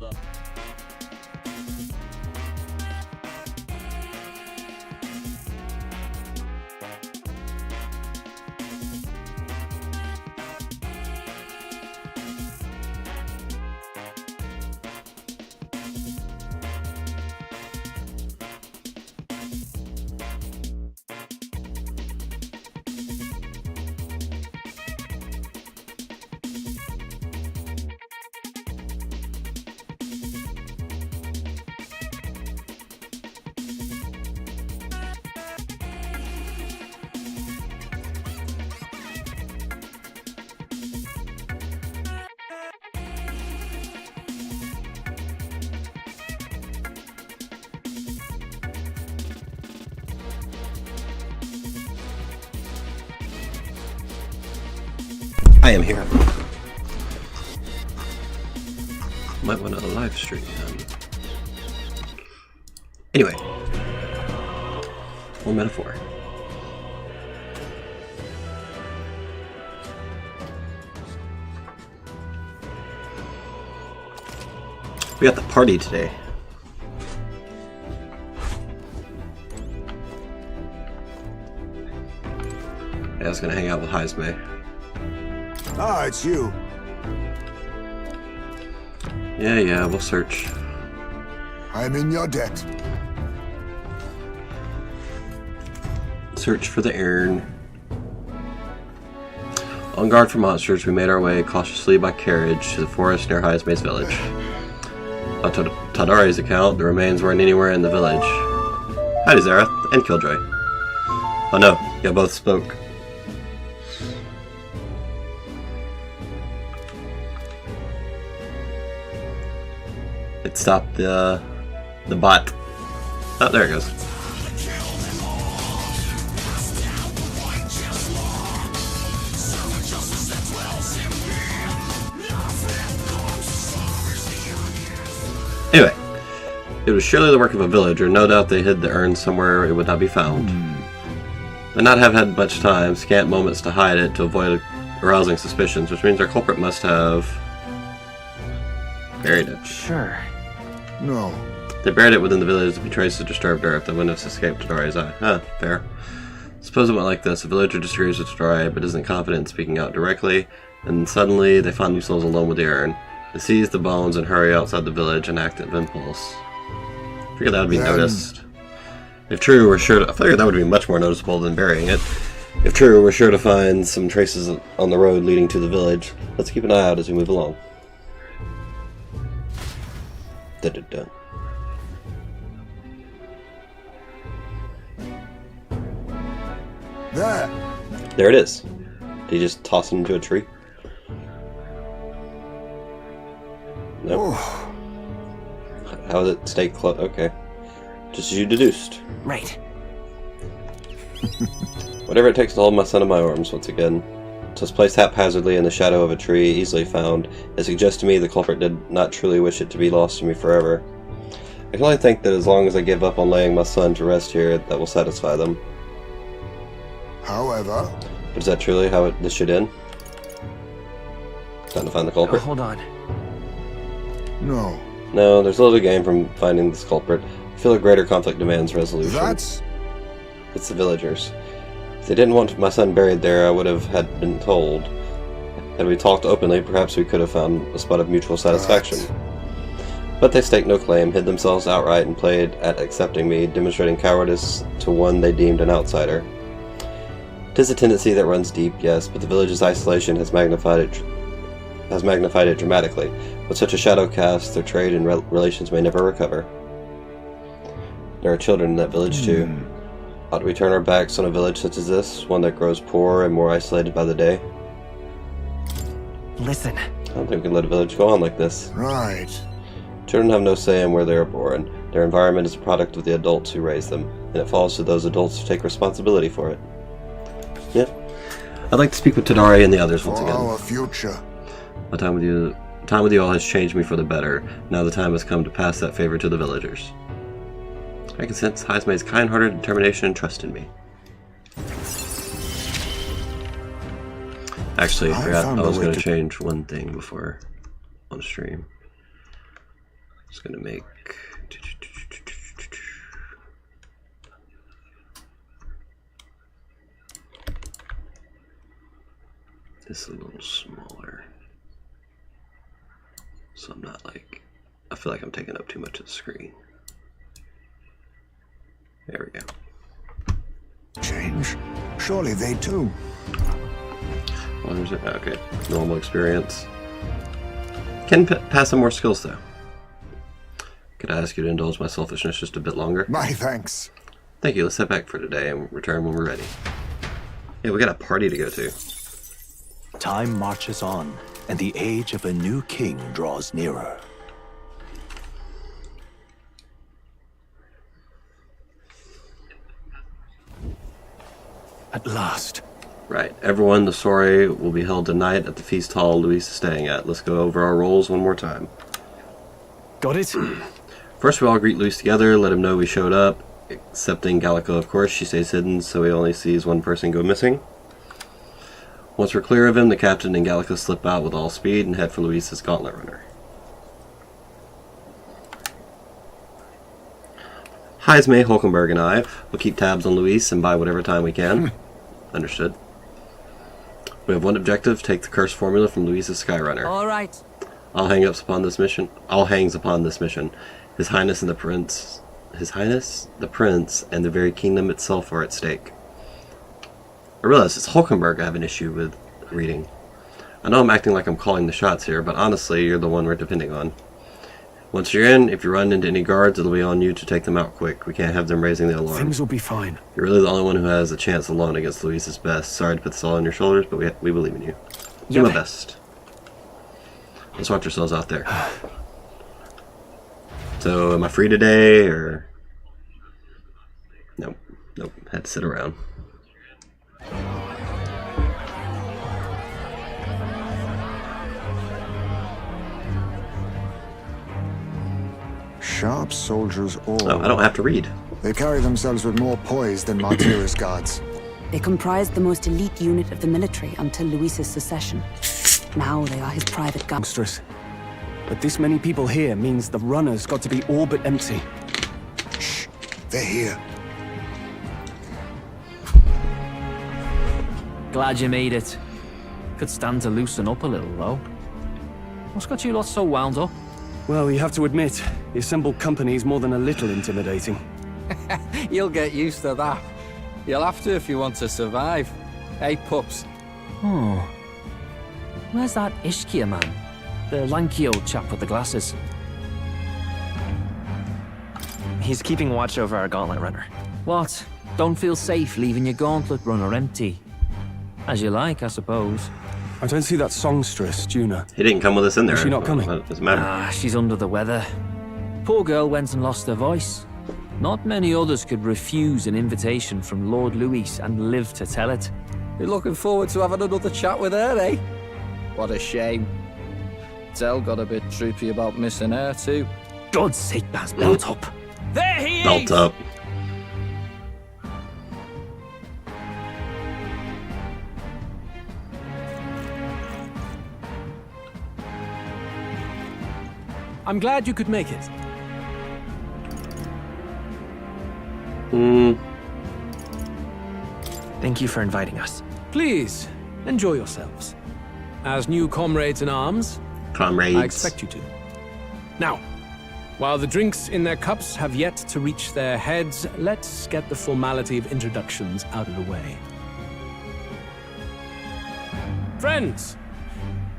up. I am here. Might want to live stream. Anyway, more metaphor. We got the party today. Yeah, I was gonna hang out with Heisme. Ah, it's you. Yeah, we'll search. I'm in your debt. Search for the urn. On guard for monsters, we made our way cautiously by carriage to the forest near Heisme's village. On Tadare's account, the remains weren't anywhere in the village. Howdy, Zareth and Killjoy. Oh no, you both spoke. It stopped the bot. Oh, there it goes. Anyway, it was surely the work of a villager. No doubt they hid the urn somewhere it would not be found. They not have had much time, scant moments to hide it to avoid arousing suspicions, which means our culprit must have buried it. Sure. No. They buried it within the village to be traced to disturbed earth that wouldn't have escaped Tadare's eye. Huh, fair. Suppose it went like this. A villager disagrees with Tadare, but isn't confident in speaking out directly, and suddenly they find themselves alone with the urn. They seize the bones and hurry outside the village and act of impulse. I figured that would be noticed. If true, we're sure to... I figured that would be much more noticeable than burying it. If true, we're sure to find some traces on the road leading to the village. Let's keep an eye out as we move along. Da-da-da. There it is. Did he just toss it into a tree? Nope. Oh. How does it stay close? Okay. Just as you deduced. Right. Whatever it takes to hold my son in my arms once again. It was placed haphazardly in the shadow of a tree, easily found. It suggests to me the culprit did not truly wish it to be lost to me forever. I can only think that as long as I give up on laying my son to rest here, that will satisfy them. However... But is that truly how this should end? Time to find the culprit? Hold on. No. No, there's little to gain from finding this culprit. I feel a greater conflict demands resolution. That's... It's the villagers. If they didn't want my son buried there, I would have had been told. Had we talked openly, perhaps we could have found a spot of mutual satisfaction. But they staked no claim, hid themselves outright, and played at accepting me, demonstrating cowardice to one they deemed an outsider. 'Tis a tendency that runs deep, yes, but the village's isolation has magnified it dramatically. With such a shadow cast, their trade and relations may never recover. There are children in that village too. Ought we turn our backs on a village such as this, one that grows poorer and more isolated by the day? Listen. I don't think we can let a village go on like this. right. Children have no say in where they are born. Their environment is a product of the adults who raise them, and it falls to those adults to take responsibility for it. Yeah. I'd like to speak with Tadare and the others once For again. our future. My time with you all has changed me for the better. Now the time has come to pass that favor to the villagers. I can sense Heisme's kind-hearted determination and trust in me. Actually, I forgot I was going to change one thing before on stream. Just gonna make this a little smaller, so I'm not like, I feel like I'm taking up too much of the screen. There we go. Change? Surely they too. Well, there's it. Okay, normal experience. Can pass on more skills though. Could I ask you to indulge my selfishness just a bit longer? My thanks. Thank you. Let's head back for today and return when we're ready. Yeah, we got a party to go to. Time marches on, and the age of a new king draws nearer. At last. Right. Everyone, the soiree will be held tonight at the feast hall Luis is staying at. Let's go over our roles one more time. Got it? First, we all greet Luis together, let him know we showed up. Excepting Gallico, of course. She stays hidden, so he only sees one person go missing. Once we're clear of him, the captain and Gallico slip out with all speed and head for Luis's gauntlet runner. Heisme, Hulkenberg, and I will keep tabs on Luis and buy whatever time we can. Understood. We have one objective: take the curse formula from Luis's Skyrunner. All right. All hangs upon this mission. His Highness, the Prince, and the very kingdom itself are at stake. I realize it's Hulkenberg I have an issue with reading. I know I'm acting like I'm calling the shots here, but honestly, you're the one we're depending on. Once you're in, if you run into any guards, it'll be on you to take them out quick. We can't have them raising the alarm. Things will be fine. You're really the only one who has a chance alone against Luis's best. Sorry to put this all on your shoulders, but we believe in you. Do my best. Let's watch ourselves out there. So, am I free today, or... Nope. Had to sit around. Sharp soldiers all. Oh, I don't have to read. They carry themselves with more poise than Martira's guards. They comprised the most elite unit of the military until Luis's secession. Now they are his private guards. Monstrous. But this many people here means the runner's got to be all but empty. Shh, they're here. Glad you made it. Could stand to loosen up a little, though. What's got you lot so wound up? Well, you have to admit, the assembled company is more than a little intimidating. You'll get used to that. You'll have to if you want to survive. Hey, pups. Oh. Where's that Ishkia man? The lanky old chap with the glasses. He's keeping watch over our gauntlet runner. What? Don't feel safe leaving your gauntlet runner empty? As you like, I suppose. I don't see that songstress, Juna. He didn't come with us in there. Is she not coming? It doesn't matter. Ah, she's under the weather. Poor girl went and lost her voice. Not many others could refuse an invitation from Lord Luis and live to tell it. You're looking forward to having another chat with her, eh? What a shame. Tell got a bit droopy about missing her, too. God's sake, Baz, belt up. There he Belt is! up. I'm glad you could make it. Thank you for inviting us. Please, enjoy yourselves. As new comrades in arms, Comrades. I expect you to. Now, while the drinks in their cups have yet to reach their heads, let's get the formality of introductions out of the way. Friends,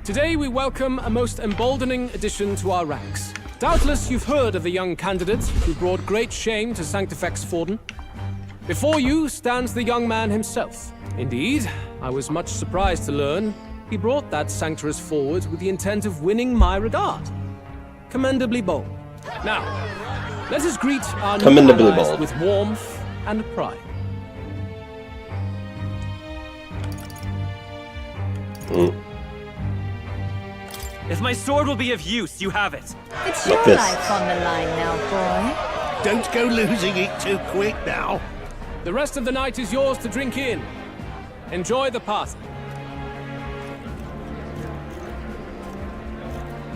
today we welcome a most emboldening addition to our ranks. Doubtless you've heard of the young candidate who brought great shame to Sanctifex Forden. Before you stands the young man himself. Indeed, I was much surprised to learn he brought that sanctuous forward with the intent of winning my regard. Commendably bold. Now, let us greet our new Commendably allies bold. with warmth and pride. If my sword will be of use, you have it. It's Like your this. life on the line now, boy. Don't go losing it too quick now. The rest of the night is yours to drink in. Enjoy the party.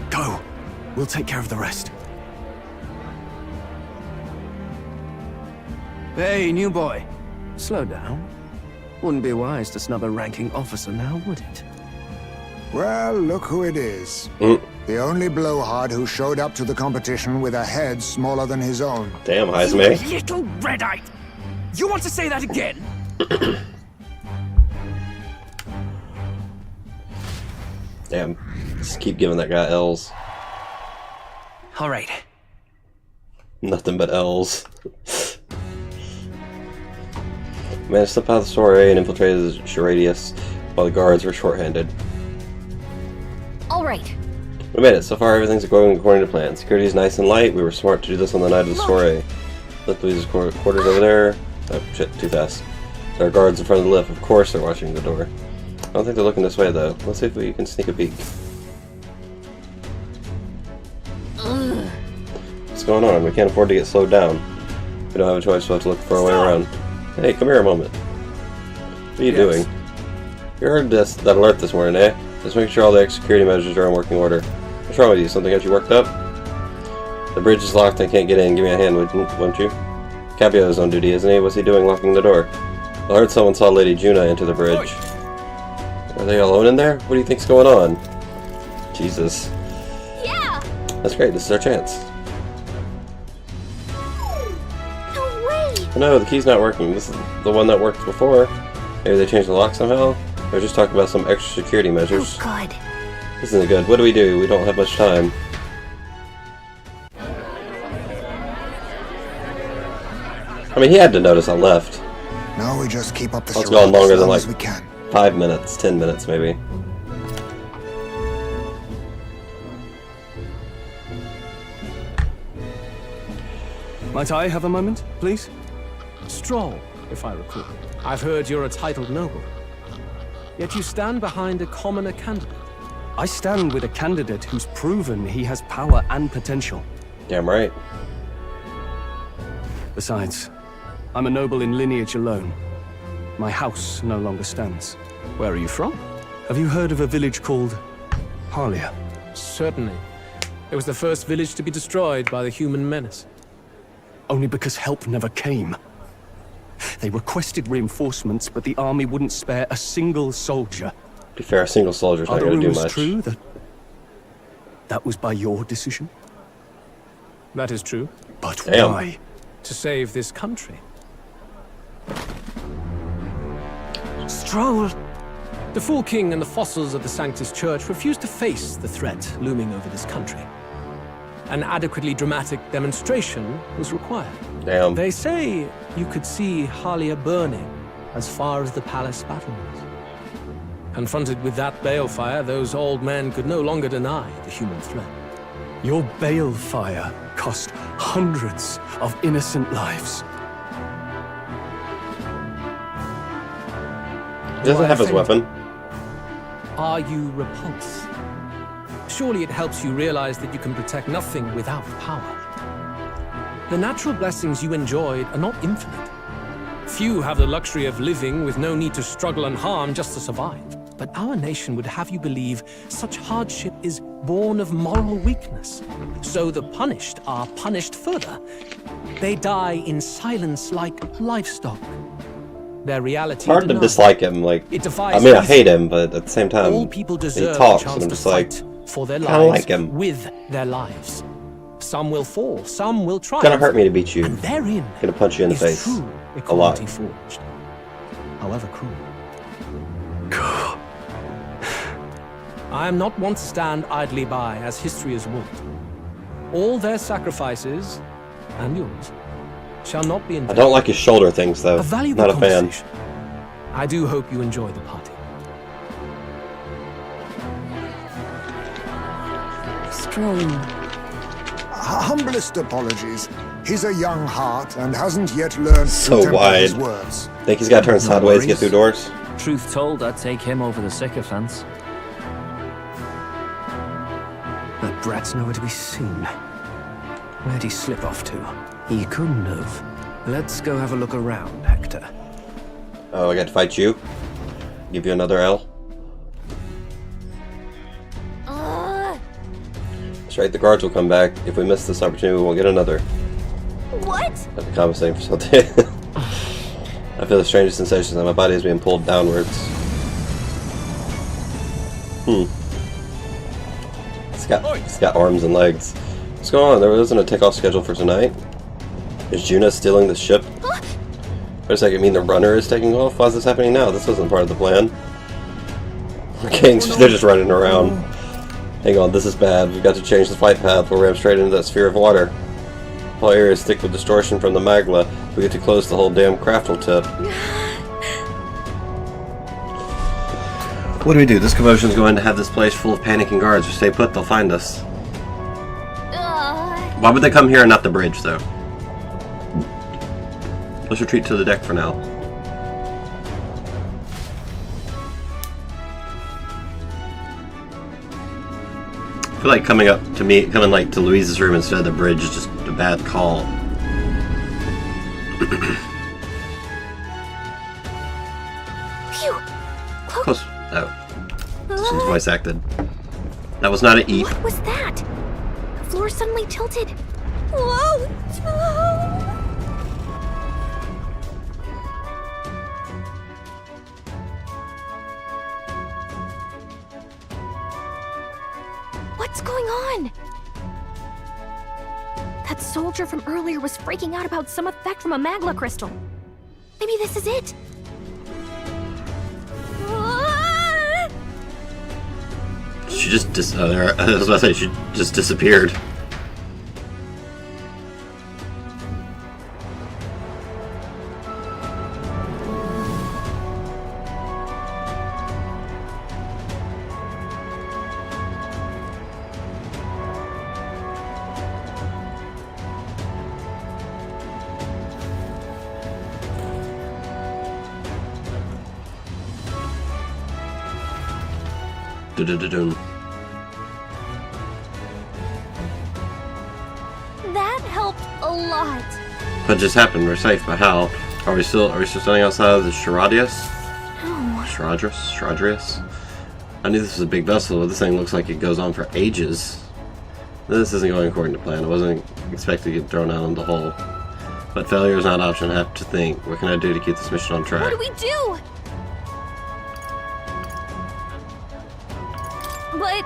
Go. We'll take care of the rest. Hey, new boy. Slow down. Wouldn't be wise to snub a ranking officer now, would it? Well, look who it is. The only blowhard who showed up to the competition with a head smaller than his own. Damn, Heisme. You little red-eyed! You want to say that again? Damn. Just keep giving that guy L's. Alright. Nothing but L's. Managed to slip out of the Soiree and infiltrated Charadius while the guards were shorthanded. All right. We made it. So far, everything's going according to plan. Security is nice and light. We were smart to do this on the night of the Soiree. Look, Louise's quarters over there. Oh, shit, too fast. There are guards in front of the lift. Of course they're watching the door. I don't think they're looking this way, though. Let's see if we can sneak a peek. What's going on? We can't afford to get slowed down. We don't have a choice. We'll have to look for our way around. Hey, come here a moment. What are you doing? You heard that alert this morning, eh? Just making sure all the security measures are in working order. What's wrong with you? Something got you worked up? The bridge is locked. I can't get in. Give me a hand, won't you? Capio is on duty, isn't he? What's he doing locking the door? I heard someone saw Lady Juna enter the bridge. Are they alone in there? What do you think's going on? Jesus. Yeah. That's great. This is our chance. No way. Oh no, the key's not working. This is the one that worked before. Maybe they changed the lock somehow? Or just talking about some extra security measures. Oh, God. This isn't good. What do? We don't have much time. I mean, he had to notice I left. Now we just keep up the It's charade gone longer as than long like as we can. 5 minutes, 10 minutes maybe. Might I have a moment, please? Stroll, if I recall. I've heard you're a titled noble. Yet you stand behind a commoner candidate. I stand with a candidate who's proven he has power and potential. Damn right. Besides, I'm a noble in lineage alone. My house no longer stands. Where are you from? Have you heard of a village called Harlia? Certainly. It was the first village to be destroyed by the human menace. Only because help never came. They requested reinforcements, but the army wouldn't spare a single soldier. To be fair, a single soldier's not going to do much. True that was by your decision? That is true. But Damn. why? To save this country. Stroll! The Fool King and the fossils of the Sanctus Church refused to face the threat looming over this country. An adequately dramatic demonstration was required. Damn. They say you could see Harlia burning as far as the palace battlements. Confronted with that balefire, those old men could no longer deny the human threat. Your balefire cost hundreds of innocent lives. He doesn't have his weapon. Are you repulsed? Surely it helps you realize that you can protect nothing without power. The natural blessings you enjoyed are not infinite. Few have the luxury of living with no need to struggle and harm just to survive. But our nation would have you believe such hardship is born of moral weakness. So the punished are punished further. They die in silence like livestock. Their reality It's hard to denied. dislike him. Like, It I defies mean, I reason. hate him, but at the same time, All people he deserve talks, a and chance I'm to just like, fight for their kinda lives like him. with their lives. Some will fall, some will triumph. It's gonna hurt me to beat you. And therein Gonna punch you in the is face. true A lot. equality forged. However cruel. I am not one to stand idly by as history is wont. All their sacrifices, and yours, shall not be in I vain. don't like his shoulder things, though. A valuable Not a fan. conversation. I do hope you enjoy the party. Stroll. Humblest apologies. He's a young heart and hasn't yet learned So to temper wide. his words. Think he's got to turn sideways to get through doors? Truth told, I'd take him over the sycophants. That brat's nowhere to be seen. Where'd he slip off to? He couldn't have. Let's go have a look around, Hector. Oh, I got to fight you? Give you another L? That's right, the guards will come back. If we miss this opportunity, we won't get another. What? I've been compensating for something. feel the strangest sensation that my body is being pulled downwards. It's got arms and legs. What's going on? There wasn't a takeoff schedule for tonight. Is Juna stealing the ship? Wait a second, you mean the runner is taking off? Why is this happening now? This wasn't part of the plan. Okay, they're just running around. Hang on, this is bad. We've got to change the flight path. We'll ram straight into that sphere of water. All areas thick with distortion from the magma. We get to close the whole damn craft will tip. What do we do? This commotion's going to have this place full of panicking guards. If we stay put, they'll find us. Why would they come here and not the bridge, though? Let's retreat to the deck for now. I feel like coming to Louise's room instead of the bridge is just a bad call. Phew. Close. Oh. This one's voice acted. That was not an eat. What was that? The floor suddenly tilted. Whoa! What's going on? That soldier from earlier was freaking out about some effect from a magma crystal. Maybe this is it. She just I was about to say, she just disappeared. That helped a lot. What just happened? We're safe, but how? Are we still standing outside of the Sheradius? No. Shradrius? I knew this was a big vessel, but this thing looks like it goes on for ages. This isn't going according to plan. I wasn't expecting to get thrown out in the hole. But failure is not an option. I have to think. What can I do to keep this mission on track? What do we do? But...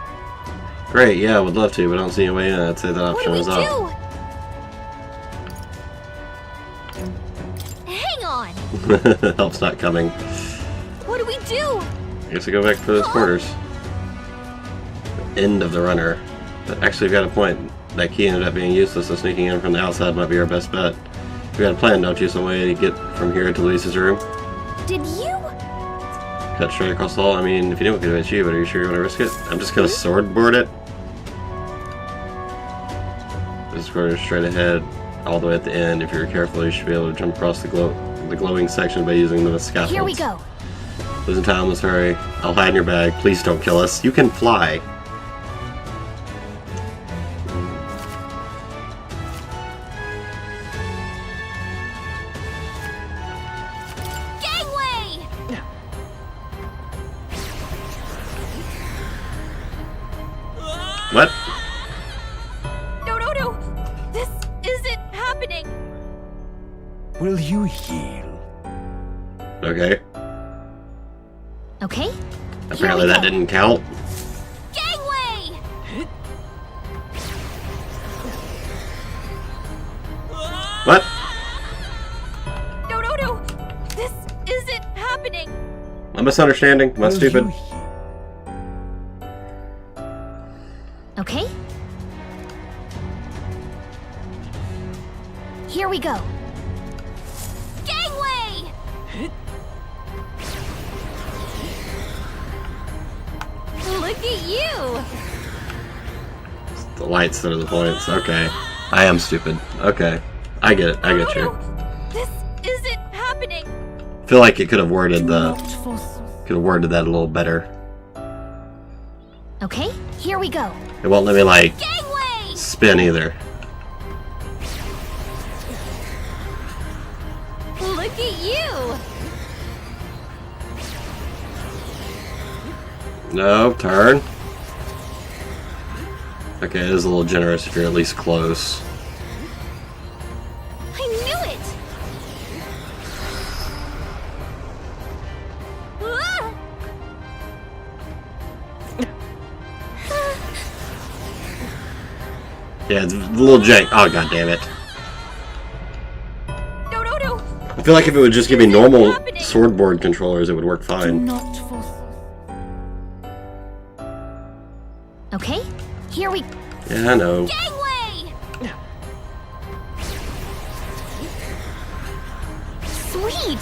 Great, yeah, I would love to, but I don't see any way in. I'd say that option is What do we out. do? Hang on! Help's not coming. What do we do? I guess I go back for those quarters. End of the runner. But actually, we've got a point. That key ended up being useless, so sneaking in from the outside might be our best bet. We got a plan, don't you? Some way to get from here to Lisa's room? Did you? Cut straight across the hall? I mean, if you knew it could have hit you, but are you sure you want to risk it? I'm just gonna swordboard it. This quarter straight ahead, all the way at the end. If you're careful, you should be able to jump across the glowing section by using the scaffolds. Here we go. Losing time, let's hurry. I'll hide in your bag. Please don't kill us. You can fly. Gangway! What? No. This isn't happening. Will you heal? Okay. Okay. Apparently that didn't count. Gangway! What? No. This isn't happening. I'm misunderstanding. Am I stupid? Okay. Here we go. Gangway! Look at you! The lights that are the points. Okay. I am stupid. Okay. I get it. I get you. This isn't happening. I feel like it could have worded that a little better. Okay, here we go. It won't let me like Gangway! spin either. Look at you! No, turn. Okay, it is a little generous if you're at least close. I knew it! Yeah, it's a little jank. Oh, god damn it. No, no, no. I feel like if it would just give me normal swordboard controllers, it would work fine. Okay, here we... Yeah, I know. Gangway! Sweet!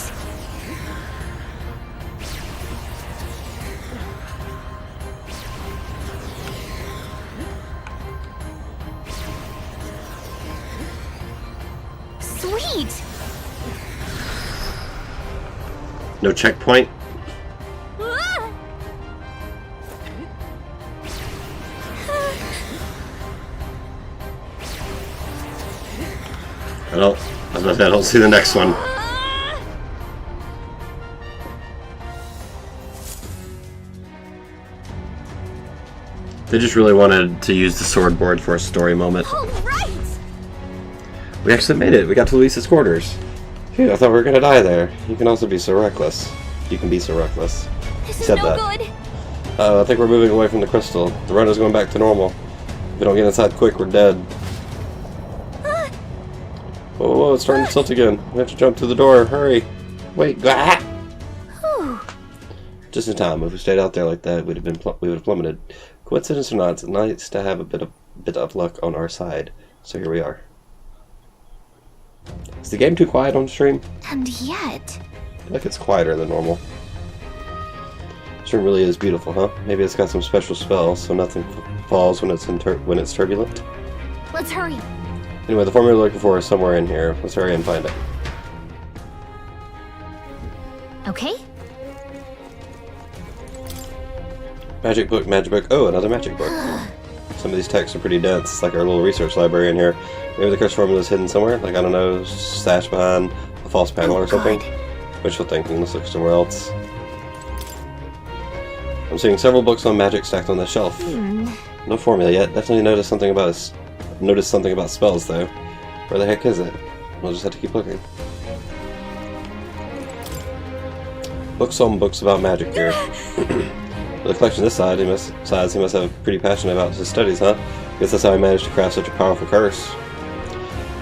Sweet! No checkpoint? Ah! I was about to say, I don't see the next one. They just really wanted to use the sword board for a story moment. All right! We actually made it. We got to Luis's quarters. Phew, I thought we were gonna die there. You can also be so reckless. You can be so reckless. This He is said no that. good. I think we're moving away from the crystal. The run is going back to normal. If we don't get inside quick, we're dead. Whoa, whoa, it's starting to tilt again. We have to jump through the door. Hurry. Wait. Ah! Whew. Just in time. If we stayed out there like that, we would have plummeted. Coincidence or not, it's nice to have a bit of luck on our side. So here we are. Is the game too quiet on stream? And yet... I feel like it's quieter than normal. This room really is beautiful, huh? Maybe it's got some special spells, so nothing falls when it's turbulent. Let's hurry. Anyway, the formula we're looking for is somewhere in here. Let's hurry and find it. Okay. Magic book, magic book. Oh, another magic book. Some of these texts are pretty dense. It's like our little research library in here. Maybe the curse formula is hidden somewhere. Like, I don't know, stashed behind a false panel or something. Wishful thinking. Let's look somewhere else. I'm seeing several books on magic stacked on the shelf. No formula yet. Definitely noticed something about spells though. Where the heck is it? We'll just have to keep looking. Books on books about magic here. With the collection this side, he must have pretty passionate about his studies, huh? Guess that's how he managed to craft such a powerful curse.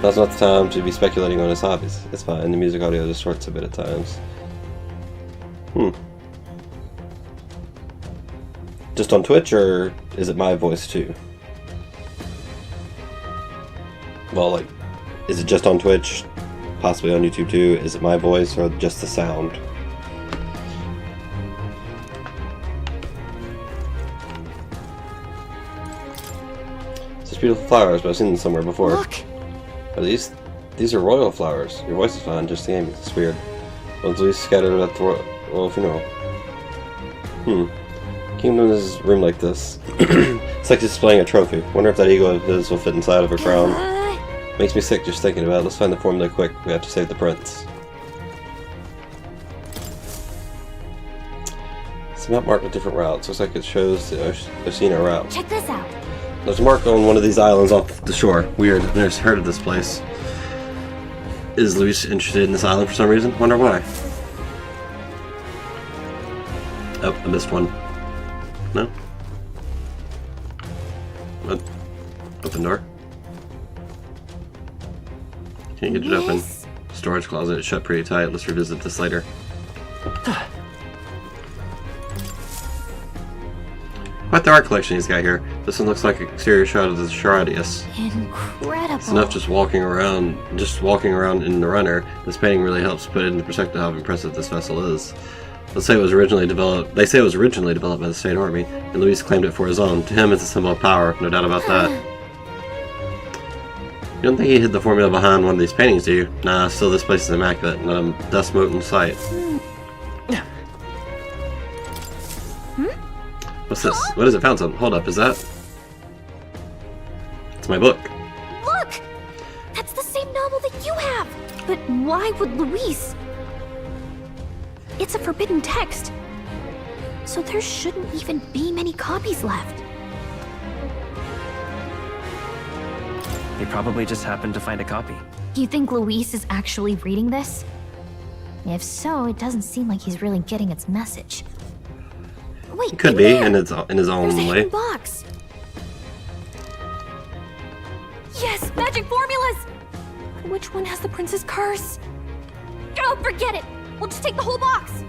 Now's not the time to be speculating on his hobbies. It's fine. The music audio distorts a bit at times. Just on Twitch, or is it my voice too? Well, like, is it just on Twitch? Possibly on YouTube too? Is it my voice, or just the sound? Such beautiful flowers, but I've seen them somewhere before. Look! Are these are royal flowers. Your voice is fine, just the aim. It's weird. One's at least scattered at the royal funeral. Kingdom is a room like this. It's like displaying a trophy. Wonder if that eagle of his will fit inside of a crown. Makes me sick just thinking about it. Let's find the formula quick. We have to save the prince. It's a map marked with different routes. Looks like it shows the Oceania route. Check this out. There's a mark on one of these islands off the shore. Weird. I've never heard of this place. Is Luis interested in this island for some reason? Wonder why. Oh, I missed one. No? What? Open door? Can't get it open. Storage closet, it's shut pretty tight. Let's revisit this later. Quite the art collection he's got here. This one looks like an exterior shot of the Charadius. Incredible. It's enough just walking around in the runner. This painting really helps put it into perspective how impressive this vessel is. Let's say it was originally developed. They say it was originally developed by the State Army, and Luis claimed it for his own. To him, it's a symbol of power, no doubt about that. You don't think he hid the formula behind one of these paintings, do you? Nah, still this place is immaculate, not a dust-moten sight. What's this? What is it? Found something. Hold up, is that? It's my book. Look! That's the same novel that you have! But why would Luis? It's a forbidden text. So there shouldn't even be many copies left. They probably just happened to find a copy. You think Luis is actually reading this? If so, it doesn't seem like he's really getting its message. Wait, It could be in his own There's a way. hidden box. Yes, magic formulas! Which one has the prince's curse? Oh, forget it! We'll just take the whole box!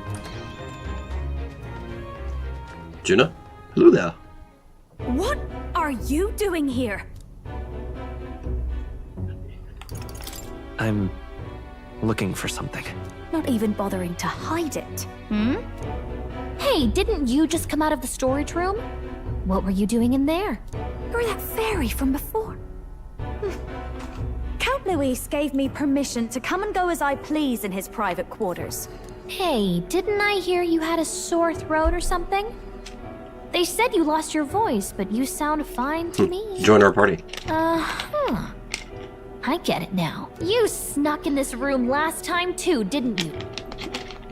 Juna? Hello there. What are you doing here? I'm looking for something. Not even bothering to hide it. Hmm? Hey, didn't you just come out of the storage room? What were you doing in there? You're that fairy from before. Count Luis gave me permission to come and go as I please in his private quarters. Hey, didn't I hear you had a sore throat or something? They said you lost your voice, but you sound fine to me. Join our party. I get it now. You snuck in this room last time too, didn't you?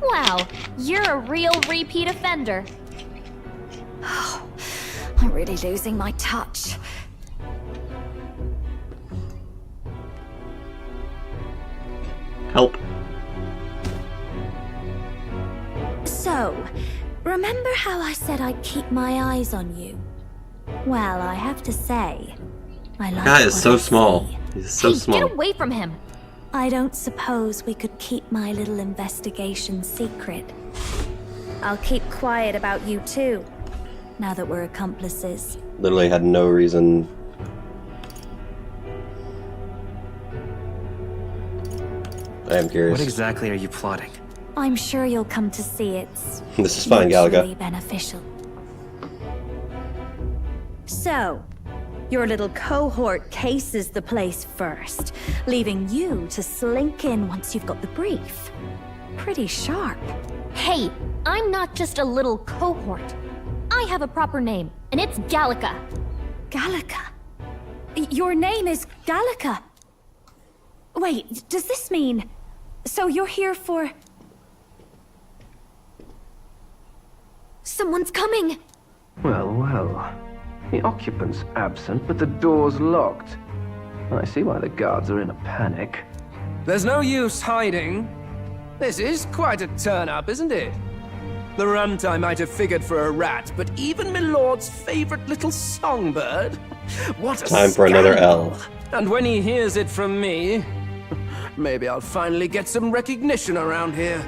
Wow, you're a real repeat offender. Oh, I'm really losing my touch. Help. So, remember how I said I'd keep my eyes on you? Well, I have to say, I like Guy is what so I small. see. He's so Hey, small. get away from him! I don't suppose we could keep my little investigation secret. I'll keep quiet about you too, now that we're accomplices. Literally had no reason. I am curious. What exactly are you plotting? I'm sure you'll come to see it's This is fine, mutually Galaga. beneficial. So, your little cohort cases the place first, leaving you to slink in once you've got the brief. Pretty sharp. Hey, I'm not just a little cohort. I have a proper name, and it's Gallica. Gallica? Your name is Gallica? Wait, does this mean... So you're here for... Someone's coming! Well, well. The occupant's absent, but the door's locked. I see why the guards are in a panic. There's no use hiding. This is quite a turn-up, isn't it? The runt I might have figured for a rat, but even my lord's favorite little songbird? What a Time for another scandal. L. And when he hears it from me, maybe I'll finally get some recognition around here.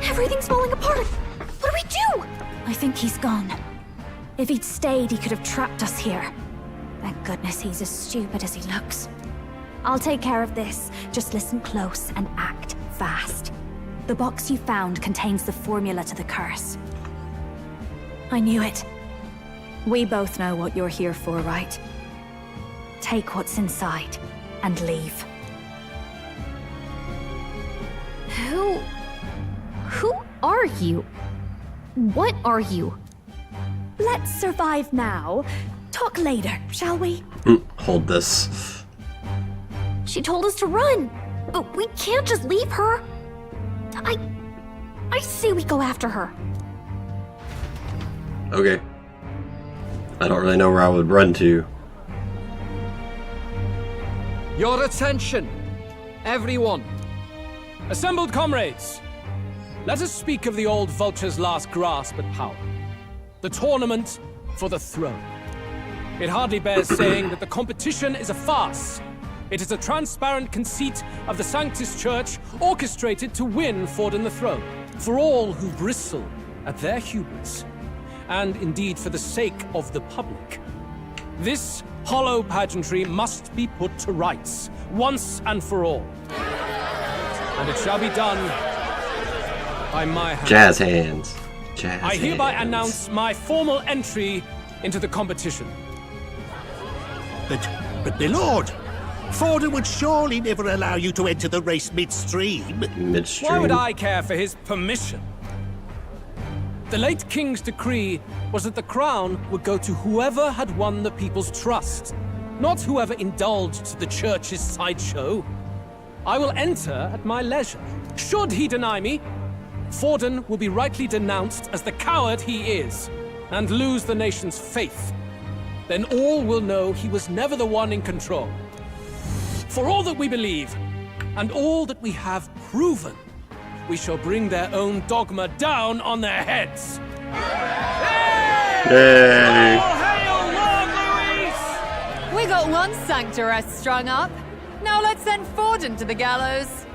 Everything's falling apart! What do we do? I think he's gone. If he'd stayed, he could have trapped us here. Thank goodness he's as stupid as he looks. I'll take care of this. Just listen close and act fast. The box you found contains the formula to the curse. I knew it. We both know what you're here for, right? Take what's inside and leave. Who are you? What are you? Let's survive now. Talk later, shall we? Hold this. She told us to run, but we can't just leave her. I say we go after her. Okay. I don't really know where I would run to. Your attention, everyone. Assembled comrades, let us speak of the old vulture's last grasp at power. The tournament for the throne. It hardly bears saying that the competition is a farce. It is a transparent conceit of the Sanctus Church orchestrated to win Forden the throne. For all who bristle at their hubris, and indeed for the sake of the public. This hollow pageantry must be put to rights, once and for all. And it shall be done by my hand. Jazz hands. Jazz I hereby hands. announce my formal entry into the competition. But my lord, Forden would surely never allow you to enter the race midstream. Midstream. Why would I care for his permission? The late king's decree was that the crown would go to whoever had won the people's trust, not whoever indulged the church's sideshow. I will enter at my leisure. Should he deny me, Forden will be rightly denounced as the coward he is, and lose the nation's faith. Then all will know he was never the one in control. For all that we believe, and all that we have proven, we shall bring their own dogma down on their heads. Yay! All hail Lord Luis! got one sanctoress strung up. Now let's send Forden to the gallows.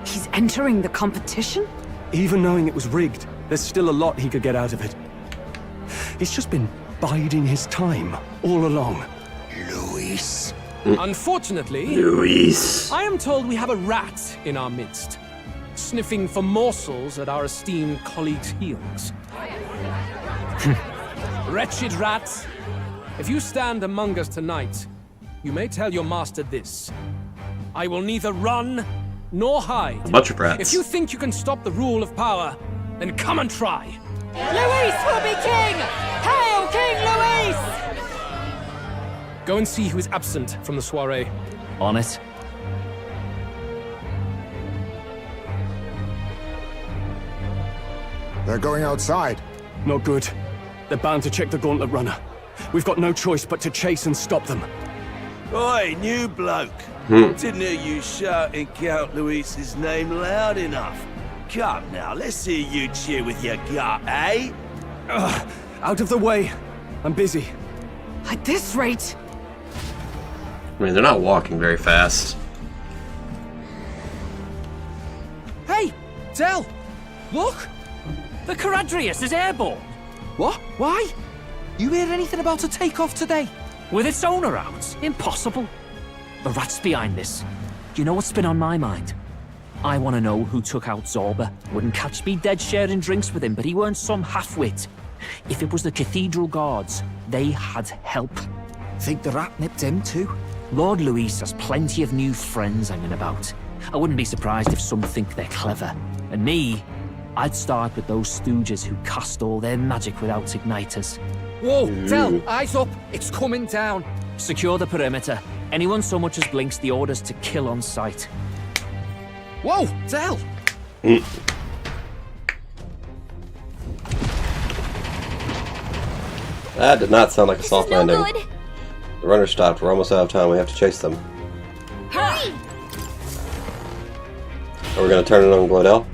He's entering the competition? Even knowing it was rigged, there's still a lot he could get out of it. He's just been biding his time all along. Luis. Unfortunately, Luis. I am told we have a rat in our midst, sniffing for morsels at our esteemed colleagues' heels. Wretched rat, if you stand among us tonight, you may tell your master this. I will neither run nor hide. A bunch of rats. If you think you can stop the rule of power, then come and try. Luis will be king! Hail King Luis! Go and see who is absent from the soiree. On it. They're going outside. Not good. They're bound to check the gauntlet runner. We've got no choice but to chase and stop them. Oi, new bloke. Didn't hear you shouting Count Luis's name loud enough. Come now, let's see you cheer with your gut, eh? Out of the way. I'm busy. At this rate... I mean, they're not walking very fast. Hey, Del! Look! The Caradrius is airborne. What? Why? You hear anything about a takeoff today? With its owner out? Impossible. The rat's behind this. Do you know what's been on my mind? I want to know who took out Zorba. Wouldn't catch me dead sharing drinks with him, but he weren't some half-wit. If it was the Cathedral Guards, they had help. Think the rat nipped him too? Lord Luis has plenty of new friends hanging about. I wouldn't be surprised if some think they're clever. And me, I'd start with those stooges who cast all their magic without igniters. Whoa, Del, eyes up. It's coming down. Secure the perimeter. Anyone so much as blinks, the orders to kill on sight. Whoa, Del! That did not sound like a soft No landing. good. The runner stopped. We're almost out of time. We have to chase them. Hurry! Are we going to turn it on Glodell?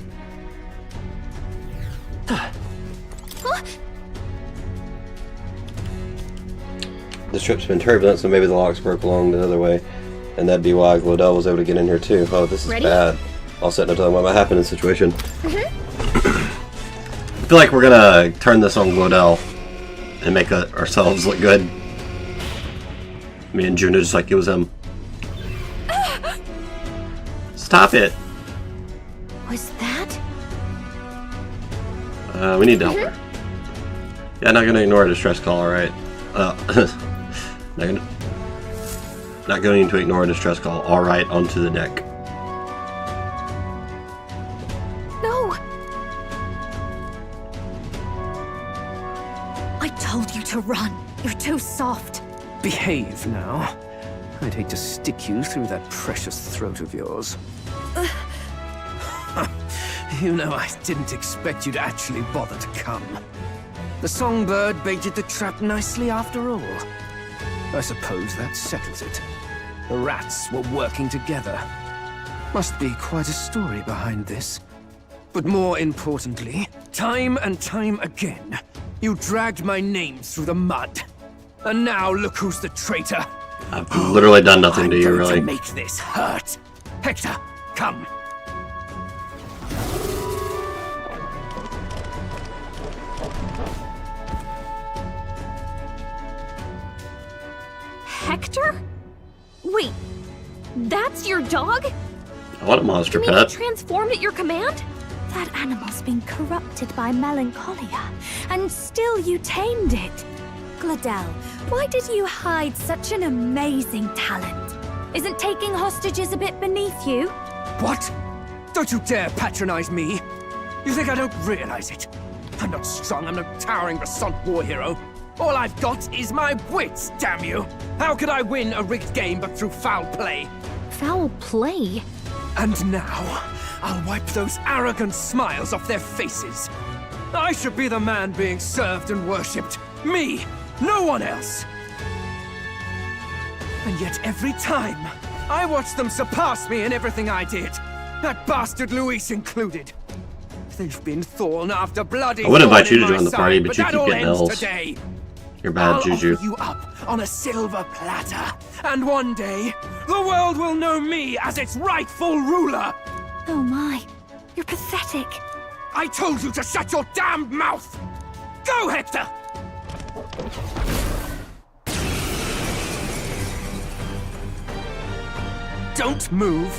This trip's been turbulent, so maybe the locks broke along the other way. And that'd be why Glodell was able to get in here too. Oh, this is Ready? bad. I'll sit and tell them what might happen in this situation. I feel like we're going to turn this on Glodell and make ourselves look good. Me and Juna just like it was him. Stop it! Was that? We need to help her. Yeah, not gonna ignore a distress call, alright. Not going to ignore a distress call. Alright, onto the deck. No! I told you to run. You're too soft. Behave now. I'd hate to stick you through that precious throat of yours. You know, I didn't expect you to actually bother to come. The songbird baited the trap nicely after all. I suppose that settles it. The rats were working together. Must be quite a story behind this. But more importantly, time and time again, you dragged my name through the mud. And now look who's the traitor. I've literally done nothing to you, I'm really. going to make this hurt. Hector, come. Hector? Wait, that's your dog? What a monster You mean he pet. transformed at your command? That animal's been corrupted by melancholia, and still you tamed it. Glodell, why did you hide such an amazing talent? Isn't taking hostages a bit beneath you? What? Don't you dare patronize me! You think I don't realize it? I'm not strong, I'm no towering Rassant war hero. All I've got is my wits, damn you! How could I win a rigged game but through foul play? Foul play? And now, I'll wipe those arrogant smiles off their faces. I should be the man being served and worshipped. Me! No one else! And yet every time, I watch them surpass me in everything I did. That bastard Luis included. They've been thorn after bloody I would invite thorn you to in my join the party, side, but you that keep all getting ends L's. today. You're bad, I'll Juju. offer you up on a silver platter, and one day the world will know me as its rightful ruler. Oh my, you're pathetic. I told you to shut your damned mouth! Go, Hector! Don't move.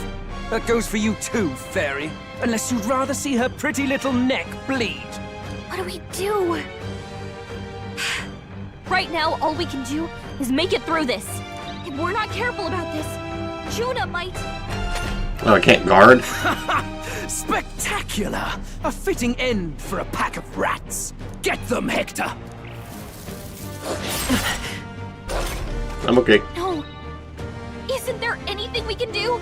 That goes for you too, fairy. Unless you'd rather see her pretty little neck bleed. What do we do? Right now, all we can do is make it through this. If we're not careful about this, Juna might... Oh, I can't guard? Spectacular! A fitting end for a pack of rats. Get them, Hector! I'm okay. No. Isn't there anything we can do?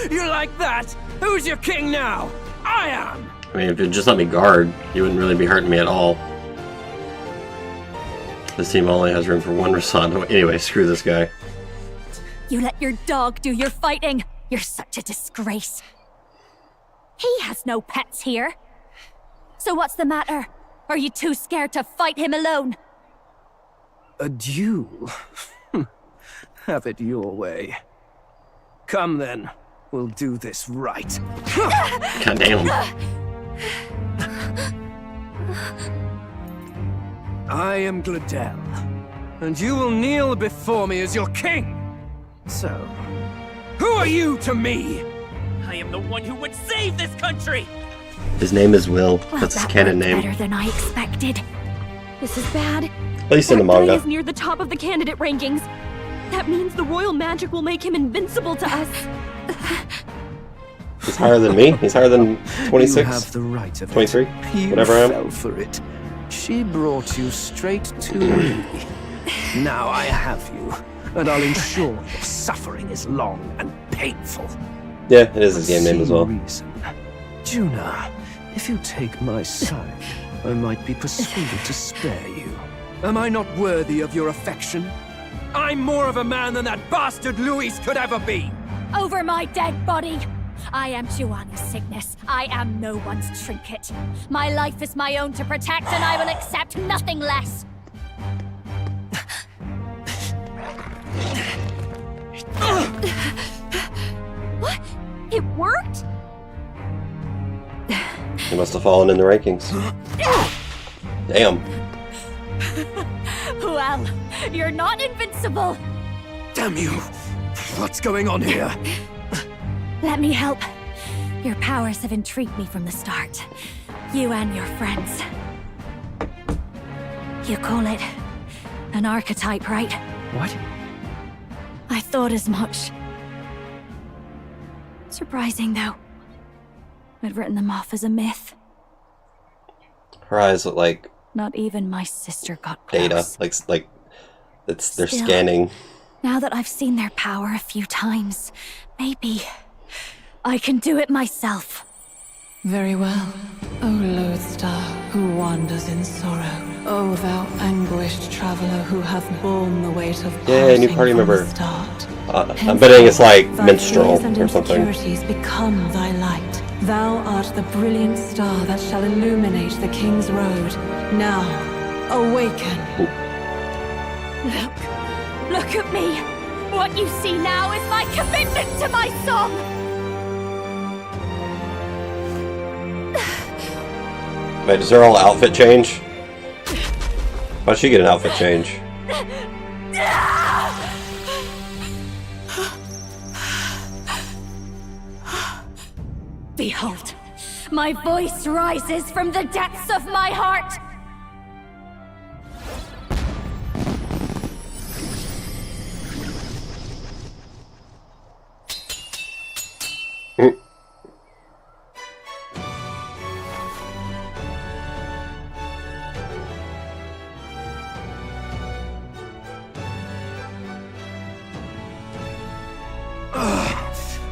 You like that? Who's your king now? I am! I mean, if you'd just let me guard, you wouldn't really be hurting me at all. This team only has room for one Rosado. Anyway, screw this guy. You let your dog do your fighting. You're such a disgrace. He has no pets here. So what's the matter? Are you too scared to fight him alone? A duel? Have it your way. Come then, we'll do this right. God damn. I am Gladel, and you will kneel before me as your king. So, who are you to me? I am the one who would save this country! His name is Will. Well, That's his that canon worked name. better than I expected. This is bad. At least in the That guy manga. is near the top of the candidate rankings. That means the royal magic will make him invincible to us. He's higher than me. He's higher than 26. You have the right of 23. it. You Whatever I am. fell for it. She brought you straight to me. Now I have you, and I'll ensure your suffering is long and painful. Yeah, it is his game name as well. Reason. Juna, if you take my side, I might be persuaded to spare you. Am I not worthy of your affection? I'm more of a man than that bastard Luis could ever be! Over my dead body! I am Juani's sickness. I am no one's trinket. My life is my own to protect, and I will accept nothing less. What? It worked? He must have fallen in the rankings. Damn. Well, you're not invincible. Damn you! What's going on here? Let me help. Your powers have intrigued me from the start. You and your friends. You call it an archetype, right? What? I thought as much. Surprising, though. I'd written them off as a myth. Her eyes look like Not even my sister got close. data. Like it's they're Still. scanning. Now that I've seen their power a few times, maybe I can do it myself. Very well, O lodestar who wanders in sorrow. O thou anguished traveler who hath borne the weight of Yeah, new parting party from member. the start. I'm betting it's like Thy minstrel fears and or something. insecurities become thy light. Thou art the brilliant star that shall illuminate the king's road. Now, awaken. Look at me. What you see now is my commitment to my song. Wait, does her whole outfit change? Why'd she get an outfit change? Behold, my voice rises from the depths of my heart.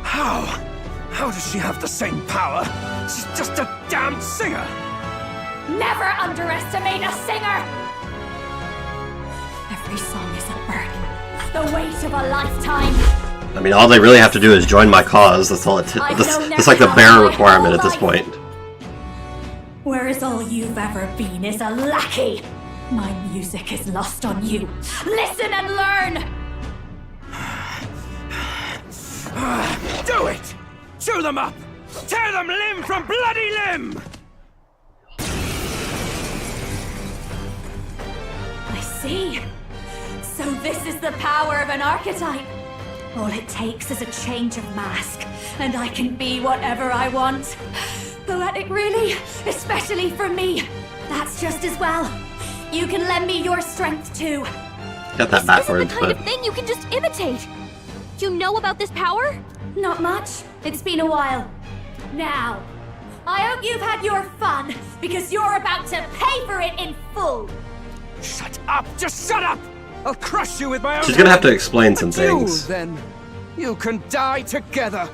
How does she have the same power? She's just a damned singer! Never underestimate a singer! Every song is a burden. The weight of a lifetime. I mean, all they really have to do is join my cause. That's all it. That's like the bare requirement at this point. whereas all you've ever been is a lackey. My music is lost on you. Listen and learn! Do it! Chew them up! Tear them limb from bloody limb! I see. So this is the power of an archetype. All it takes is a change of mask, and I can be whatever I want. Poetic, really? Especially for me. That's just as well. You can lend me your strength, too. Got that backwards, This isn't the kind of thing you can just imitate. You know about this power? Not much. It's been a while. Now, I hope you've had your fun, because you're about to pay for it in full. Shut up! Just shut up! I'll crush you with my own She's gonna have to hand. explain some But you, things. then, you can die together.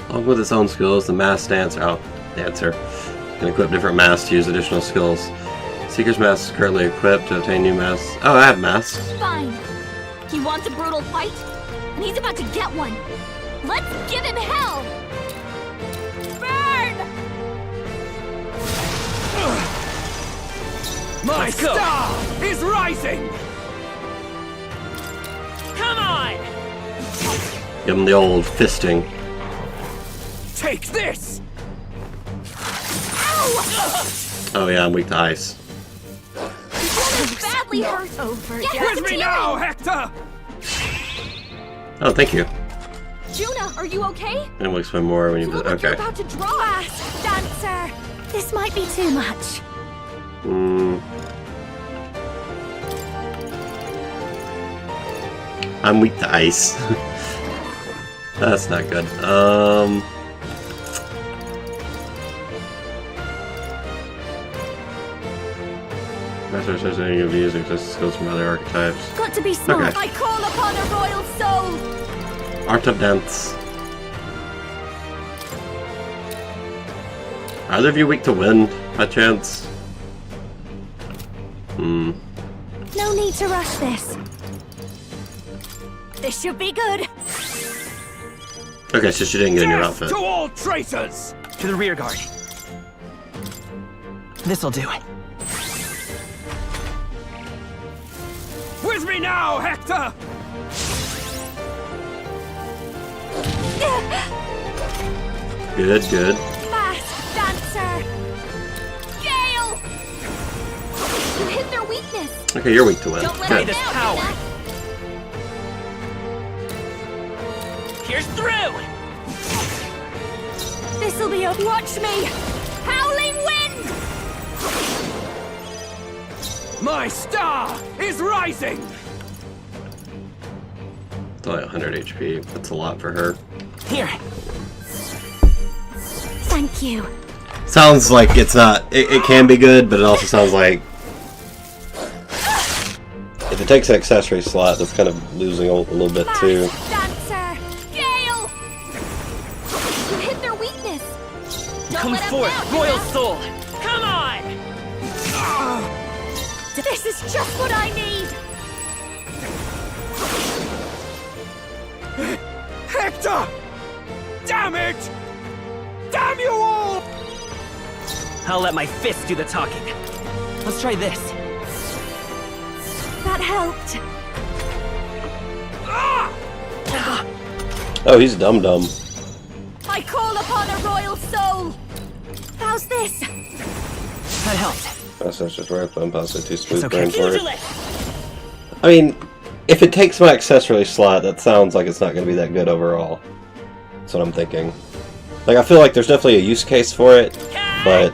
Along with its own skills, the mass dancer can equip different masks to use additional skills. Seeker's mask is currently equipped to obtain new masks. Oh, I have masks. Fine. He wants a brutal fight, and he's about to get one. Let's give him hell! Burn! My star is rising! Come on! Give him the old fisting. Take this! Ow! Oh yeah, I'm weak to ice. He's badly hurt. Over. Get With him me to now, him. Hector! Oh, thank you. Juna, are you okay? And we'll explain more when you You're okay. about to draw. Fast, dancer. This might be too much. I'm weak to ice. That's not good. Master says any of these exists skills from other archetypes. Got to be smart. Okay. I call upon a royal soul. Art of dance. Are either of you weak to wind, by chance? No need to rush this. This should be good. Okay, so she didn't get a new Death outfit. to all traitors! To the rear guard. This'll do it. With me now, Hector! Good, good. Fast, dancer. Gale! You hit their weakness. Okay, you're weak to wind. Don't let Good. him This down, power. Juna. Here's through! This'll be a watch me. Howling wind. My star is rising! It's only 100 HP. That's a lot for her. Here. Thank you. Sounds like it's not. It can be good, but it also sounds like if it takes an accessory slot, that's kind of losing a little bit too. Dancer. Gale! You hit their weakness. Don't Come let him forth, down, Royal Juna. Soul! Come on! This is just what I need. Hector! Damn it! Damn you all! I'll let my fist do the talking. Let's try this. That helped. Oh, he's dum-dum. I call upon a royal soul. How's this? That helped. That's just rare, but I'm possibly too smooth It's okay. brain for it. I mean, if it takes my accessory slot, that sounds like it's not going to be that good overall. That's what I'm thinking. Like, I feel like there's definitely a use case for it, but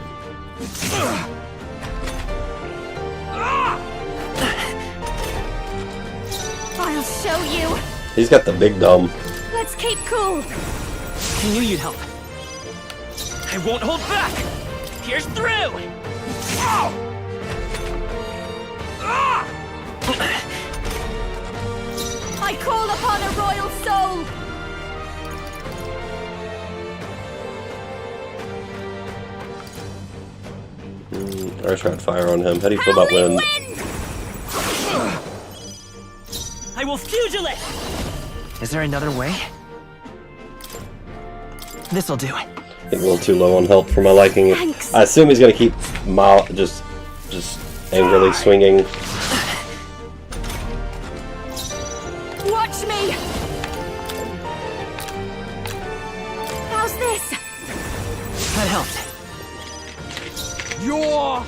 I'll show you. he's got the big dumb. Let's keep cool. I knew you'd help. I won't hold back! Here's through! I call upon a royal soul. I tried fire on him. How do you feel about wind? I will fugilate! Is there another way? This'll do it. Getting a little too low on health for my liking. Thanks. I assume he's gonna keep just angrily swinging. Watch me! How's this? That helped. You're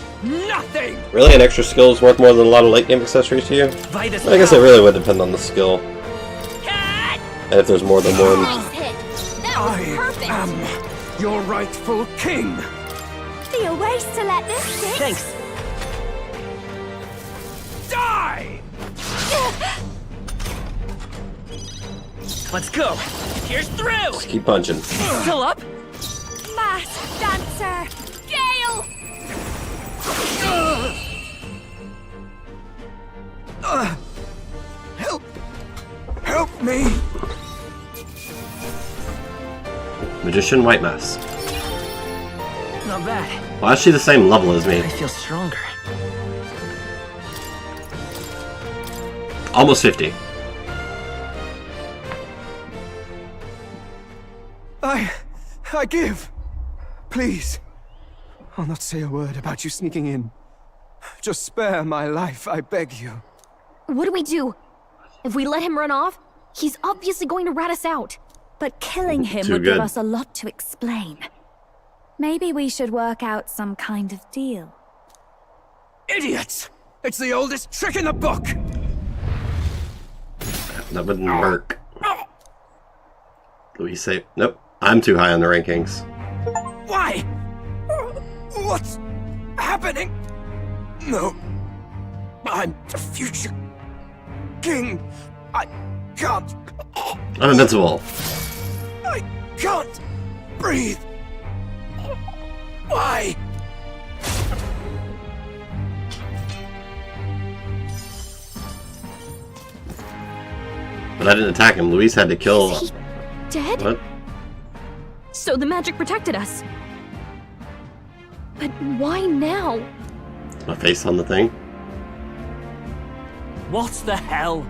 nothing! Really, an extra skill is worth more than a lot of late game accessories to you? I guess it really would depend on the skill. And if there's more than one. Nice hit. That was perfect. I am your rightful king. Be a waste to let this sit. Thanks. Die! Let's go. Here's through. Just keep punching. Still up? Masked dancer, Gale! Help me! Magician White Mask. Not bad. Well, actually the same level as me. I feel stronger. Almost 50. I give. Please. I'll not say a word about you sneaking in. Just spare my life, I beg you. What do we do? If we let him run off, he's obviously going to rat us out. But killing him Too would good. give us a lot to explain. Maybe we should work out some kind of deal. Idiots! It's the oldest trick in the book! That wouldn't work. Louis say, nope. I'm too high on the rankings. Why? What's happening? No. I'm the future king. I can't. I'm invincible. I can't breathe. Why? But I didn't attack him. Luis had to kill. Is he dead? What? So the magic protected us. But why now? My face on the thing. What the hell?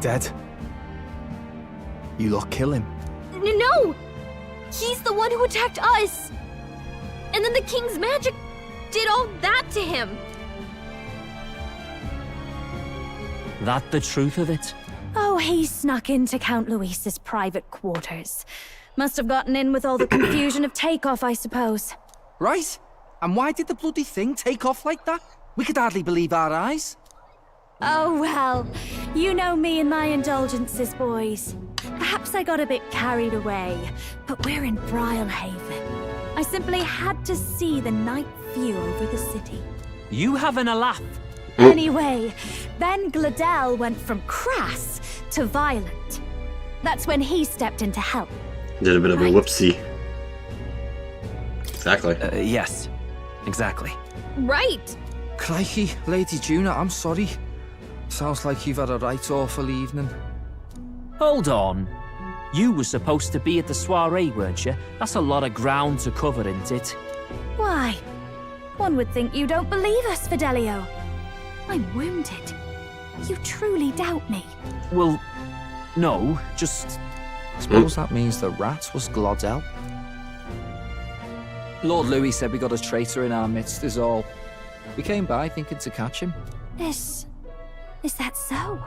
Dead? You lot kill him. No! He's the one who attacked us! And then the king's magic did all that to him! That the truth of it? Oh, he snuck into Count Luis's private quarters. Must have gotten in with all the confusion of takeoff, I suppose. Right? And why did the bloody thing take off like that? We could hardly believe our eyes. Oh, well, you know me and my indulgences, boys. Perhaps I got a bit carried away, but we're in Brilehaven. I simply had to see the night view over the city. You having a laugh? Anyway, then Gladel went from crass to violent. That's when he stepped in to help. Did a bit of a whoopsie. Exactly. Yes. Exactly. Right! Crikey, Lady Juna, I'm sorry. Sounds like you've had a right awful evening. Hold on. You were supposed to be at the soiree, weren't you? That's a lot of ground to cover, isn't it? Why? One would think you don't believe us, Fidelio. I'm wounded. You truly doubt me. Well, no, just... Suppose that means the rat was Glodell. Lord Louis said we got a traitor in our midst, is all. We came by thinking to catch him. Is that so?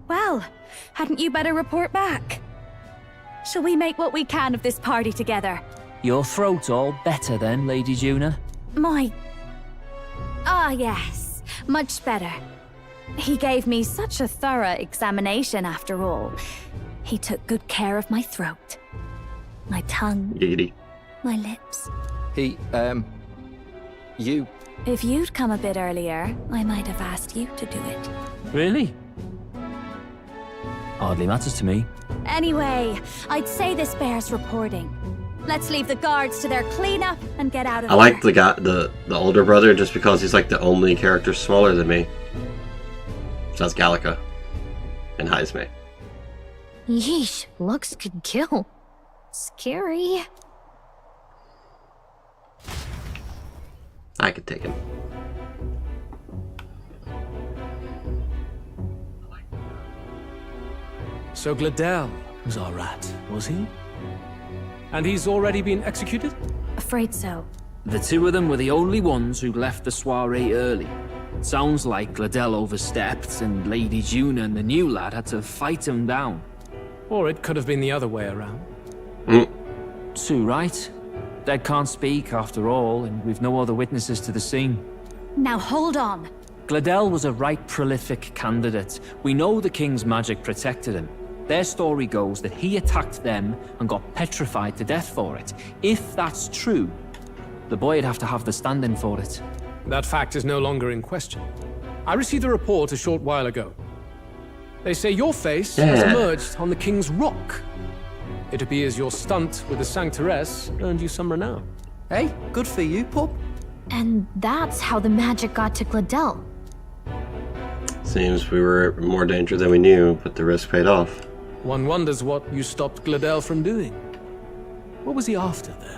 Well, hadn't you better report back? Shall we make what we can of this party together? Your throat all better then, Lady Juna? Ah, yes. Much better. He gave me such a thorough examination after all. He took good care of my throat. My tongue. Giggity. My lips. You. If you'd come a bit earlier, I might have asked you to do it. Really? Hardly matters to me. Anyway, I'd say this bears reporting. Let's leave the guards to their cleanup and get out of I like the guy, the older brother, just because he's like the only character smaller than me. So that's Gallica. And Heisme. Yeesh, looks could kill. Scary. I could take him. So Gladel, was our rat, was he? And he's already been executed? Afraid so. The two of them were the only ones who left the soiree early. Sounds like Gladel overstepped, and Lady Juna and the new lad had to fight him down. Or it could have been the other way around. Too right. Dead can't speak, after all, and we've no other witnesses to the scene. Now hold on. Gladel was a right prolific candidate. We know the king's magic protected him. Their story goes that he attacked them and got petrified to death for it. If that's true, the boy'd have to have the stand-in for it. That fact is no longer in question. I received a report a short while ago. They say your face has emerged on the king's rock. It appears your stunt with the Sanctoress earned you some renown. Hey, good for you, pup. And that's how the magic got to Gladel. Seems we were in more danger than we knew, but the risk paid off. One wonders what you stopped Gladel from doing. What was he after there?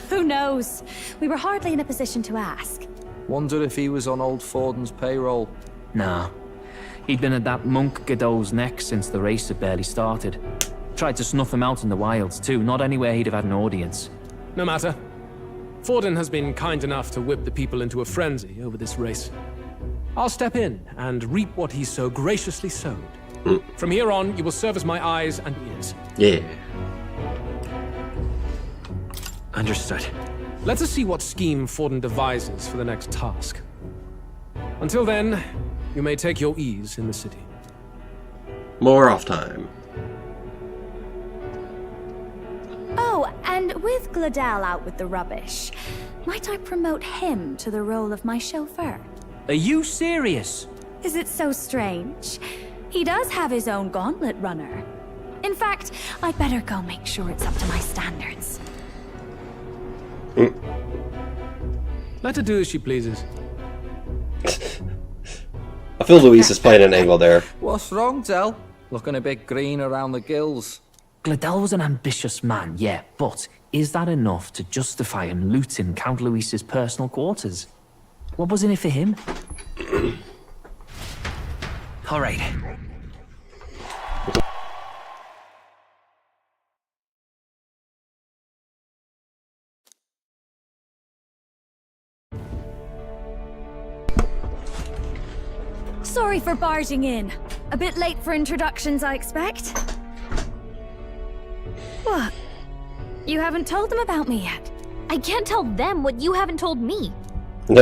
Who knows? We were hardly in a position to ask. Wondered if he was on old Forden's payroll. Nah. He'd been at that monk Godot's neck since the race had barely started. Tried to snuff him out in the wilds too, not anywhere he'd have had an audience. No matter. Forden has been kind enough to whip the people into a frenzy over this race. I'll step in and reap what he so graciously sowed. From here on, you will serve as my eyes and ears. Yeah. Understood. Let us see what scheme Forden devises for the next task. Until then, you may take your ease in the city. More off time. Oh, and with Gladel out with the rubbish, might I promote him to the role of my chauffeur? Are you serious? Is it so strange? He does have his own gauntlet runner. In fact, I'd better go make sure it's up to my standards. Let her do as she pleases. I feel Louise is playing an angle there. What's wrong, Del? Looking a bit green around the gills. Gladel was an ambitious man, yeah, but is that enough to justify him looting Count Luis's personal quarters? What was in it for him? All right. Sorry for barging in. A bit late for introductions, I expect. What? You haven't told them about me yet? I can't tell them what you haven't told me.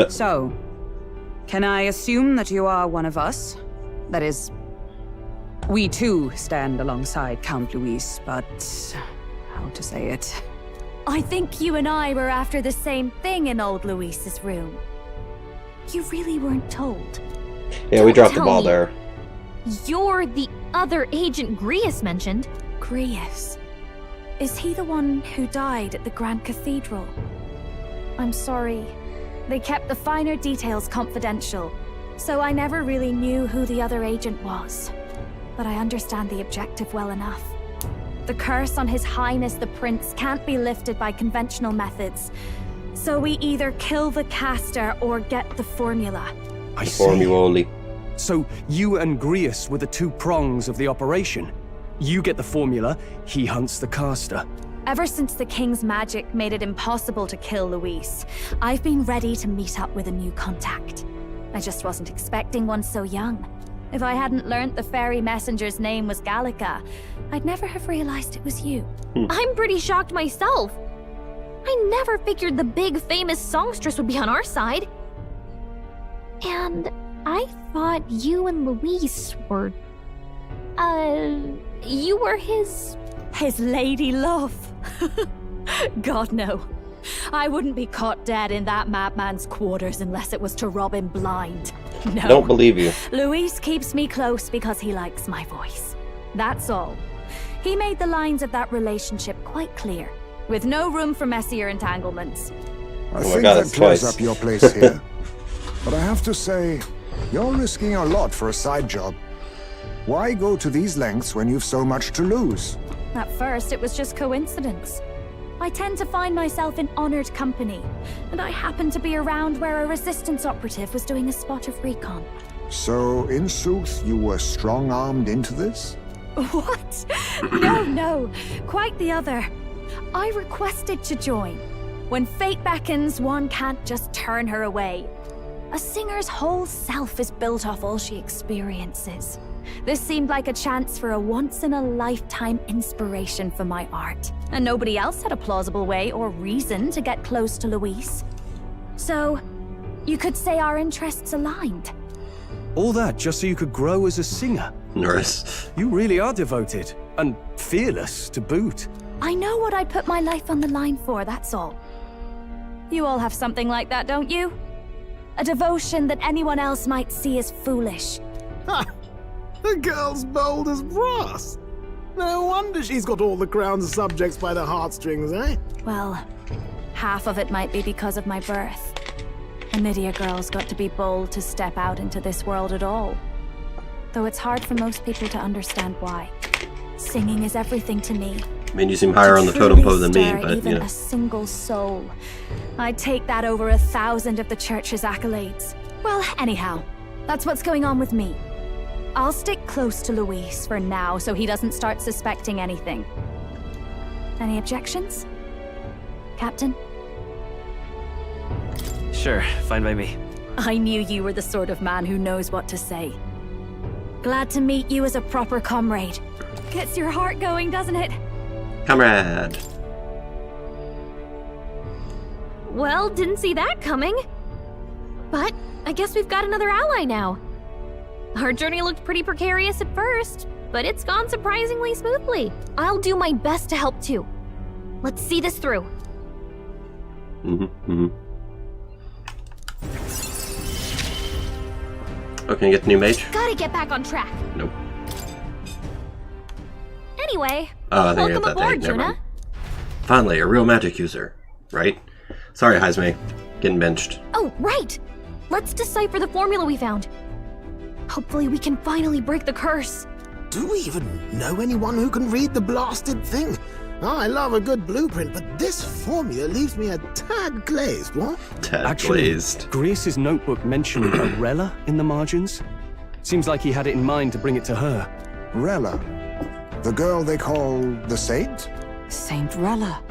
So, can I assume that you are one of us? That is, we too stand alongside Count Luis, but how to say it? I think you and I were after the same thing in old Luis's room. You really weren't told. Yeah, we dropped the ball there. You're the other agent Grius mentioned. Grius? Is he the one who died at the Grand Cathedral? I'm sorry. They kept the finer details confidential, so I never really knew who the other agent was. But I understand the objective well enough. The curse on His Highness the Prince can't be lifted by conventional methods. So we either kill the caster or get the formula. I see. Formula only. So you and Grius were the two prongs of the operation. You get the formula, he hunts the caster. Ever since the King's magic made it impossible to kill Luis, I've been ready to meet up with a new contact. I just wasn't expecting one so young. If I hadn't learnt the fairy messenger's name was Gallica, I'd never have realized it was you. I'm pretty shocked myself. I never figured the big famous songstress would be on our side. And I thought you and Luis were... you were his... His lady love. God, no. I wouldn't be caught dead in that madman's quarters unless it was to rob him blind. No. Don't believe you. Luis keeps me close because he likes my voice. That's all. He made the lines of that relationship quite clear, with no room for messier entanglements. I think that clears up your place here. But I have to say, you're risking a lot for a side job. Why go to these lengths when you've so much to lose? At first, it was just coincidence. I tend to find myself in honored company, and I happened to be around where a resistance operative was doing a spot of recon. So, in sooth, you were strong-armed into this? What? No. Quite the other. I requested to join. When fate beckons, one can't just turn her away. A singer's whole self is built off all she experiences. This seemed like a chance for a once-in-a-lifetime inspiration for my art. And nobody else had a plausible way or reason to get close to Luis. So, you could say our interests aligned. All that just so you could grow as a singer? Norris. You really are devoted. And fearless, to boot. I know what I'd put my life on the line for, that's all. You all have something like that, don't you? A devotion that anyone else might see as foolish. Ha! The girl's bold as brass. No wonder she's got all the crown's subjects by the heartstrings, eh? Well, half of it might be because of my birth. A Midia girl's got to be bold to step out into this world at all. Though it's hard for most people to understand why. Singing is everything to me. I mean, you seem higher on the totem pole than me, but, even a single soul. I'd take that over 1,000 of the church's accolades. Well, anyhow, that's what's going on with me. I'll stick close to Luis for now so he doesn't start suspecting anything. Any objections? Captain? Sure, fine by me. I knew you were the sort of man who knows what to say. Glad to meet you as a proper comrade. Gets your heart going, doesn't it? Comrade. Well, didn't see that coming. But I guess we've got another ally now. Our journey looked pretty precarious at first, but it's gone surprisingly smoothly. I'll do my best to help too. Let's see this through. Oh, can I get the new mage? Gotta get back on track. Nope. Anyway, Oh, I think I welcome got that aboard, thing. Never Juna. mind. Finally, a real magic user, right? Sorry, Heisme. Getting benched. Oh, right! Let's decipher the formula we found. Hopefully we can finally break the curse. Do we even know anyone who can read the blasted thing? I love a good blueprint, but this formula leaves me a tad glazed, what? Tad glazed. Grease's notebook mentioned a Rella in the margins. Seems like he had it in mind to bring it to her. Rella? The girl they call the Saint? Saint Rella.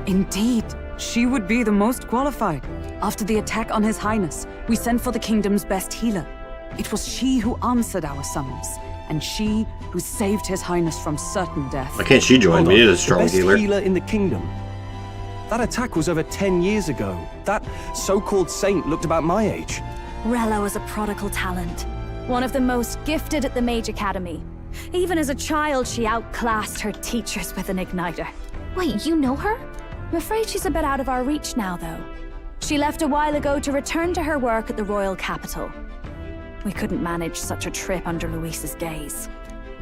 Indeed, she would be the most qualified. After the attack on His Highness, we sent for the kingdom's best healer. It was she who answered our summons, and she who saved His Highness from certain death. Why can't she join me? A strong the best healer. healer in the kingdom. That attack was over 10 years ago. That so-called saint looked about my age. Rella was a prodigal talent. One of the most gifted at the Mage Academy. Even as a child, she outclassed her teachers with an igniter. Wait, you know her? I'm afraid she's a bit out of our reach now, though. She left a while ago to return to her work at the royal capital. We couldn't manage such a trip under Luis's gaze.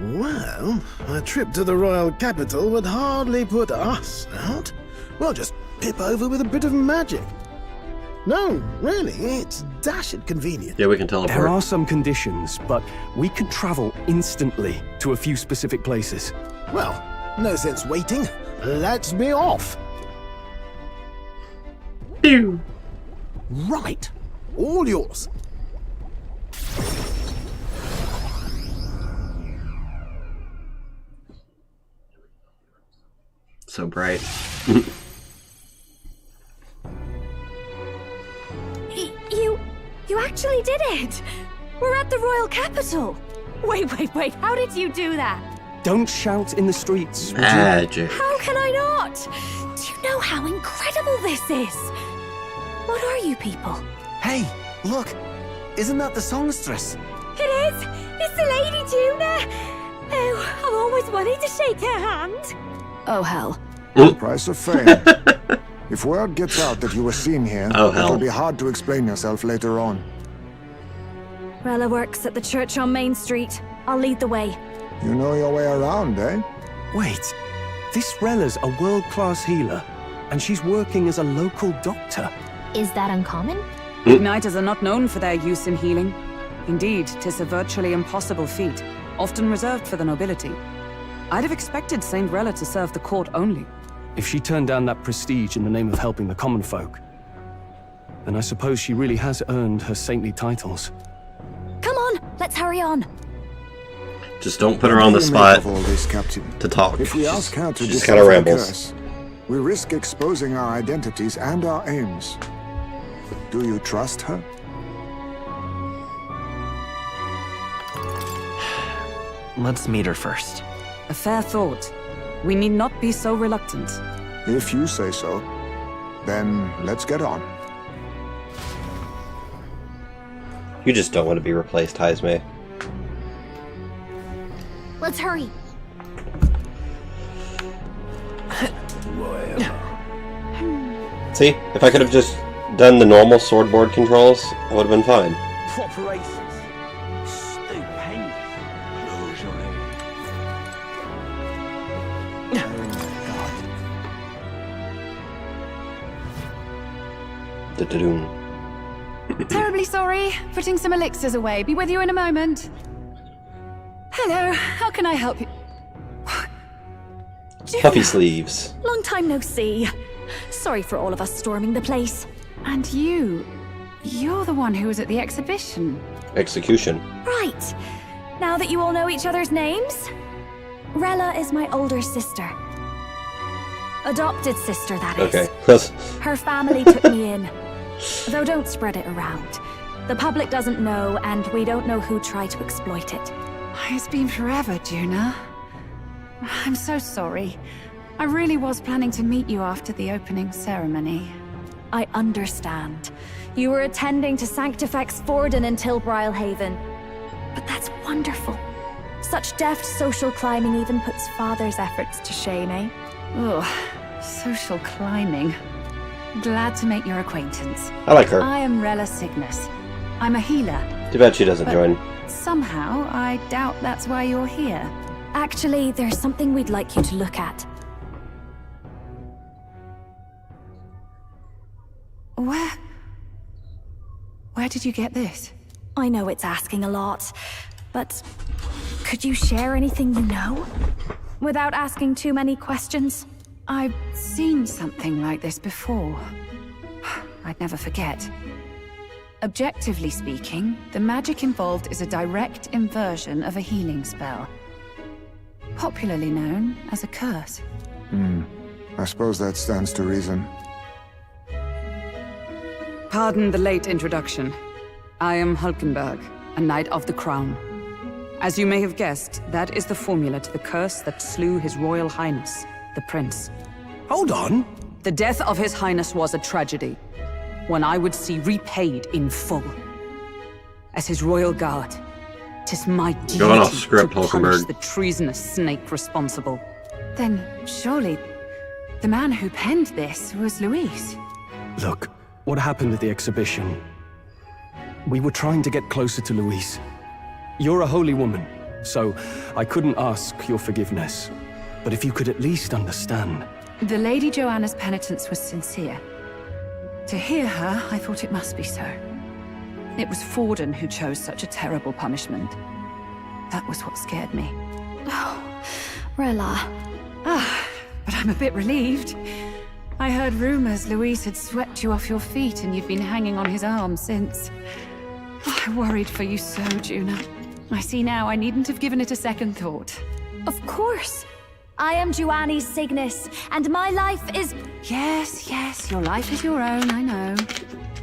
Well, a trip to the royal capital would hardly put us out. We'll just pip over with a bit of magic. No, really, it's dashed convenient. Yeah, we can teleport. There are some conditions, but we can travel instantly to a few specific places. Well, no sense waiting. Let's be off. Pew. Right. All yours. So bright. You actually did it! We're at the royal capital! Wait, how did you do that? Don't shout in the streets, would you? Magic. How can I not? Do you know how incredible this is? What are you people? Hey, look! Isn't that the songstress? It is! It's the Lady Juna! Oh, I've always wanted to shake her hand. Oh, hell. Price of fame. If word gets out that you were seen here, it'll be hard to explain yourself later on. Rella works at the church on Main Street. I'll lead the way. You know your way around, eh? Wait, this Rella's a world-class healer, and she's working as a local doctor. Is that uncommon? Igniters are not known for their use in healing. Indeed, 'tis a virtually impossible feat, often reserved for the nobility. I'd have expected Saint Rella to serve the court only. If she turned down that prestige in the name of helping the common folk, then I suppose she really has earned her saintly titles. Come on, let's hurry on. Just don't put her on the spot to talk. If we ask her to She just kind of decipher the rambles. curse, we risk exposing our identities and our aims. Do you trust her? Let's meet her first. A fair thought. We need not be so reluctant. If you say so, then let's get on. You just don't want to be replaced, Heisme. Let's hurry. See, if I could have just done the normal swordboard controls, I would have been fine. Proper aces. Stupendous. Da-da-doom. Terribly sorry. Putting some elixirs away. Be with you in a moment. Hello. How can I help you? Puffy sleeves. Long time no see. Sorry for all of us storming the place. And you're the one who was at the exhibition. Execution. Right. Now that you all know each other's names, Rella is my older sister. Adopted sister, that is. Okay. Her family took me in. Though don't spread it around. The public doesn't know, and we don't know who tried to exploit it. It's been forever, Juna. I'm so sorry. I really was planning to meet you after the opening ceremony. I understand. You were attending to Sanctifex Forden in Tilbrile Haven. But that's wonderful. Such deft social climbing even puts Father's efforts to shame, eh? Ugh, social climbing. Glad to make your acquaintance. I like her. I am Rella Cygnus. I'm a healer. Too bad she doesn't join. Somehow, I doubt that's why you're here. Actually, there's something we'd like you to look at. Where did you get this? I know it's asking a lot, but could you share anything you know? Without asking too many questions? I've seen something like this before. I'd never forget. Objectively speaking, the magic involved is a direct inversion of a healing spell. Popularly known as a curse. I suppose that stands to reason. Pardon the late introduction. I am Hulkenberg, a Knight of the Crown. As you may have guessed, that is the formula to the curse that slew His Royal Highness, the Prince. Hold on. The death of His Highness was a tragedy, one I would see repaid in full. As His Royal Guard, 'tis my duty Going off script, to punish Hulkenberg. the treasonous snake responsible. Then, surely, the man who penned this was Luis. Look, what happened at the exhibition? We were trying to get closer to Louise. You're a holy woman, so I couldn't ask your forgiveness. But if you could at least understand. The Lady Joanna's penitence was sincere. To hear her, I thought it must be so. It was Forden who chose such a terrible punishment. That was what scared me. Oh, Rella. But I'm a bit relieved. I heard rumors Luis had swept you off your feet and you've been hanging on his arm since. I worried for you so, Juna. I see now I needn't have given it a second thought. Of course. I am Juani's Cygnus, and my life is... Yes, your life is your own, I know.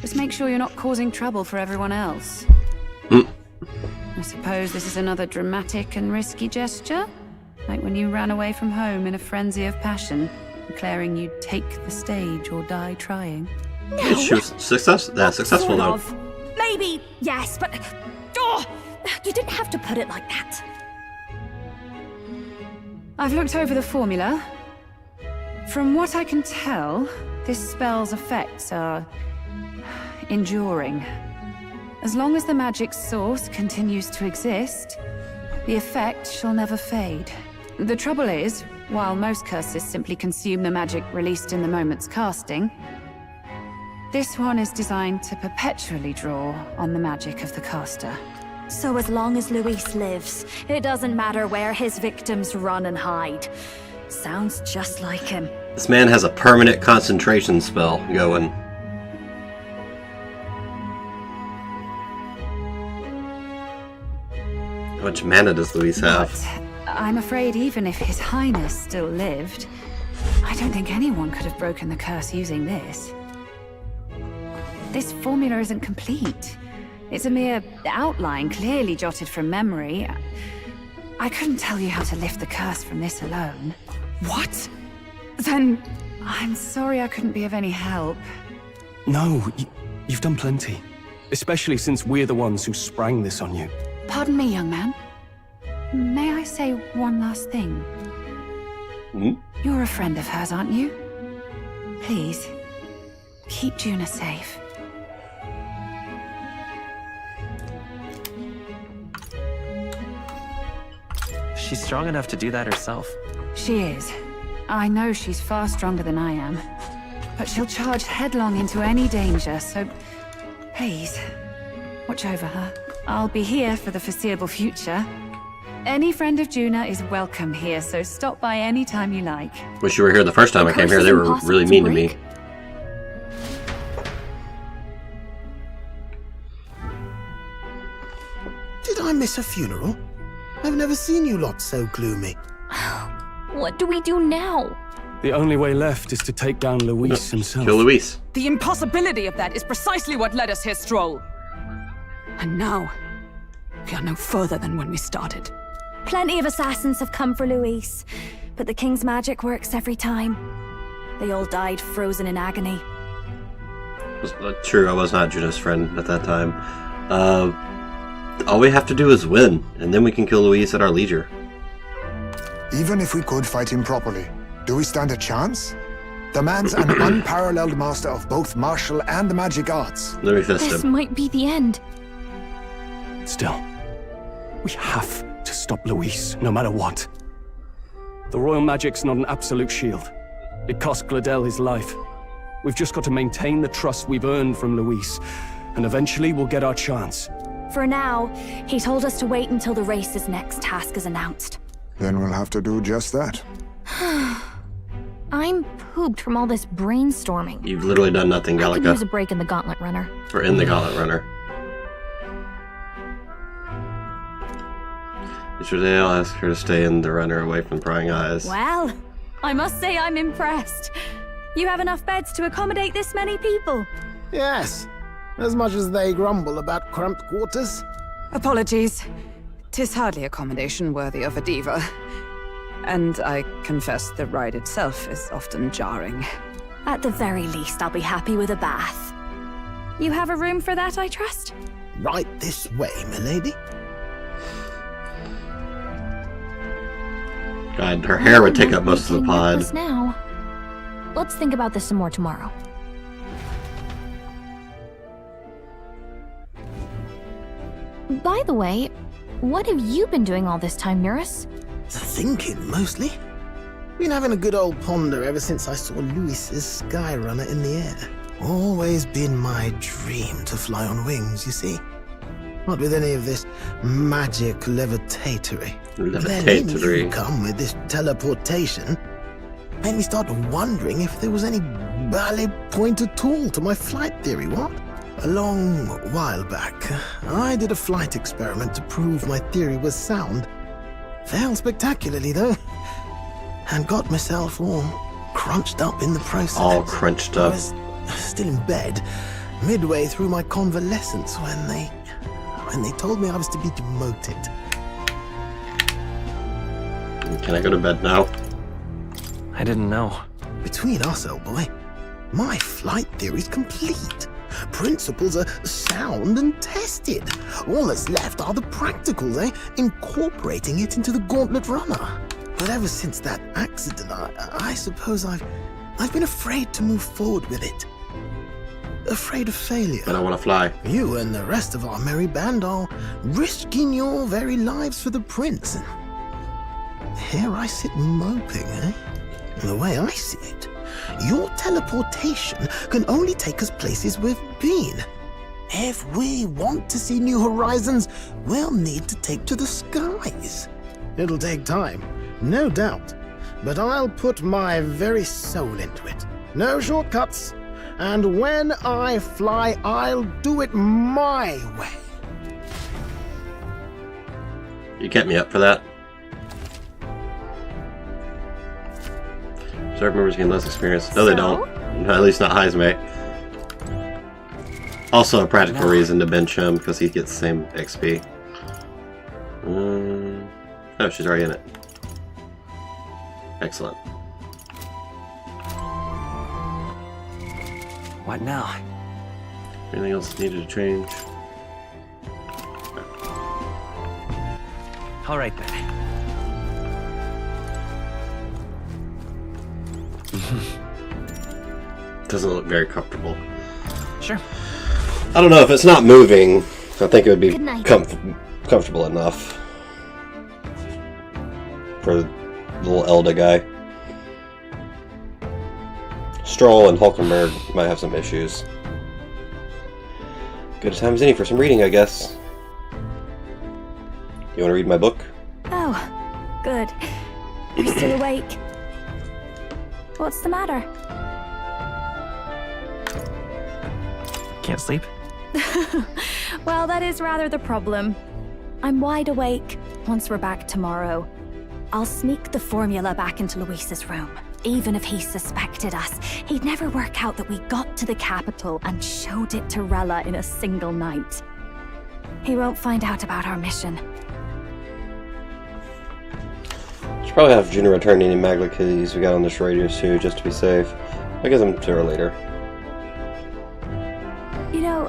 Just make sure you're not causing trouble for everyone else. I suppose this is another dramatic and risky gesture? Like when you ran away from home in a frenzy of passion, declaring you'd take the stage or die trying. No. She was successful Sort though. of. Maybe, yes, but... Oh, you didn't have to put it like that. I've looked over the formula. From what I can tell, this spell's effects are enduring. As long as the magic's source continues to exist, the effect shall never fade. The trouble is, while most curses simply consume the magic released in the moment's casting, this one is designed to perpetually draw on the magic of the caster. So as long as Luis lives, it doesn't matter where his victims run and hide. Sounds just like him. This man has a permanent concentration spell going. much mana does Luis have? But I'm afraid even if His Highness still lived, I don't think anyone could have broken the curse using this. This formula isn't complete. It's a mere outline, clearly jotted from memory. I couldn't tell you how to lift the curse from this alone. What? Then I'm sorry I couldn't be of any help. No, you've done plenty. Especially since we're the ones who sprang this on you. Pardon me, young man. May I say one last thing? You're a friend of hers, aren't you? Please, keep Juna safe. She's strong enough to do that herself. She is. I know she's far stronger than I am. But she'll charge headlong into any danger, so please, watch over her. I'll be here for the foreseeable future. Any friend of Juna is welcome here, so stop by any time you like. Wish you were here the first time I came here. They were really mean to me. Did I miss a funeral? I've never seen you lot so gloomy. What do we do now? The only way left is to take down Luis himself. Kill Luis. The impossibility of that is precisely what led us here, Stroll. And now, we are no further than when we started. Plenty of assassins have come for Luis, but the king's magic works every time. They all died frozen in agony. True, I was not Juna's friend at that time. All we have to do is win, and then we can kill Luis at our leisure. Even if we could fight him properly, do we stand a chance? The man's an unparalleled master of both martial and magic arts. Let me fist This him. might be the end. Still, we have to stop Luis, no matter what. The royal magic's not an absolute shield. It cost Gladel his life. We've just got to maintain the trust we've earned from Luis, and eventually we'll get our chance. For now, he told us to wait until the race's next task is announced. Then we'll have to do just that. I'm pooped from all this brainstorming. You've literally done nothing, I could use a Gallica. break in the Gauntlet Runner. Or in the Gauntlet Runner. Yesterday I'll ask her to stay in the runner away from prying eyes. Well, I must say I'm impressed. You have enough beds to accommodate this many people? Yes, as much as they grumble about cramped quarters. Apologies. 'Tis hardly accommodation worthy of a diva. And I confess the ride itself is often jarring. At the very least, I'll be happy with a bath. You have a room for that, I trust? Right this way, milady. God, her hair would take up most of the pod. Now, let's think about this some more tomorrow. By the way, what have you been doing all this time, Nurse? Thinking, mostly. Been having a good old ponder ever since I saw Luis's sky runner in the air. Always been my dream to fly on wings, you see. Not with any of this magic levitatory. Then you come with this teleportation. Made me start wondering if there was any valid point at all to my flight theory, what? A long while back, I did a flight experiment to prove my theory was sound. Failed spectacularly, though. And got myself all crunched up in the process. All crunched up. I was still in bed, midway through my convalescence when they told me I was to be demoted. Can I go to bed now? I didn't know. Between us, old boy, my flight theory's complete. Principles are sound and tested. All that's left are the practicals, incorporating it into the Gauntlet Runner. But ever since that accident, I suppose I've been afraid to move forward with it. Afraid of failure. But I want to fly. You and the rest of our merry band are risking your very lives for the prince. And here I sit moping, The way I see it, your teleportation can only take us places we've been. If we want to see new horizons, we'll need to take to the skies. It'll take time, no doubt, but I'll put my very soul into it. No shortcuts. And when I fly, I'll do it my way. You kept me up for that. Reserve members gain less experience. No, they don't. At least not Heisme. Also a practical reason to bench him, because he gets the same XP. Oh, she's already in it. Excellent. What now? Anything else needed to change? All right then. Doesn't look very comfortable. Sure. I don't know, if it's not moving, I think it would be comfortable enough for the little Elda guy. Stroll and Hulkenberg might have some issues. Good a time as any for some reading, I guess. You want to read my book? Oh, good. You're still awake. What's the matter? Can't sleep? Well, that is rather the problem. I'm wide awake. Once we're back tomorrow, I'll sneak the formula back into Luis's room. Even if he suspected us, he'd never work out that we got to the capital and showed it to Rella in a single night. He won't find out about our mission. Should probably have Juno return any Magla keys we got on this radio too, just to be safe. I'll get them to her later. You know,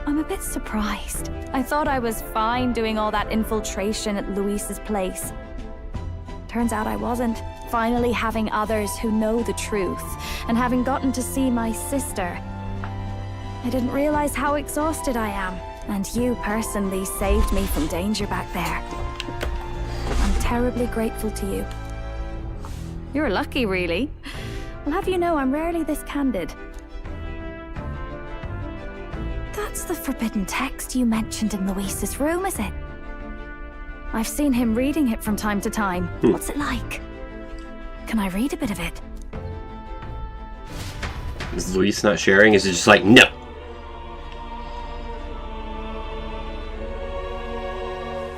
I'm a bit surprised. I thought I was fine doing all that infiltration at Luis's place. Turns out I wasn't. Finally having others who know the truth, and having gotten to see my sister. I didn't realize how exhausted I am, and you personally saved me from danger back there. I'm terribly grateful to you. You're lucky, really. I'll have you know I'm rarely this candid. That's the forbidden text you mentioned in Luis's room, is it? I've seen him reading it from time to time. What's it like? Can I read a bit of it? Is Luis not sharing? Is it just like, no?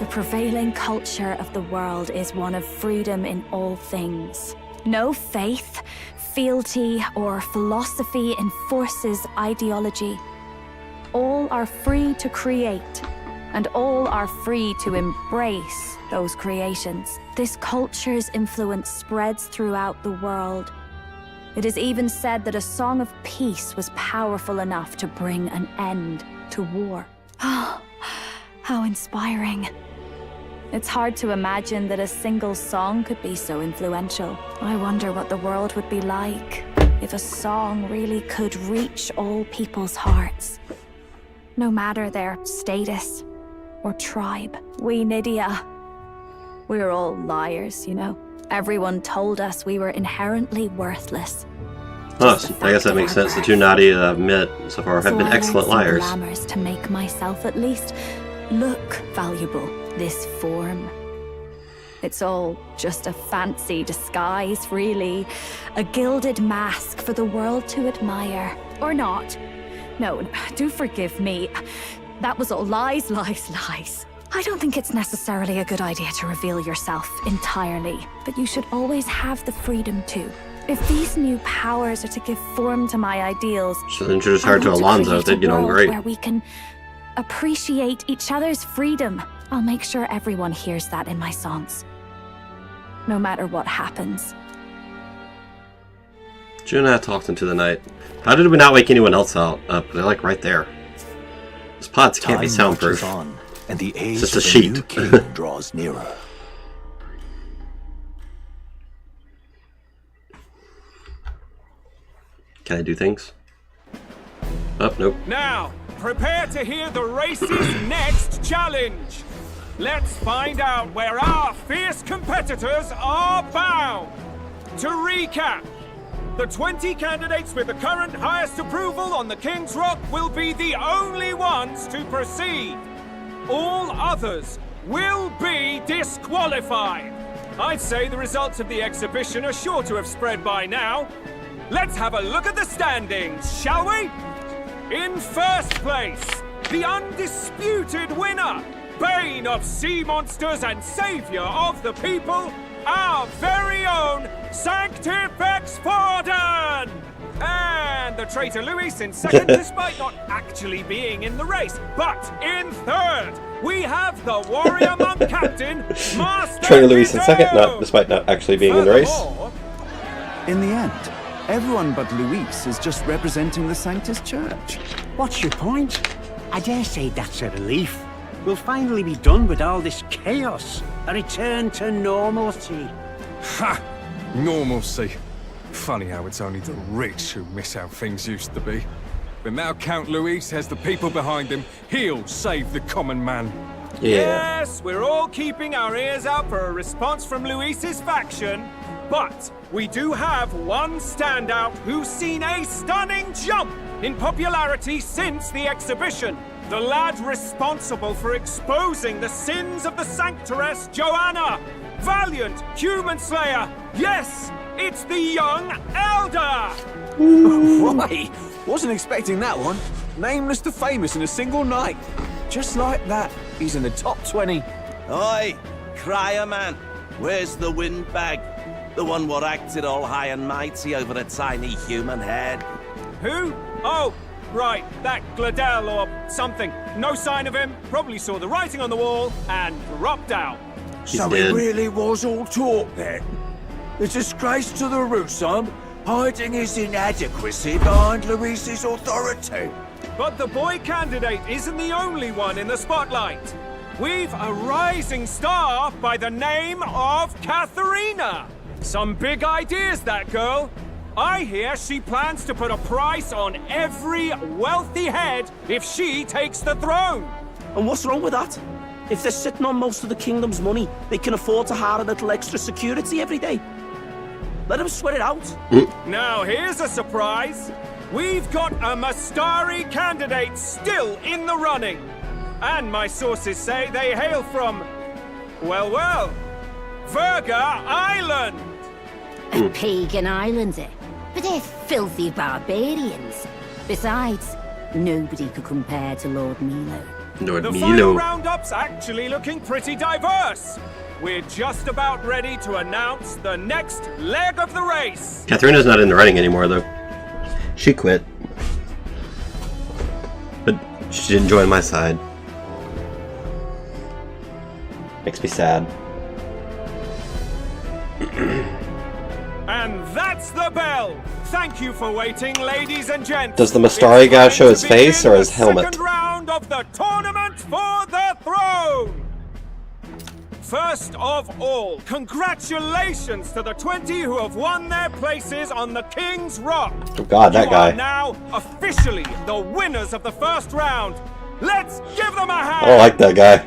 The prevailing culture of the world is one of freedom in all things. No faith, fealty, or philosophy enforces ideology. All are free to create, and all are free to embrace those creations. This culture's influence spreads throughout the world. It is even said that a song of peace was powerful enough to bring an end to war. Oh, how inspiring. It's hard to imagine that a single song could be so influential. I wonder what the world would be like if a song really could reach all people's hearts. No matter their status or tribe. We Nydia, we're all liars, you know. Everyone told us we were inherently worthless. Huh, I guess that makes sense. The two Nadia I've met so far have been excellent liars. Glamours to make myself at least look valuable. This form. It's all just a fancy disguise, really. A gilded mask for the world to admire. Or not. No, do forgive me. That was all lies, lies, lies. I don't think it's necessarily a good idea to reveal yourself entirely, but you should always have the freedom to. If these new powers are to give form to my ideals, should introduce her to Alonzo. They'd get on great. Where we can appreciate each other's freedom. I'll make sure everyone hears that in my songs. No matter what happens. June and I talked into the night. How did we not wake anyone else out? They're like right there. Those pods can't be soundproof. On, and the age it's just a of sheet. New king draws nearer. Can I do things? Oh, nope. Now, prepare to hear the race's next challenge. Let's find out where our fierce competitors are bound. To recap, the 20 candidates with the current highest approval on the King's Rock will be the only ones to proceed. All others will be disqualified. I'd say the results of the exhibition are sure to have spread by now. Let's have a look at the standings, shall we? In first place, the undisputed winner, bane of sea monsters and savior of the people, our very own Sanctifex Forden! And the traitor Luis in second, despite not actually being in the race. But in third, we have the warrior monk captain, Master Traitor Luis in second, despite not actually being in the race. In the end, everyone but Luis is just representing the Sanctus Church. What's your point? I dare say that's a relief. We'll finally be done with all this chaos. A return to normalcy. Ha! Normalcy. Funny how it's only the rich who miss how things used to be. But now Count Luis has the people behind him. He'll save the common man. Yes, we're all keeping our ears out for a response from Luis's faction. But we do have one standout who's seen a stunning jump in popularity since the exhibition. The lad responsible for exposing the sins of the Sanctoress Joanna. Valiant human slayer. Yes, it's the young Elder. Why? Wasn't expecting that one. Nameless to famous in a single night. Just like that, he's in the top 20. Oi, crier man. Where's the windbag? The one what acted all high and mighty over a tiny human head. Who? Oh, right, that Gladel or something. No sign of him. Probably saw the writing on the wall and dropped out. So it really was all talk then? The disgrace to the Rusum, hiding his inadequacy behind Luis's authority. But the boy candidate isn't the only one in the spotlight. We've a rising star by the name of Katharina. Some big ideas, that girl. I hear she plans to put a price on every wealthy head if she takes the throne. And what's wrong with that? If they're sitting on most of the kingdom's money, they can afford to hire a little extra security every day. Let them sweat it out. Now here's a surprise. We've got a Mastari candidate still in the running. And my sources say they hail from, well, Verga Island. A pagan island, eh? But they're filthy barbarians. Besides, nobody could compare to Lord Milo. The final roundup's actually looking pretty diverse. We're just about ready to announce the next leg of the race. Katharina's not in the running anymore, though. She quit. But she didn't join my side. Makes me sad. And that's the bell. Thank you for waiting, ladies and gents. Does the Mastari guy show his face or his helmet? Second round of the tournament for the throne. First of all, congratulations to the 20 who have won their places on the King's Rock. Oh God, that guy. You are now officially the winners of the first round. Let's give them a hand. I don't like that guy.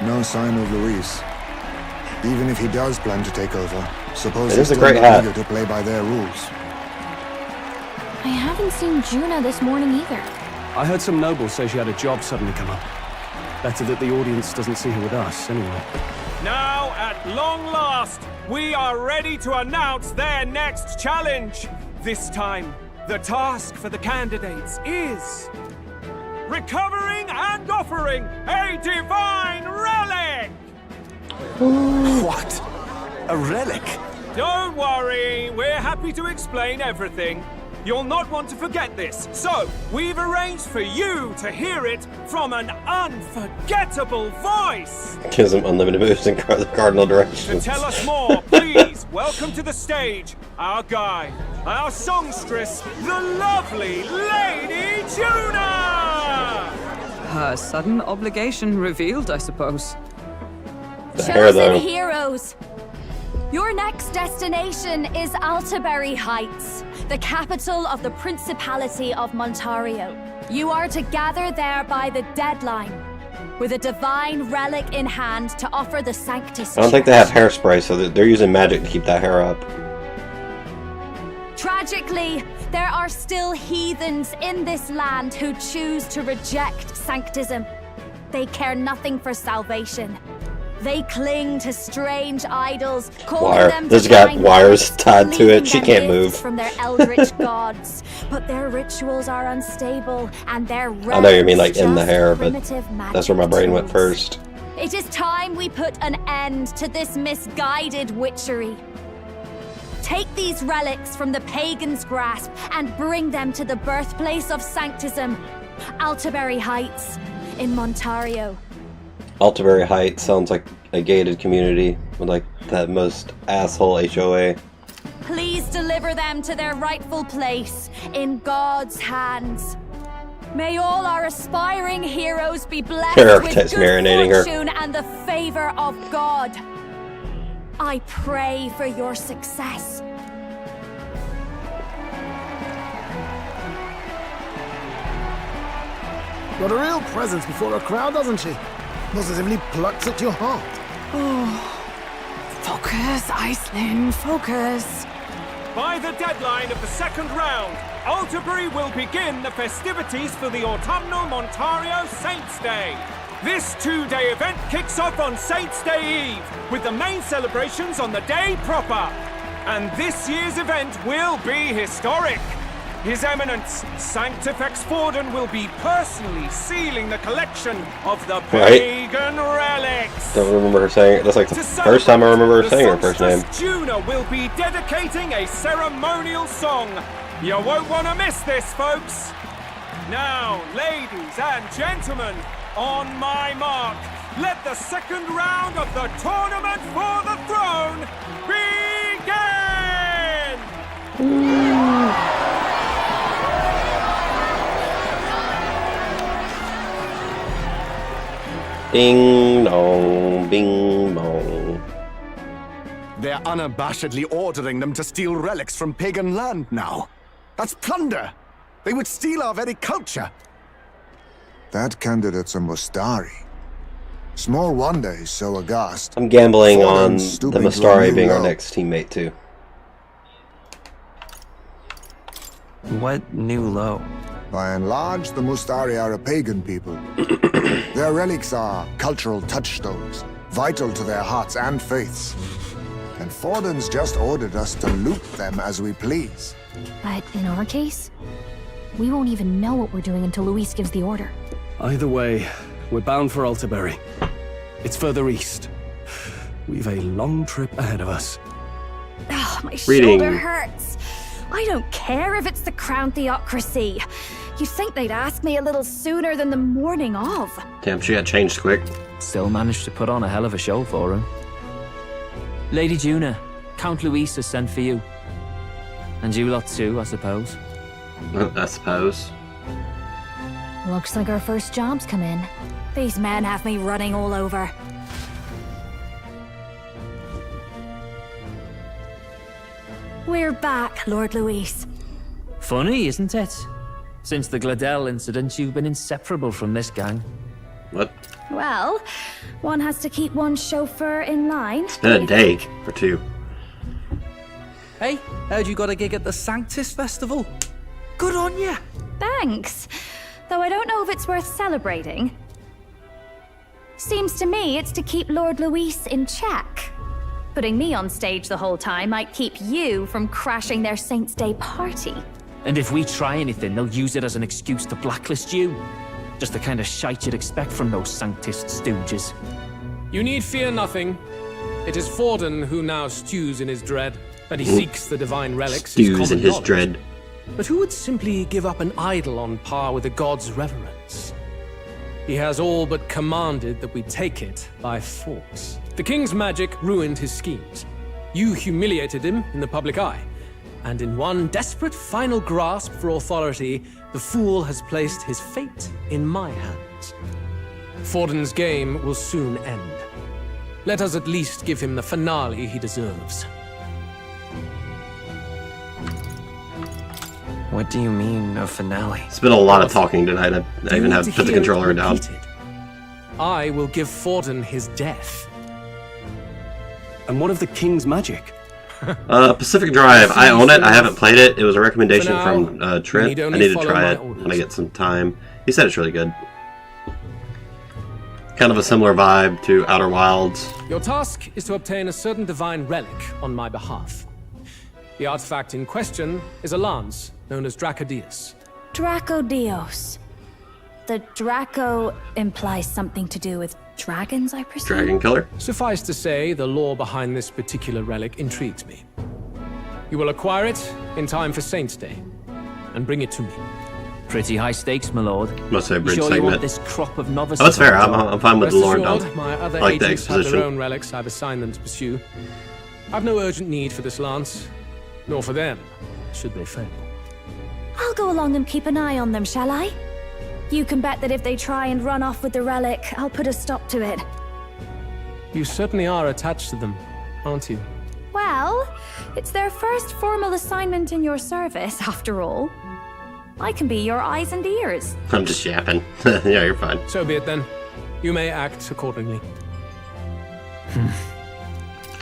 No sign of Luis. Even if he does plan to take over, suppose It is he's a still great not hat. eager to play by their rules. I haven't seen Juna this morning either. I heard some nobles say she had a job suddenly come up. Better that the audience doesn't see her with us, anyway. Now, at long last, we are ready to announce their next challenge. This time, the task for the candidates is recovering and offering a divine relic! What? A relic? Don't worry, we're happy to explain everything. You'll not want to forget this, so we've arranged for you to hear it from an unforgettable voice. Gives him unlimited moves in the cardinal To directions. tell us more, please welcome to the stage our guide, our songstress, the lovely Lady Juna! Her sudden obligation revealed, I suppose. The hair, Chosen though. heroes! Your next destination is Altaberry Heights, the capital of the Principality of Montario. You are to gather there by the deadline, with a divine relic in hand to offer the Sanctus I don't think they have hairspray, so they're using magic to keep that hair up. Tragically, there are still heathens in this land who choose to reject Sanctism. They care nothing for salvation. They cling to strange idols, Wire. This got wires tied to it. She can't move. From their eldritch gods, but their rituals are unstable, and their I know you mean like in the just hair, but primitive magic that's where my brain went tools. first. It is time we put an end to this misguided witchery. Take these relics from the pagan's grasp and bring them to the birthplace of Sanctism, Altaberry Heights, in Montario. Altaberry Heights sounds like a gated community with like that most asshole HOA. Please deliver them to their rightful place in God's hands. May all our aspiring heroes be blessed with good fortune and the favor of God. I pray for your success. Got a real presence before a crowd, doesn't she? Positively plucks at your heart. Oh, focus, Iceland, focus. By the deadline of the second round, Altaberry will begin the festivities for the autumnal Montario Saints' Day. This two-day event kicks off on Saints' Day Eve, with the main celebrations on the day proper. And this year's event will be historic. His Eminence, Sanctifex Forden, will be personally sealing the collection of the pagan relics. Don't remember her saying it. That's like the first time I remember her saying her first name. Juna will be dedicating a ceremonial song. You won't want to miss this, folks. Now, ladies and gentlemen, on my mark, let the second round of the tournament for the throne begin! Ding dong, bing bong. They're unabashedly ordering them to steal relics from pagan land now. That's plunder. They would steal our very culture. That candidate's a Mustari. Small wonder he's so aghast. I'm gambling on the Mustari being our next teammate too. What new low? By and large, the Mustari are a pagan people. Their relics are cultural touchstones, vital to their hearts and faiths. And Forden's just ordered us to loot them as we please. But in our case, we won't even know what we're doing until Luis gives the order. Either way, we're bound for Altaberry. It's further east. We've a long trip ahead of us. Oh, my shoulder hurts. I don't care if it's the Crown Theocracy. You'd think they'd ask me a little sooner than the morning of. Damn, she got changed quick. Still managed to put on a hell of a show for him. Lady Juna, Count Luis has sent for you. And you lot too, I suppose. I suppose. Looks like our first job's come in. These men have me running all over. We're back, Lord Luis. Funny, isn't it? Since the Gladel incident, you've been inseparable from this gang. What? Well, one has to keep one's chauffeur in line. It's been a day or two. Hey, heard you got a gig at the Sanctus Festival? Good on ya! Thanks. Though I don't know if it's worth celebrating. Seems to me it's to keep Lord Luis in check. Putting me on stage the whole time might keep you from crashing their Saints' Day party. And if we try anything, they'll use it as an excuse to blacklist you. Just the kind of shite you'd expect from those Sanctist stooges. You need fear nothing. It is Forden who now stews in his dread, and he seeks the divine relics. Stews in his dread. But who would simply give up an idol on par with a god's reverence? He has all but commanded that we take it by force. The king's magic ruined his schemes. You humiliated him in the public eye. And in one desperate final grasp for authority, the fool has placed his fate in my hands. Forden's game will soon end. Let us at least give him the finale he deserves. What do you mean, a finale? It's been a lot of talking tonight. I even have to put the controller down. I will give Forden his death. And what of the king's magic? Pacific Drive. I own it. I haven't played it. It was a recommendation from Trent. I need to try it when I get some time. He said it's really good. kind of a similar vibe to Outer Wilds. Your task is to obtain a certain divine relic on my behalf. The artifact in question is a lance known as Dracodius. Dracodios. The Draco implies something to do with dragons, I presume? Dragon killer? Suffice to say, the lore behind this particular relic intrigues me. You will acquire it in time for Saint's Day, and bring it to me. Pretty high stakes, my lord. Must say a bridge You sure you segment. want this crop of novices? Oh, that's fair. I'm fine with the lore dump. My other I like the agents have their exposition. own relics I've assigned them to pursue. I've no urgent need for this lance, nor for them, should they fail. I'll go along and keep an eye on them, shall I? You can bet that if they try and run off with the relic, I'll put a stop to it. You certainly are attached to them, aren't you? Well, it's their first formal assignment in your service, after all. I can be your eyes and ears. I'm just yapping. Yeah, you're fine. So be it then. You may act accordingly.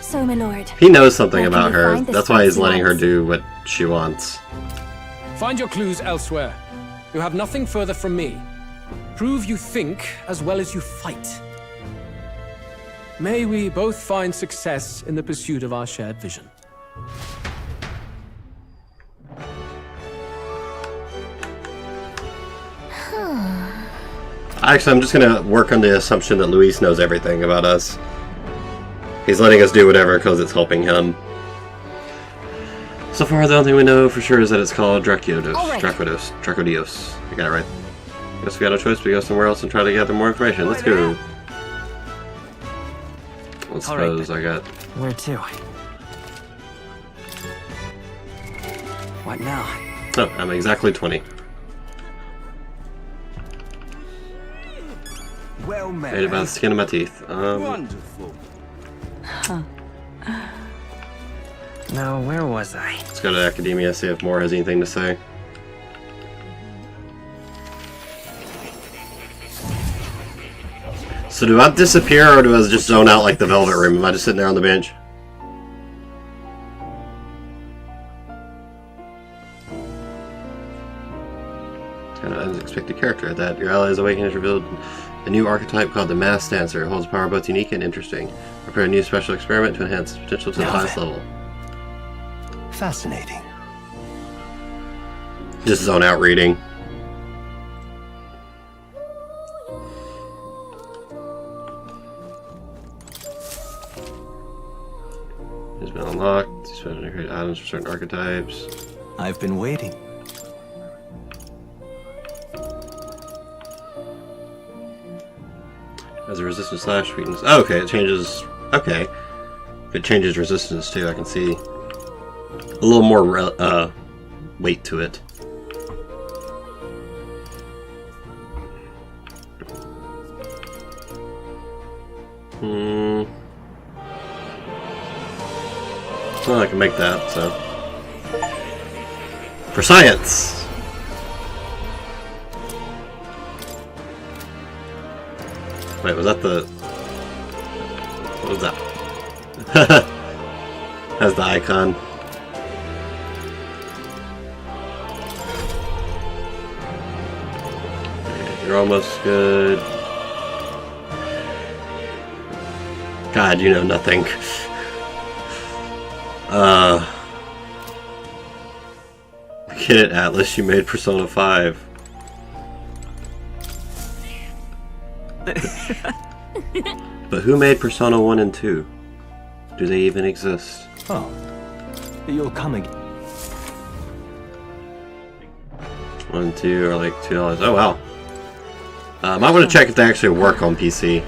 So, my lord. He knows something where can about we her. find this That's why he's fancy letting her lance? do what she wants. Find your clues elsewhere. You have nothing further from me. Prove you think as well as you fight. May we both find success in the pursuit of our shared vision. Actually, I'm just gonna work on the assumption that Luis knows everything about us. He's letting us do whatever because it's helping him. So far, the only thing we know for sure is that it's called Dracodios. Right. Dracodios. I got it right. Guess we got no choice but to go somewhere else and try to gather more information. Let's go. I suppose I got... Where to? What now? Oh, I'm exactly 20. Well met. Made about the skin of my teeth. Wonderful. Huh. Now, where was I? Let's go to Academia, see if Moore has anything to say. So do I disappear or do I just zone out like the Velvet Room? Am I just sitting there on the bench? Kind of unexpected character at that. Your allies awaken has revealed a new archetype called the Mass Dancer. It holds power both unique and interesting. Prepare a new special experiment to enhance its potential to the highest level. Fascinating. Just zone out reading. Has been unlocked. Special to create items for certain archetypes. I've been waiting. As a resistance slash weakness. Oh, okay, it changes. Okay. If it changes resistance too, I can see a little more weight to it. Well, I can make that, so. For science! Wait, was that the... What was that? That's the icon. You're almost good. God, you know nothing. Get it, Atlas, you made Persona 5. But who made Persona 1 and 2? Do they even exist? Oh. You'll come again. 1 and 2 are like $2. Oh wow. I want to check if they actually work on PC.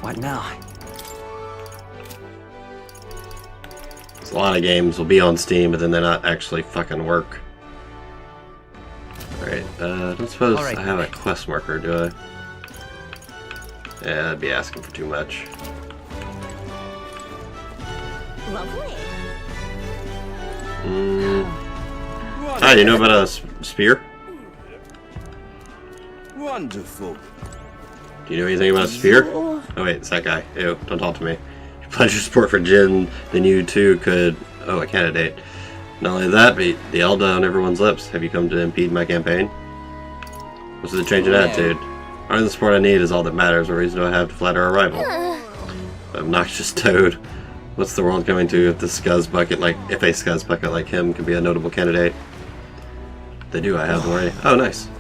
What now? A lot of games will be on Steam, but then they're not actually fucking work. Alright, don't suppose I have a quest marker, do I? Yeah, I'd be asking for too much. Lovely. Ah, you know about a spear? Wonderful. Do you know anything about a spear? Oh wait, it's that guy. Ew, don't talk to me. You pledge your support for Jin, then you too could... Oh, a candidate. Not only that, but the Elda on everyone's lips. Have you come to impede my campaign? This is a change in attitude. Only the support I need is all that matters. What reason do I have to flatter a rival? Obnoxious toad. What's the world coming to if a scuzz bucket like him could be a notable candidate? If they do, I have the worry. Oh, nice.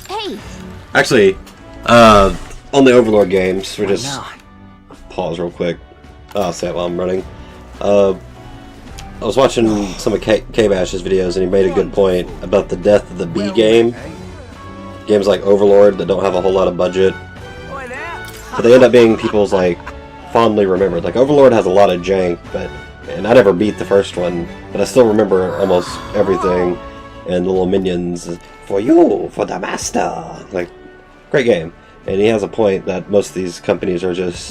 Hey. Actually, on the Overlord games, we just pause real quick. I'll say it while I'm running. I was watching some of K-Bash's videos, and he made a good point about the death of the B game. Games like Overlord that don't have a whole lot of budget, but they end up being people's like fondly remembered. Like Overlord has a lot of jank, and I never beat the first one, but I still remember almost everything. And the little minions, for you, for the master. Like, great game. And he has a point that most of these companies are just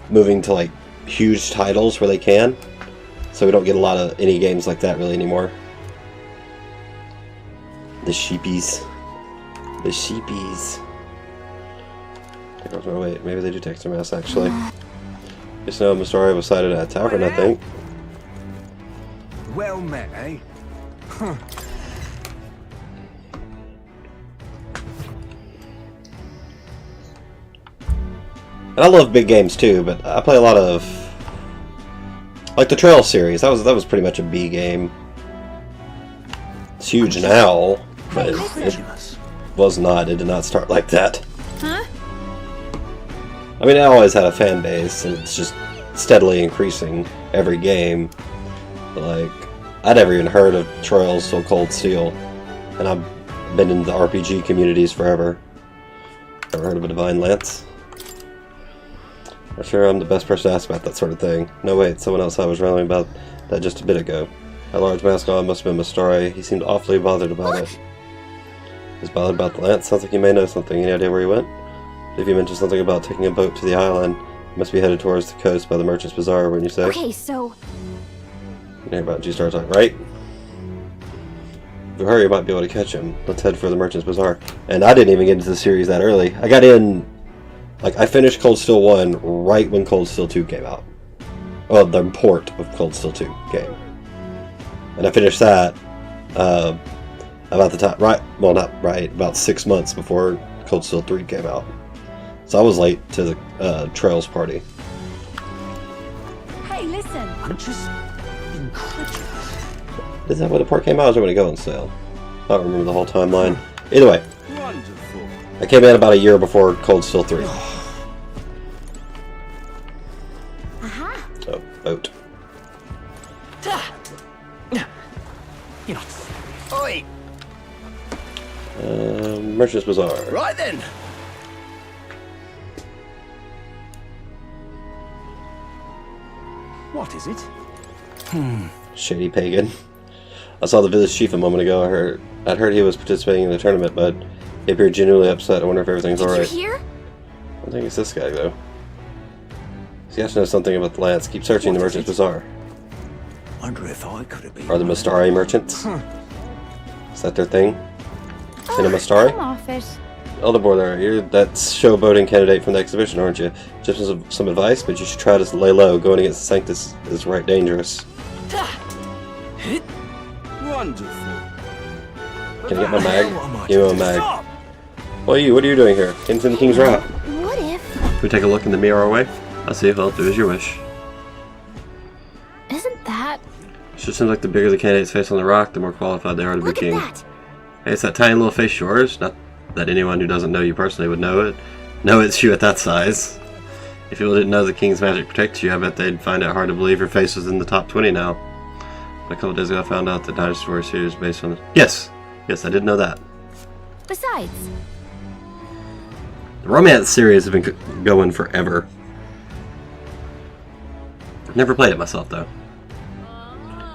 moving to like huge titles where they can. So we don't get a lot of any games like that really anymore. The sheepies. The sheepies. Oh, wait, maybe they do text their mass actually. Just know my story was cited at a tavern, I think. Well met, eh? Huh. And I love big games too, but I play a lot of like the Trail series. That was pretty much a B game. It's huge now, but it was not. It did not start like that. Huh? I mean, it always had a fan base, and it's just steadily increasing every game. But like, I never even heard of Troyals So Cold Steel, and I've been in the RPG communities forever. Ever heard of a Divine Lance? I'm sure I'm the best person to ask about that sort of thing. No, wait, someone else I was rambling about that just a bit ago. That large mask on must have been Soiree. He seemed awfully bothered about it. He's bothered about the lance? Sounds like he may know something. Any idea where he went? If you mentioned something about taking a boat to the island, he must be headed towards the coast by the Merchant's Bazaar, wouldn't you say? Okay, so... You hear about G-Star talk, right? If you hurry, you might be able to catch him. Let's head for the Merchant's Bazaar. And I didn't even get into the series that early. I got in... Like, I finished Cold Steel 1 right when Cold Steel 2 came out. Well, the port of Cold Steel 2 came. And I finished that about the time... about 6 months before Cold Steel 3 came out. So I was late to the Trails party. Hey, listen. I'm just incredulous. Is that when the port came out, or was it when it go on sale? I don't remember the whole timeline. Either way. Wonderful. I came in about a year before Cold Steel 3. Oh, boat. You're not... Oi! Merchant's Bazaar. Right then. What is it? Shady pagan. I saw the village chief a moment ago. I'd heard he was participating in the tournament, but he appeared genuinely upset. I wonder if everything's alright. Did you hear? I think it's this guy, though. He has to know something about the lance. Keep searching the Merchant's Bazaar. Wonder if I could have been. Are the Mastari merchants? Is that their thing? In a Mastari? Come off it. Elder Brother, you're that showboating candidate from the exhibition, aren't you? Just some advice, but you should try to lay low. Going against the Sanctus is right dangerous. Wonderful. Can I get my mag? Give me my mag. What are you doing here? Into the King's Route. What if... Can we take a look in the mirror way? I'll see if I'll do as you wish. Isn't that... It just seems like the bigger the candidate's face on the rock, the more qualified they are to be king. Look at that. Hey, it's that tiny little face yours. Not that anyone who doesn't know you personally would know it. No, it's you at that size. If people didn't know the king's magic protects you, I bet they'd find it hard to believe your face was in the top 20 now. A couple days ago I found out that Dynasty Warrior series is based on the... Yes, I did know that. Besides... The romance series has been going forever. Never played it myself, though.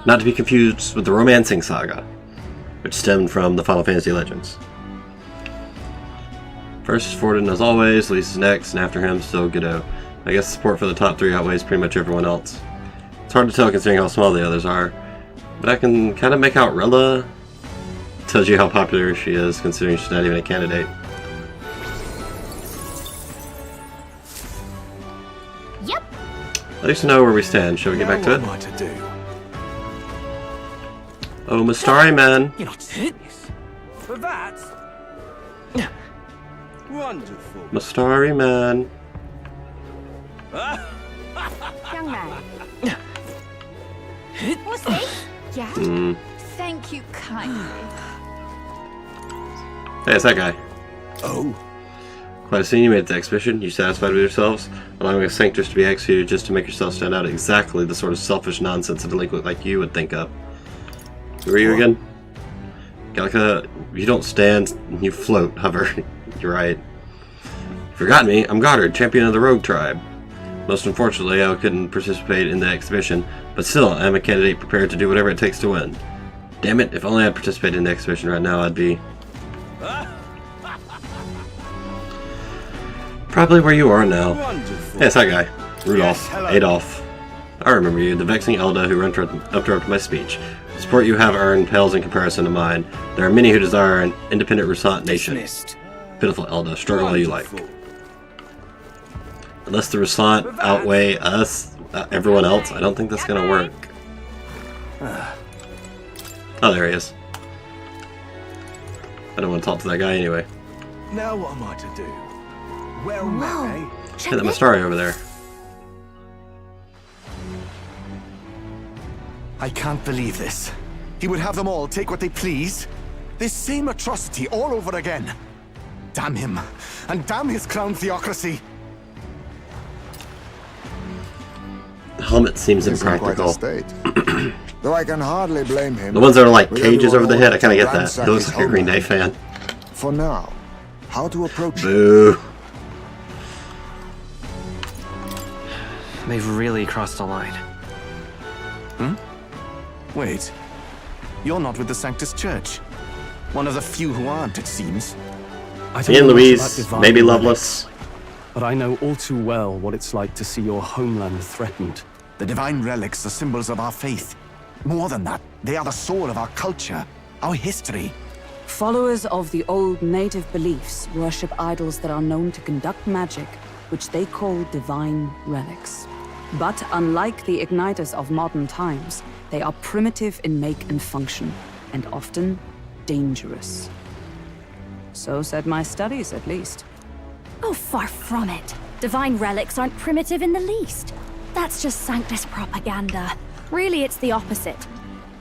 Not to be confused with the Romancing Saga, which stemmed from the Final Fantasy Legends. First is Forden as always, Luis is next, and after him, still Godot. I guess the support for the top 3 outweighs pretty much everyone else. It's hard to tell considering how small the others are, but I can kind of make out Rilla. Tells you how popular she is, considering she's not even a candidate. Yep. At least to know where we stand. Shall we get back to it? What am I to do? Oh, Mastari man. You're not serious. For that? Wonderful. Mastari man. Young man. What's this? Yeah? Thank you kindly. Hey, it's that guy. Oh. Quite a scene you made at the exhibition. You satisfied with yourselves? Allowing a sanctus to be executed just to make yourself stand out, exactly the sort of selfish nonsense a delinquent like you would think of. Who are you again? Gallica, you don't stand, you float, hover. You're right. Forgotten me, I'm Goddard, champion of the Rogue Tribe. Most unfortunately, I couldn't participate in the exhibition, but still, I'm a candidate prepared to do whatever it takes to win. Damn it, if only I'd participated in the exhibition right now, I'd be... probably where you are now. Hey, it's that guy. Rudolph. Yes, Adolf. I remember you, the vexing Elda who interrupted my speech. The support you have earned pales in comparison to mine. There are many who desire an independent Rusant nation. Dismissed. Pitiful Elda, struggle all you like. Unless the Rusant outweigh us, everyone else, I don't think that's gonna work. Oh, there he is. I don't want to talk to that guy anyway. Now what am I to do? Well, Mary. Hey, that Mastari over there. I can't believe this. He would have them all take what they please. This same atrocity all over again. Damn him. And damn his crown theocracy. The helmet seems He's in quite a impractical. state. Though I can hardly blame him. The ones that are like With cages over everyone the head, I ordered kind of to get that. ransack He looks his like a Green Day homeland. fan. For now, how to approach Boo. They've really crossed the line. Wait. You're not with the Sanctus Church. One of the few who aren't, it seems. I Me and know much Louise, about divine maybe relics, Loveless. but I know all too well what it's like to see your homeland threatened. The divine relics are symbols of our faith. More than that, they are the soul of our culture, our history. Followers of the old native beliefs worship idols that are known to conduct magic, which they call divine relics. But unlike the igniters of modern times, they are primitive in make and function, and often dangerous. So said my studies, at least. Oh, far from it. Divine relics aren't primitive in the least. That's just Sanctus propaganda. Really, it's the opposite.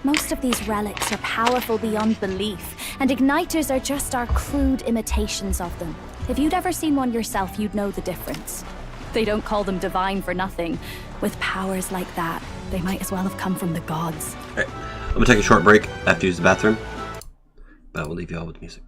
Most of these relics are powerful beyond belief, and igniters are just our crude imitations of them. If you'd ever seen one yourself, you'd know the difference. They don't call them divine for nothing. With powers like that, they might as well have come from the gods. Alright, I'm gonna take a short break. I have to use the bathroom. But we'll leave you all with music.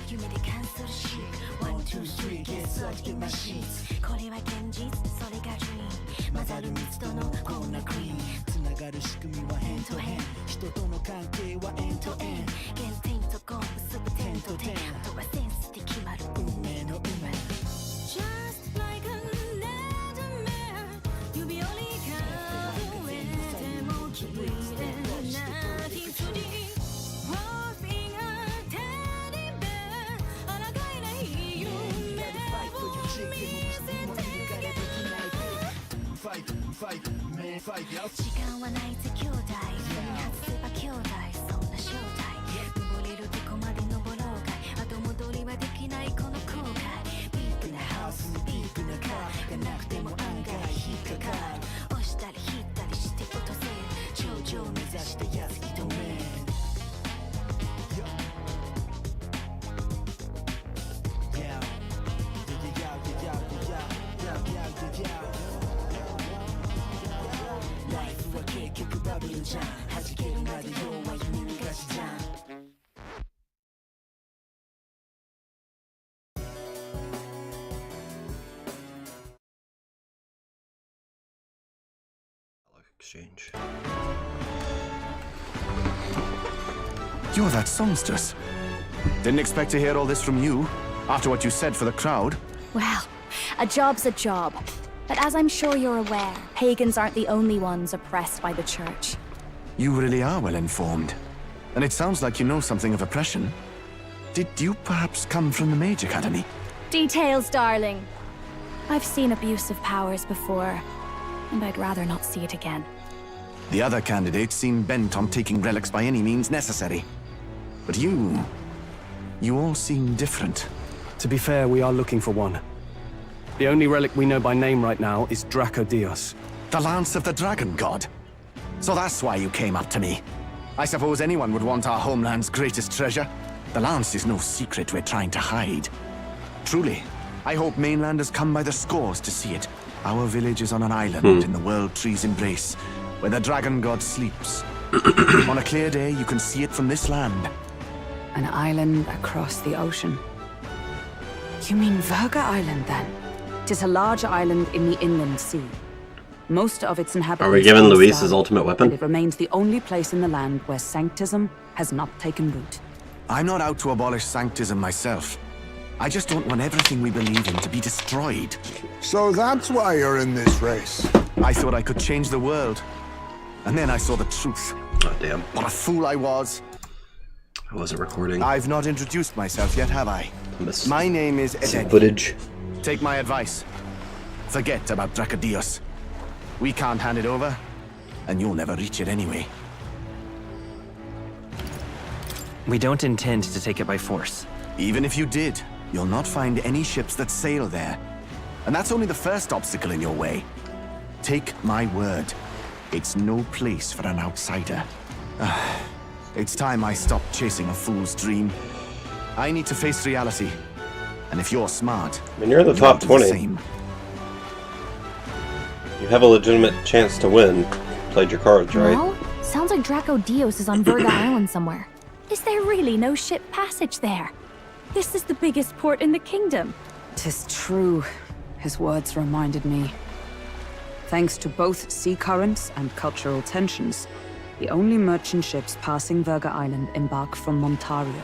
夢でカンソルし One, two, three, get such get my sheets これは現実、それが dream 混ざる密度のこんなクリームつながる仕組みはヘンとヘン人との関係はエンとエン原点とゴン結ぶ点と点あとはセンスで決まる運命の運命 Just like a nightmare You'll be only come with them all clear Nothing to do Morphing a teddy bear あらがいない夢を見せて時間はないぜ兄弟外せば兄弟そんな正体登れるとこまで登ろうかい後戻りはできないこの後悔ビッグなハウスにビッグなカーがなくても案外引っかかる押したり引ったりして落とせる頂上目指してやつ一目Exchange. You're that songstress. Didn't expect to hear all this from you, after what you said for the crowd. Well, a job's a job. But as I'm sure you're aware, pagans aren't the only ones oppressed by the church. You really are well informed. And it sounds like you know something of oppression. Did you perhaps come from the Mage Academy? Details, darling. I've seen abuse of powers before, and I'd rather not see it again. The other candidates seem bent on taking relics by any means necessary. But you all seem different. To be fair, we are looking for one. The only relic we know by name right now is Dracodios. The Lance of the Dragon God? So that's why you came up to me. I suppose anyone would want our homeland's greatest treasure. The Lance is no secret we're trying to hide. Truly, I hope mainlanders come by the scores to see it. Our village is on an island in the World Tree's embrace, where the Dragon God sleeps. On a clear day, you can see it from this land. An island across the ocean. You mean Verga Island, then? 'Tis a large island in the inland sea. Most of its inhabitants... Are we giving Luis his ultimate weapon? It remains the only place in the land where sanctism has not taken root. I'm not out to abolish sanctism myself. I just don't want everything we believe in to be destroyed. So that's why you're in this race. I thought I could change the world. And then I saw the truth. Oh, damn. What a fool I was. I wasn't recording. I've not introduced myself yet, have I? My name is Eden. Footage. Take my advice. Forget about Dracodios. We can't hand it over, and you'll never reach it anyway. We don't intend to take it by force. Even if you did, you'll not find any ships that sail there. And that's only the first obstacle in your way. Take my word. It's no place for an outsider. It's time I stopped chasing a fool's dream. I need to face reality. And if you're smart, I mean, you're in the top 20. Same. You have a legitimate chance to win. Played your cards, right? Well, sounds like Dracodios is on Verga Island somewhere. Is there really no ship passage there? This is the biggest port in the kingdom. 'Tis true. His words reminded me. Thanks to both sea currents and cultural tensions, the only merchant ships passing Verga Island embark from Montario.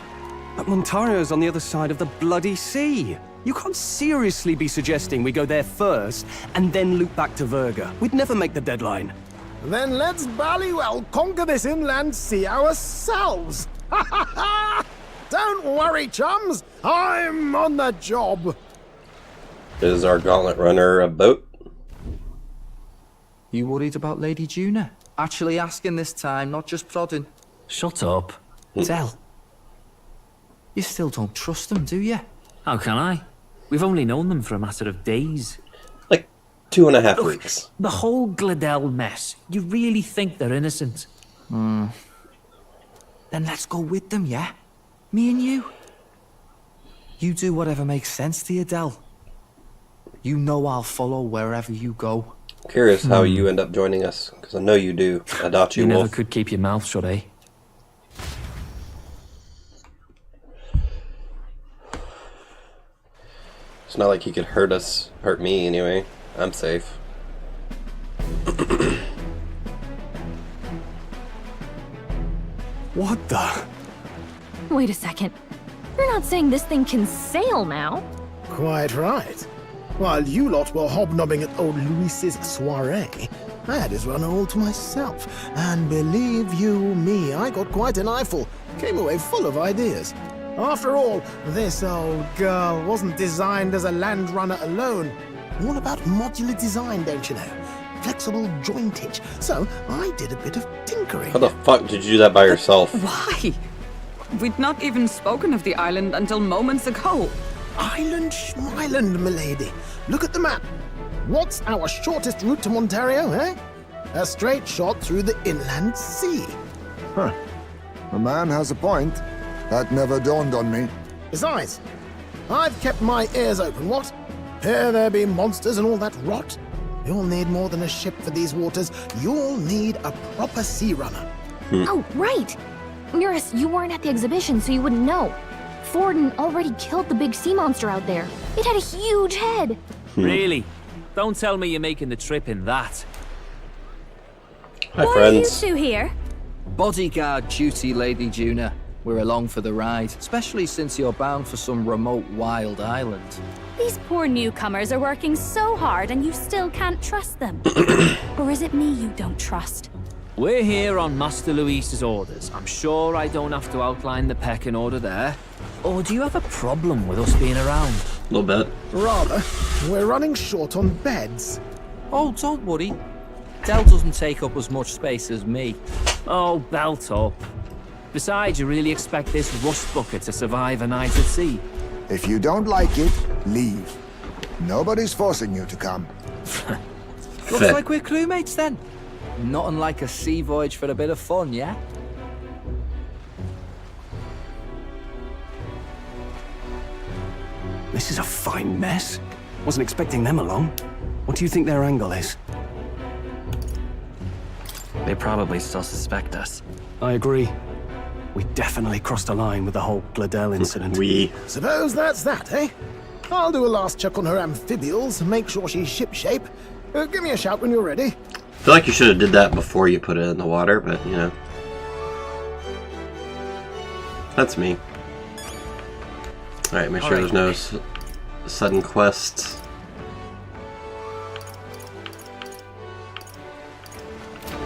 But Montario's on the other side of the bloody sea. You can't seriously be suggesting we go there first and then loop back to Verga. We'd never make the deadline. Then let's ballywell conquer this inland sea ourselves. Ha ha ha! Don't worry, chums. I'm on the job. Is our gauntlet runner a boat? You worried about Lady Juna? Actually asking this time, not just prodding. Shut up. Tell. You still don't trust them, do you? How can I? We've only known them for a matter of days. Like 2.5 weeks. The whole Gladell mess. You really think they're innocent? Then let's go with them, yeah? Me and you. You do whatever makes sense to you, Del. You know I'll follow wherever you go. Curious how you end up joining us, because I know you do. I doubt you will. never could keep your mouth shut, eh? It's not like he could hurt us, hurt me anyway. I'm safe. What the? Wait a second. You're not saying this thing can sail now? Quite right. While you lot were hobnobbing at old Luis's soiree, I had his run all to myself. And believe you me, I got quite an eyeful. Came away full of ideas. After all, this old girl wasn't designed as a land runner alone. All about modular design, don't you know? Flexible jointage. So I did a bit of tinkering. How the fuck did you do that by yourself? Why? We'd not even spoken of the island until moments ago. Island Schmeiland, milady. Look at the map. What's our shortest route to Ontario, eh? A straight shot through the inland sea. Huh. The man has a point. That never dawned on me. Besides, I've kept my ears open, what? Here there be monsters and all that rot. You'll need more than a ship for these waters. You'll need a proper sea runner. Oh, right. Eurus, you weren't at the exhibition, so you wouldn't know. Forden already killed the big sea monster out there. It had a huge head. Really? Don't tell me you're making the trip in that. Hi, Why friends. are you two here? Bodyguard duty, Lady Juna. We're along for the ride, especially since you're bound for some remote wild island. These poor newcomers are working so hard and you still can't trust them. Or is it me you don't trust? We're here on Master Luis's orders. I'm sure I don't have to outline the pecking order there. Or do you have a problem with us being around? A little bit. Rather, we're running short on beds. Oh, don't worry. Del doesn't take up as much space as me. Oh, belt up. Besides, you really expect this rust bucket to survive a night at sea? If you don't like it, leave. Nobody's forcing you to come. Looks like we're crewmates then. Not unlike a sea voyage for a bit of fun, yeah? This is a fine mess. Wasn't expecting them along. What do you think their angle is? They probably still suspect us. I agree. We definitely crossed a line with the whole Gladell incident. Suppose that's that, eh? I'll do a last check on her amphibials, make sure she's shipshape. Give me a shout when you're ready. I feel like you should have did that before you put it in the water, but you know. That's me. Alright, make sure there's no sudden quests.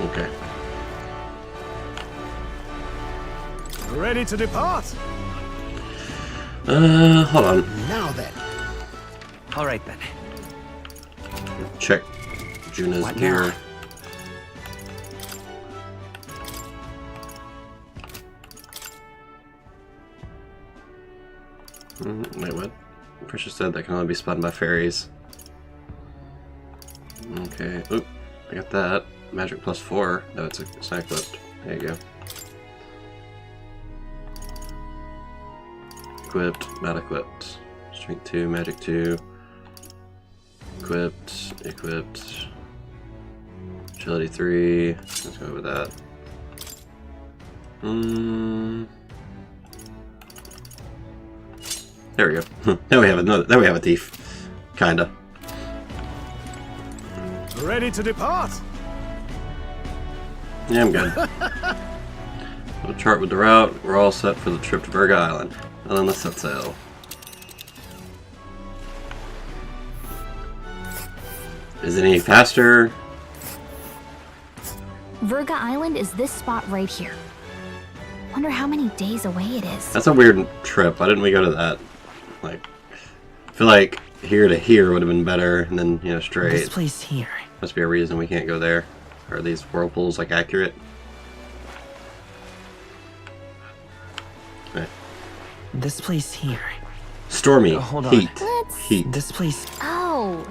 Okay. Ready to depart? Hold on. Now then. All right then. Check Juna's What gear. now? Wait, what? Precious said that can only be spun by fairies. Okay. Oop. I got that. Magic +4. No, it's not equipped. There you go. Equipped. Not equipped. Strength 2. Magic 2. Equipped. Equipped. Agility 3. Let's go with that. There we go. Now we have another. Now we have a thief. Kinda. Ready to depart? Yeah, I'm good. We'll chart with the route. We're all set for the trip to Virga Island. And then let's set sail. Is it any faster? Virga Island is this spot right here. Wonder how many days away it is. That's a weird trip. Why didn't we go to that? Like, I feel like here to here would have been better, and then, you know, straight. This place here. Must be a reason we can't go there. Are these whirlpools, like, accurate? Okay. This place here. Stormy. Hold on. Heat. Let's- Heat. This place. Oh,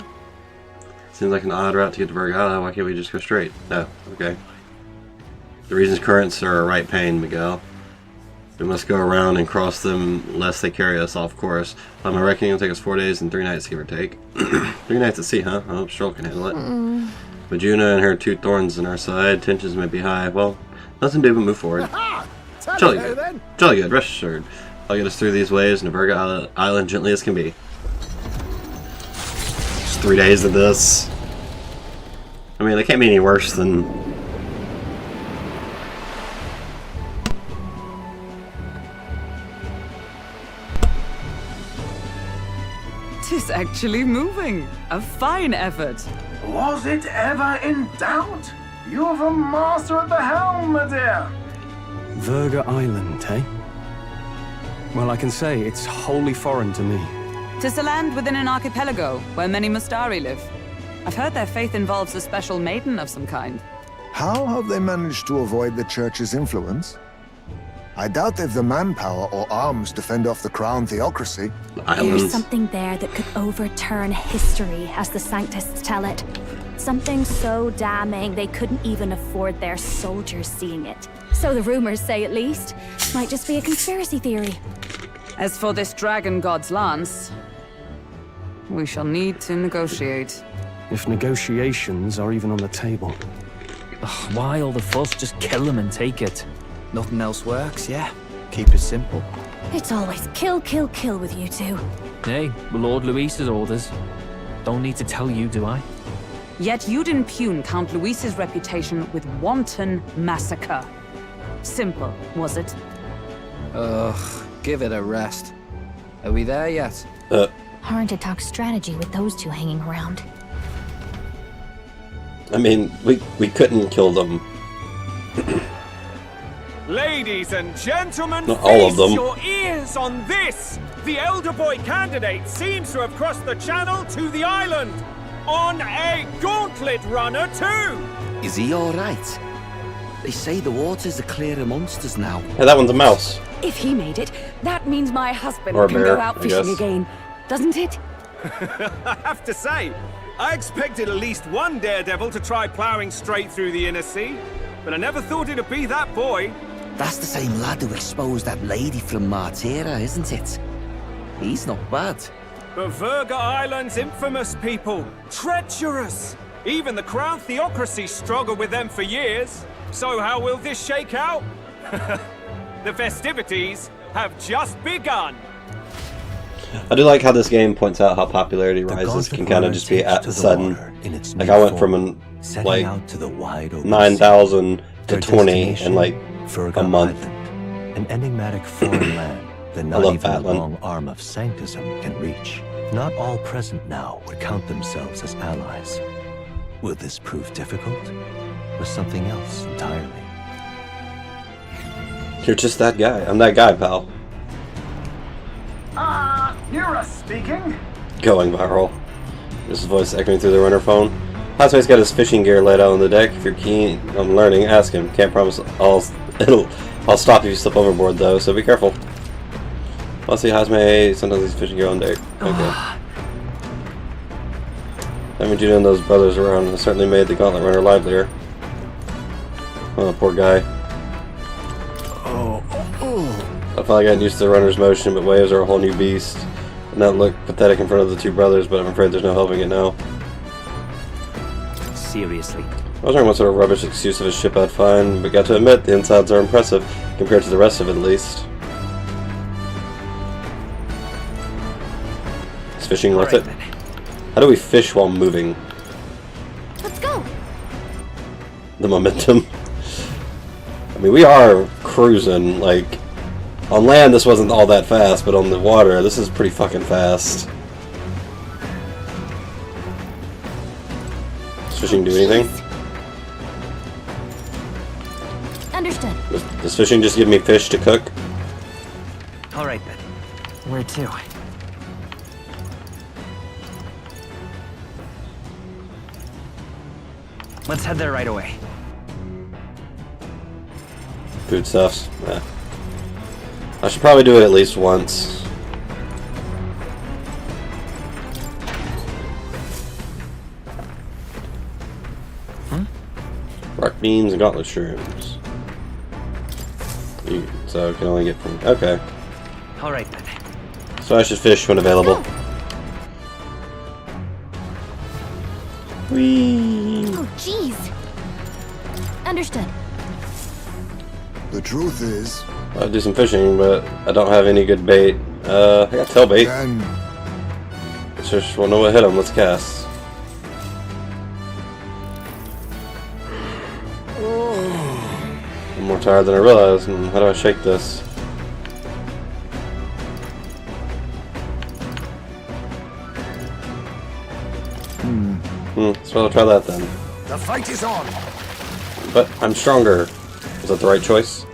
Seems like an odd route to get to Virga Island. Why can't we just go straight? No. Okay. The reasons currents are a right pain, Miguel. We must go around and cross them lest they carry us off course. By my reckoning, it'll take us 4 days and 3 nights, give or take. 3 nights at sea, huh? I hope Stroll can handle it. But Juna and her 2 thorns in our side, tensions may be high. Well, nothing to do but move forward. Jolly good. Jolly good, rest assured. I'll get us through these waves and to Virga Island gently as can be. 3 days of this. I mean, it can't be any worse than... Tis actually moving. A fine effort. Was it ever in doubt? You're the master at the helm, my dear. Verga Island, eh? Well, I can say it's wholly foreign to me. 'Tis a land within an archipelago where many Mustari live. I've heard their faith involves a special maiden of some kind. How have they managed to avoid the Church's influence? I doubt they've the manpower or arms to fend off the crown theocracy. There's something there that could overturn history, as the Sanctists tell it. Something so damning they couldn't even afford their soldiers seeing it. So the rumors say, at least. Might just be a conspiracy theory. As for this dragon god's lance, we shall need to negotiate. If negotiations are even on the table. Ugh, why all the fuss? Just kill them and take it. Nothing else works, yeah? Keep it simple. It's always kill, kill, kill with you two. Hey, Lord Luis's orders. Don't need to tell you, do I? Yet you'd impugn Count Luis's reputation with wanton massacre. Simple, was it? Ugh, give it a rest. Are we there yet? Hard to talk strategy with those two hanging around. I mean, we couldn't kill them. Ladies and gentlemen, Not all of them. feast your ears on this! The elder boy candidate seems to have crossed the channel to the island! On a gauntlet runner too! Is he alright? They say the waters are clear amongst us now. Hey, that one's a mouse. If he made it, that means my husband Or a can bear, go out I fishing guess. again, doesn't it? I have to say, I expected at least one daredevil to try ploughing straight through the inner sea, but I never thought it'd be that boy. That's the same lad who exposed that lady from Martira, isn't it? He's not bad. But Verga Island's infamous people, treacherous. Even the crown theocracy struggled with them for years. So how will this shake out? The festivities have just begun. I do like how this game points out how popularity rises can kind of just be at sudden. Like I went from like 9,000 to 20 in like a month. An enigmatic foreign land that not even a long arm of sanctism can reach. Not all present now would count themselves as allies. Will this prove difficult? Or something else entirely? You're just that guy. I'm that guy, pal. Nira speaking. Going viral. This voice echoing through the runner phone. Housemate's got his fishing gear laid out on the deck. If you're keen on learning, ask him. Can't promise I'll stop if you slip overboard though, so be careful. I'll see Housemate. Sometimes he's fishing gear on deck. Okay. Having Judah and those brothers around has certainly made the gauntlet runner livelier. Oh, poor guy. I finally got used to the runner's motion, but waves are a whole new beast. And that looked pathetic in front of the two brothers, but I'm afraid there's no helping it now. Seriously. I was wondering what sort of rubbish excuse of a ship I'd find, but got to admit, the insides are impressive, compared to the rest of it at least. Is fishing worth it? How do we fish while moving? Let's go. The momentum. I mean, we are cruising, like... On land, this wasn't all that fast, but on the water, this is pretty fucking fast. Does fishing do anything? Understood. Does fishing just give me fish to cook? All right then. Where to? Let's head there right away. Foodstuffs? Nah. I should probably do it at least once. Rock beams and gauntlet shrooms. So I can only get from... Okay. Alright then. So I should fish when available. Whee! Oh, jeez. Understood. The truth is... I'll do some fishing, but I don't have any good bait. I got tail bait. Let's just wanna know what hit him. Let's cast. I'm more tired than I realized, and how do I shake this? So I'll try that then. The fight is on! But I'm stronger. Was that the right choice?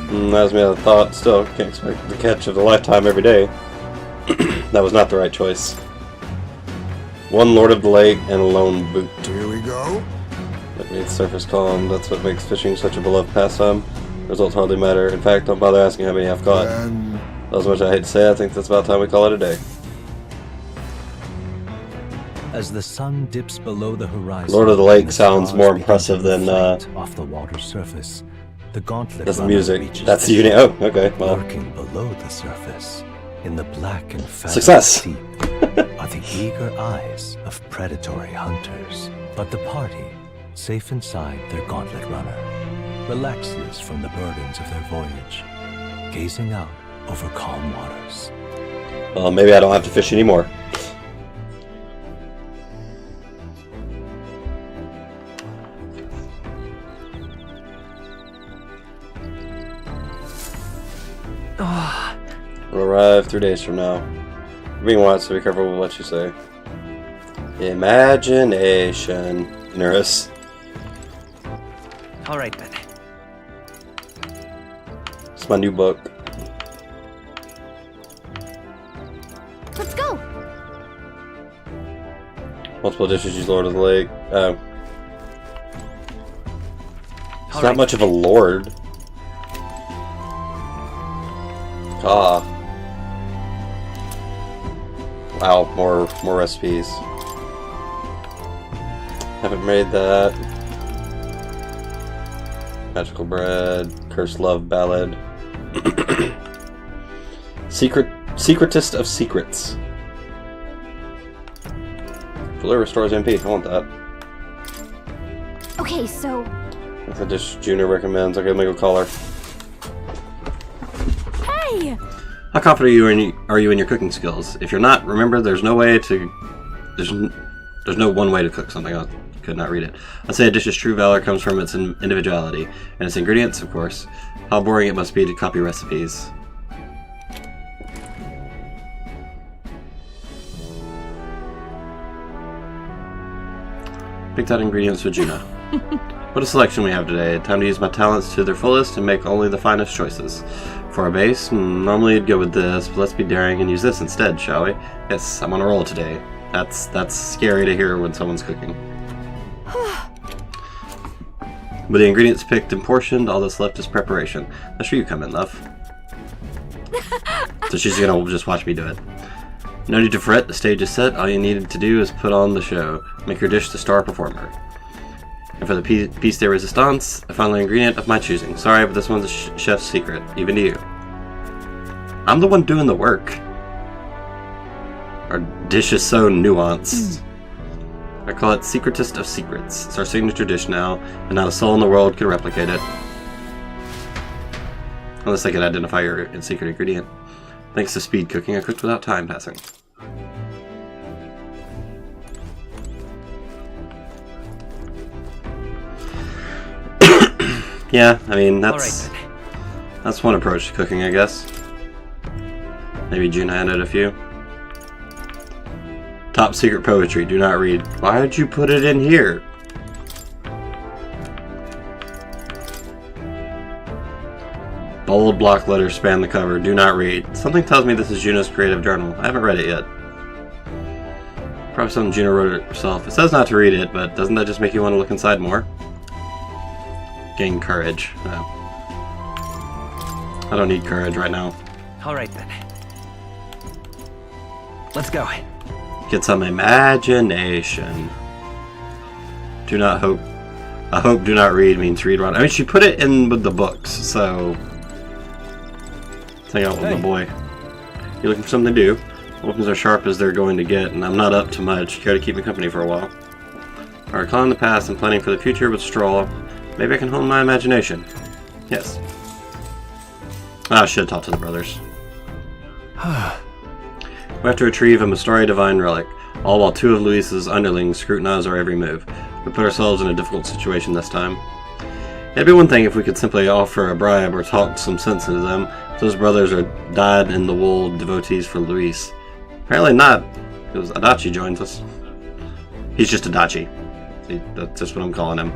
That was me out of thought. Still, can't expect the catch of a lifetime every day. That was not the right choice. One Lord of the Lake and a lone boot. Here we go. That made surface calm. That's what makes fishing such a beloved pastime. Results hardly matter. In fact, don't bother asking how many I've caught. As much as I hate to say, I think that's about time we call it a day. As the sun dips below the horizon, Lord of the Lake sounds more impressive than off the water's surface. The gauntlet that's the runner music. reaches That's the the unit. Oh, okay. Well, lurking below the surface, in the black and fathom success. deep, are the eager eyes of predatory hunters. But the party, safe inside their gauntlet runner, relaxes from the burdens of their voyage, gazing out over calm waters. Well, maybe I don't have to fish anymore. We'll arrive 3 days from now. We're being watched, so be careful with what you say. Imagination. Nurse. Alright then. It's my new book. Let's go! Multiple dishes use Lord of the Lake. Oh. It's not much of a lord. Ah. Wow, more recipes. Haven't made that. Magical bread, cursed love ballad. Secretist of secrets. Fuller restores MP. I want that. Okay, so... That's a dish Juno recommends. Okay, let me go call her. Hey! How confident are you in your cooking skills? If you're not, remember there's no way to... There's no one way to cook something. I could not read it. I'd say a dish's true valor comes from its individuality, and its ingredients, of course. How boring it must be to copy recipes. Picked out ingredients with Juno. What a selection we have today. Time to use my talents to their fullest and make only the finest choices. For our base, normally you'd go with this, but let's be daring and use this instead, shall we? Yes, I'm on a roll today. That's scary to hear when someone's cooking. With the ingredients picked and portioned, all that's left is preparation. That's where you come in, love. So she's gonna just watch me do it. No need to fret, the stage is set. All you needed to do is put on the show. Make your dish the star performer. And for the piece de resistance, a final ingredient of my choosing. Sorry, but this one's a chef's secret, even to you. I'm the one doing the work. Our dish is so nuanced. I call it Secretist of Secrets. It's our signature dish now, and not a soul in the world can replicate it. Unless I can identify your secret ingredient. Thanks to speed cooking, I cooked without time passing. Yeah, I mean, that's one approach to cooking, I guess. Maybe June handed a few. Top secret poetry, do not read. Why did you put it in here? Bold block letters span the cover, do not read. Something tells me this is Juno's creative journal. I haven't read it yet. Probably something Juno wrote herself. It says not to read it, but doesn't that just make you want to look inside more? Gain courage. No. I don't need courage right now. Alright then. Let's go. Get some imagination. Do not hope. I hope do not read means read wrong. I mean, she put it in with the books, so... Hang out with my boy. You looking for something to do? Weapons are sharp as they're going to get, and I'm not up to much. Care to keep me company for a while? I recall in the past and planning for the future with Stroll. Maybe I can hone my imagination. Yes. I should talk to the brothers. We have to retrieve a Mastari Divine Relic, all while two of Luis's underlings scrutinize our every move. We put ourselves in a difficult situation this time. It'd be one thing if we could simply offer a bribe or talk some sense into them. Those brothers are dyed-in-the-wool devotees for Luis. Apparently not, because Adachi joins us. He's just Adachi. See, that's just what I'm calling him.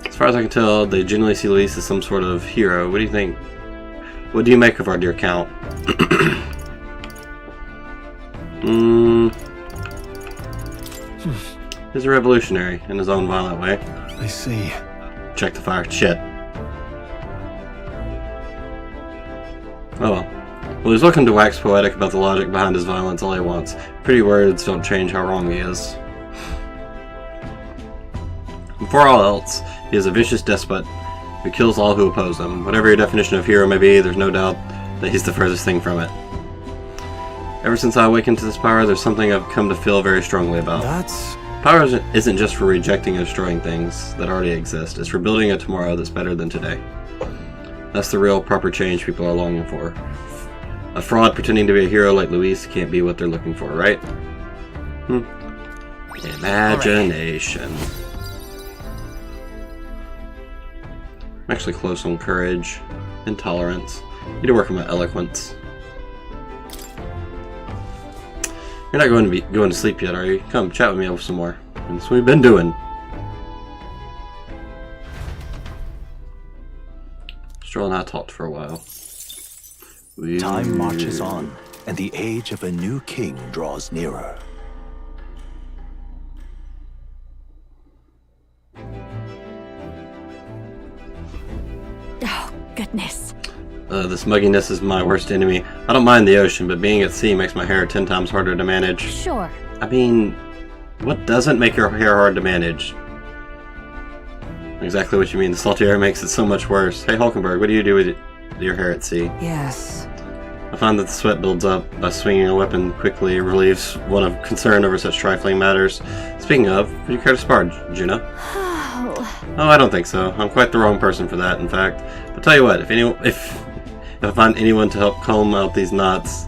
As far as I can tell, they genuinely see Luis as some sort of hero. What do you think? What do you make of our dear Count? He's a revolutionary in his own violent way. I see. Check the fire. Shit. Oh well. Well, he's looking to wax poetic about the logic behind his violence all he wants. Pretty words don't change how wrong he is. Before all else, he is a vicious despot who kills all who oppose him. Whatever your definition of hero may be, there's no doubt that he's the furthest thing from it. Ever since I awakened to this power, there's something I've come to feel very strongly about. Power isn't just for rejecting and destroying things that already exist. It's for building a tomorrow that's better than today. That's the real, proper change people are longing for. A fraud pretending to be a hero like Luis can't be what they're looking for, right? Imagination. I'm actually close on courage, intolerance. Need to work on my eloquence. You're not going to sleep yet, are you? Come, chat with me over some more. That's what we've been doing. Stroll and I talked for a while. Time marches on, and the age of a new king draws nearer. Oh, goodness. This mugginess is my worst enemy. I don't mind the ocean, but being at sea makes my hair 10 times harder to manage. Sure. I mean, what doesn't make your hair hard to manage? Exactly what you mean. The salty air makes it so much worse. Hey, Hulkenberg, what do you do with your hair at sea? Yes. I find that the sweat builds up. By swinging a weapon quickly relieves one of concern over such trifling matters. Speaking of, would you care to spar, Juno? Oh, I don't think so. I'm quite the wrong person for that, in fact. But tell you what, if I find anyone to help comb out these knots,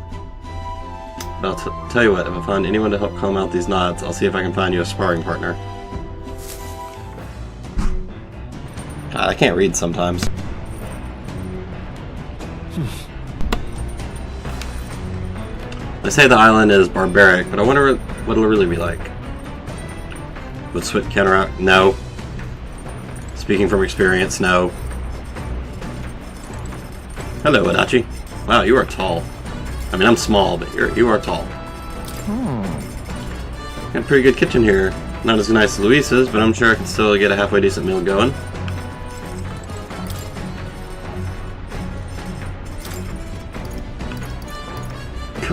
I'll tell you what, if I find anyone to help comb out these knots, I'll see if I can find you a sparring partner. God, I can't read sometimes. They say the island is barbaric, but I wonder what it'll really be like. Would Swit counteract? No. Speaking from experience, no. Hello, Adachi. Wow, you are tall. I mean, I'm small, but you are tall. Got a pretty good kitchen here. Not as nice as Luis's, but I'm sure I can still get a halfway decent meal going.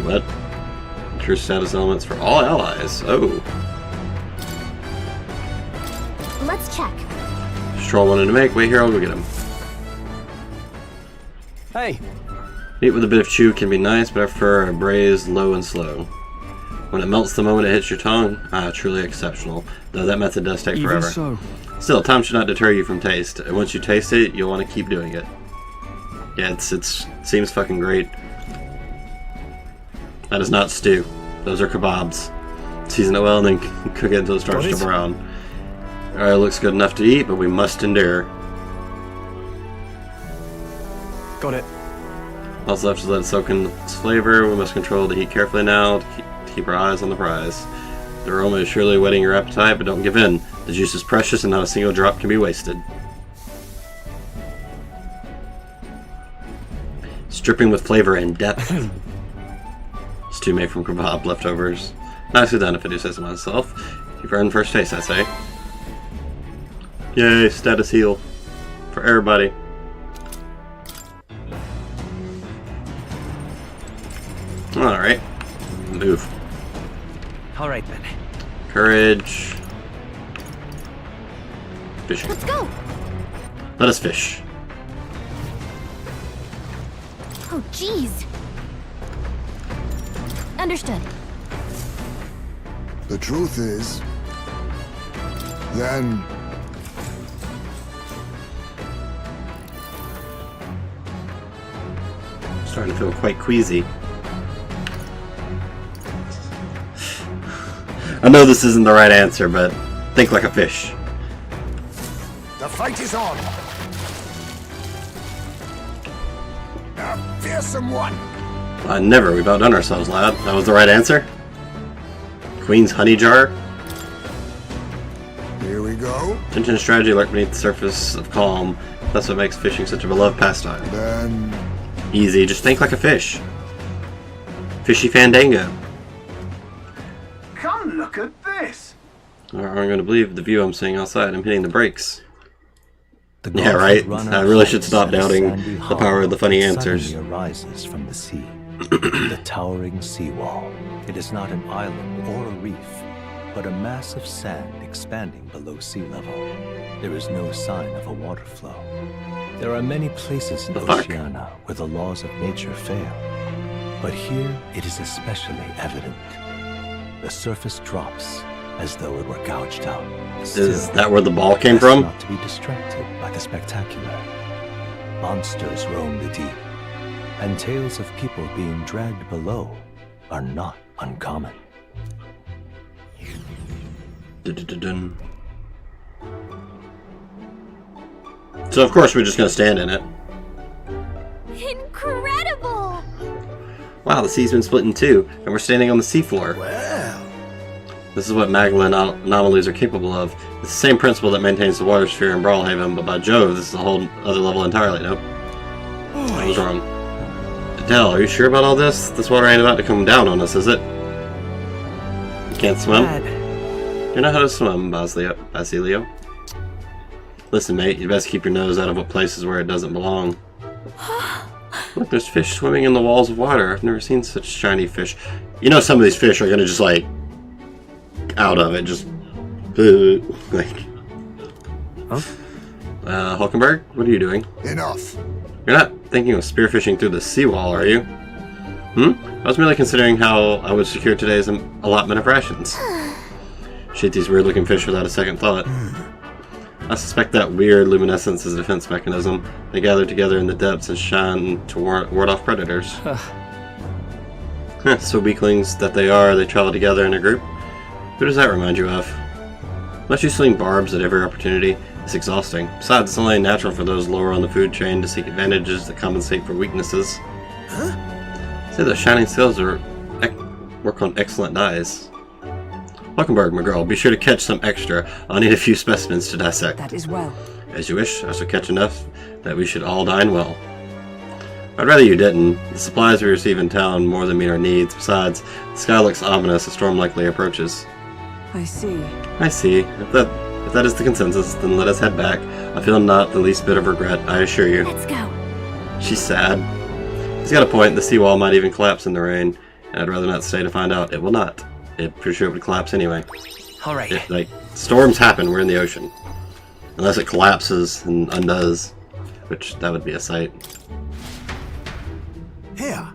What? True status elements for all allies. Oh. Let's check. Stroll wanted to make. Wait here, I'll go get him. Hey. Meat with a bit of chew can be nice, but I prefer a braised low and slow. When it melts the moment it hits your tongue, truly exceptional. Though that method does take forever. So. Still, time should not deter you from taste. And once you taste it, you'll want to keep doing it. Yeah, it seems fucking great. That is not stew. Those are kebabs. Season it well and then cook it until it starts to brown. Alright, it looks good enough to eat, but we must endure. Got it. All that's left is let it soak in its flavor. We must control the heat carefully now to keep our eyes on the prize. The aroma is surely whetting your appetite, but don't give in. The juice is precious and not a single drop can be wasted. It's dripping with flavor and depth. Stew made from kebab leftovers. Nicely done if I do say so myself. You've earned first taste, I say. Yay, status heal. For everybody. Alright. Move. Alright then. Courage. Fishing. Let's go! Let us fish. Oh, jeez. Understood. The truth is, then... Starting to feel quite queasy. I know this isn't the right answer, but think like a fish. The fight is on. A fearsome one. Never. We've outdone ourselves, lad. That was the right answer. Queen's honey jar. Here we go. Tension and strategy lurk beneath the surface of calm. That's what makes fishing such a beloved pastime. Then... Easy. Just think like a fish. Fishy fandango. Come look at this. I'm going to believe the view I'm seeing outside. I'm hitting the brakes. The Yeah, right. I really should stop doubting the power of the funny answers. Suddenly arises from the sea. The towering seawall. It is not an island or a reef, but a mass of sand expanding below sea level. There is no sign of a water flow. There are many places in Oceania where the laws of nature fail, but here it is especially evident. The surface drops as though it were gouged out. Is that where the ball came from? Not to be distracted by the spectacular. Monsters roam the deep, and tales of people being dragged below are not uncommon. Dun-dun-dun-dun. So of course we're just going to stand in it. Incredible! Wow, the sea's been split in two, and we're standing on the seafloor. Well. This is what Magdalene anomalies are capable of. It's the same principle that maintains the water sphere in Brawlhaven, but by Jove, this is a whole other level entirely. Nope. I was wrong. Adele, are you sure about all this? This water ain't about to come down on us, is it? You can't swim? You know how to swim, Basilio. Listen, mate, you best keep your nose out of places where it doesn't belong. Look, there's fish swimming in the walls of water. I've never seen such shiny fish. You know some of these fish are gonna just, like, out of it, just... like... Huh? Hulkenberg, what are you doing? Enough. You're not thinking of spearfishing through the seawall, are you? I was merely considering how I would secure today's allotment of rations. Shoot these weird-looking fish without a second thought. I suspect that weird luminescence is a defense mechanism. They gather together in the depths and shine to ward off predators. So weaklings that they are, they travel together in a group. Who does that remind you of? Unless you sling barbs at every opportunity, it's exhausting. Besides, it's only natural for those lower on the food chain to seek advantages that compensate for weaknesses. Say those shining scales work on excellent dyes. Hulkenberg, my girl, be sure to catch some extra. I'll need a few specimens to dissect. That is well. As you wish, I shall catch enough that we should all dine well. I'd rather you didn't. The supplies we receive in town more than meet our needs. Besides, the sky looks ominous. A storm likely approaches. I see. I see. If that is the consensus, then let us head back. I feel not the least bit of regret, I assure you. Let's go. She's sad. He's got a point. The seawall might even collapse in the rain, and I'd rather not stay to find out. It will not. Pretty sure it would collapse anyway. Alright. If, like, storms happen, we're in the ocean. Unless it collapses and undoes, which that would be a sight. Here.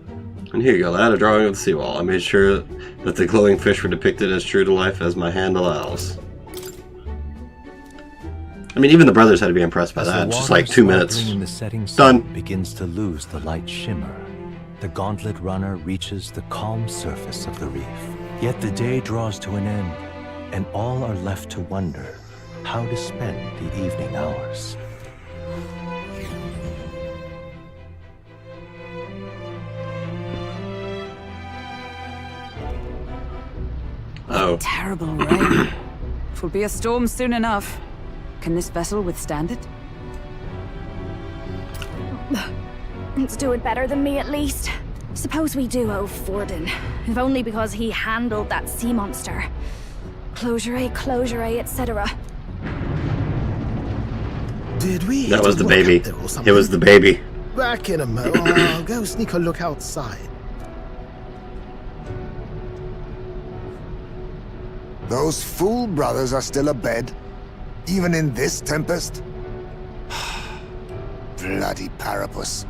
And here you go, lad, a drawing of the seawall. I made sure that the glowing fish were depicted as true to life as my hand allows. I mean, even the brothers had to be impressed by that. Just like 2 minutes. In the setting Done. sun begins to lose the light shimmer. The gauntlet runner reaches the calm surface of the reef. Yet the day draws to an end, and all are left to wonder how to spend the evening hours. Oh. Terrible rain. It will be a storm soon enough. Can this vessel withstand it? It's doing better than me, at least. Suppose we do owe Forden, if only because he handled that sea monster. Closure, etc. Did we? That was the baby. It was the baby. Back in a mo. I'll go sneak a look outside. Those fool brothers are still abed, even in this tempest. Bloody Parapus.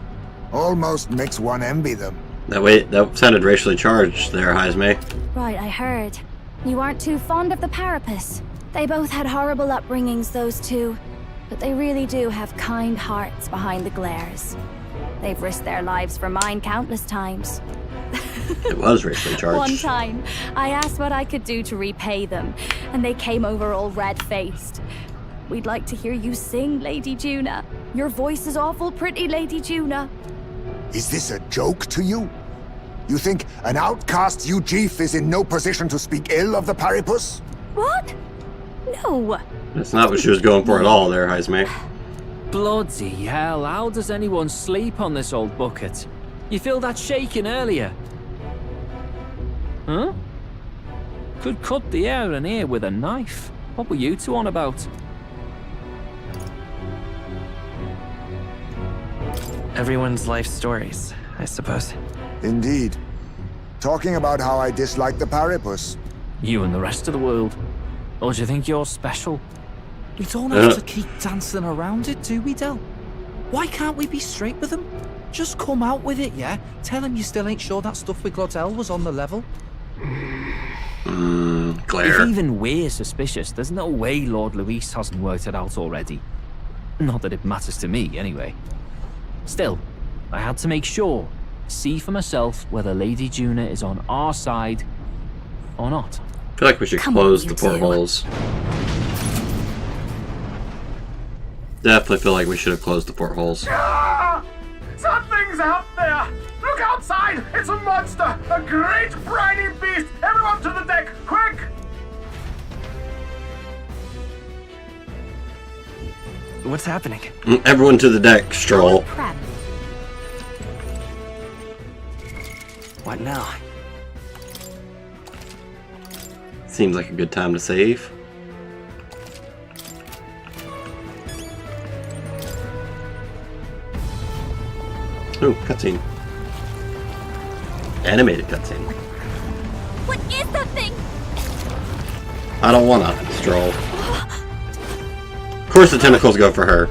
Almost makes one envy them. That sounded racially charged there, Heisme. Right, I heard. You aren't too fond of the Parapus. They both had horrible upbringings, those two. But they really do have kind hearts behind the glares. They've risked their lives for mine countless times. It was racially charged. One time, I asked what I could do to repay them, and they came over all red-faced. We'd like to hear you sing, Lady Juna. Your voice is awful pretty, Lady Juna. Is this a joke to you? You think an outcast Ujeef is in no position to speak ill of the Paripus? What? No. That's not what she was going for at all there, Heismay. Bloody hell, how does anyone sleep on this old bucket? You feel that shaking earlier? Huh? Could cut the air in here with a knife. What were you two on about? Everyone's life stories, I suppose. Indeed. Talking about how I dislike the Paripus. You and the rest of the world. Or do you think you're special? We don't have to keep dancing around it, do we, Del? Why can't we be straight with them? Just come out with it, yeah? Tell him you still ain't sure that stuff with Glottel was on the level. Claire. If even we're suspicious, there's no way Lord Luis hasn't worked it out already. Not that it matters to me, anyway. Still, I had to make sure, see for myself whether Lady Juna is on our side or not. I feel like we should close the portholes. Definitely feel like we should have closed the portholes. Ah! Something's out there! Look outside! It's a monster! A great briny beast! Everyone to the deck, quick! What's happening? Everyone to the deck, Stroll. What now? Seems like a good time to save. Ooh, cutscene. Animated cutscene. What is that thing? I don't wanna, Stroll. Of course the tentacles go for her.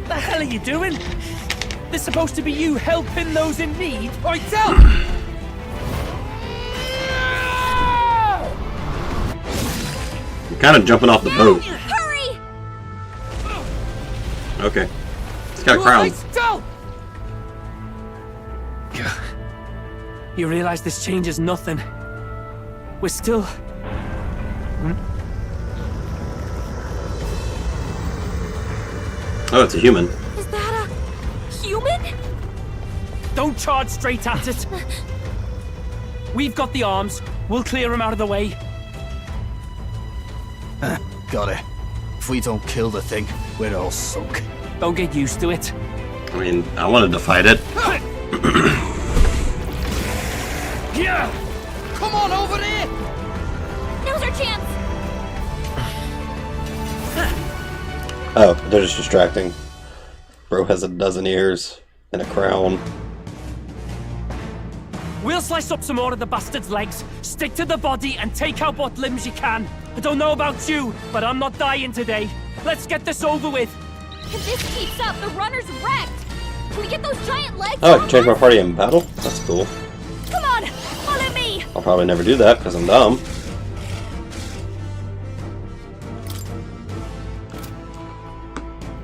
The hell are you doing? This is supposed to be you helping those in need. Oi, Del! I'm kind of jumping off the boat. Hurry! Okay. It's got a crown. Del! You realize this changes nothing. We're still... Oh, it's a human. Is that a human? Don't charge straight at it. We've got the arms. We'll clear him out of the way. Got it. If we don't kill the thing, we're all sunk. Don't get used to it. I mean, I wanted to fight it. Yeah! Come on over there! Now's our chance! Oh, they're just distracting. Bro has a dozen ears and a crown. We'll slice up some more of the bastard's legs, stick to the body, and take out what limbs you can. I don't know about you, but I'm not dying today. Let's get this over with. If this keeps up, the runner's wrecked! Can we get those giant legs? Oh, I can change my party in battle? That's cool. Come on, follow me! I'll probably never do that because I'm dumb.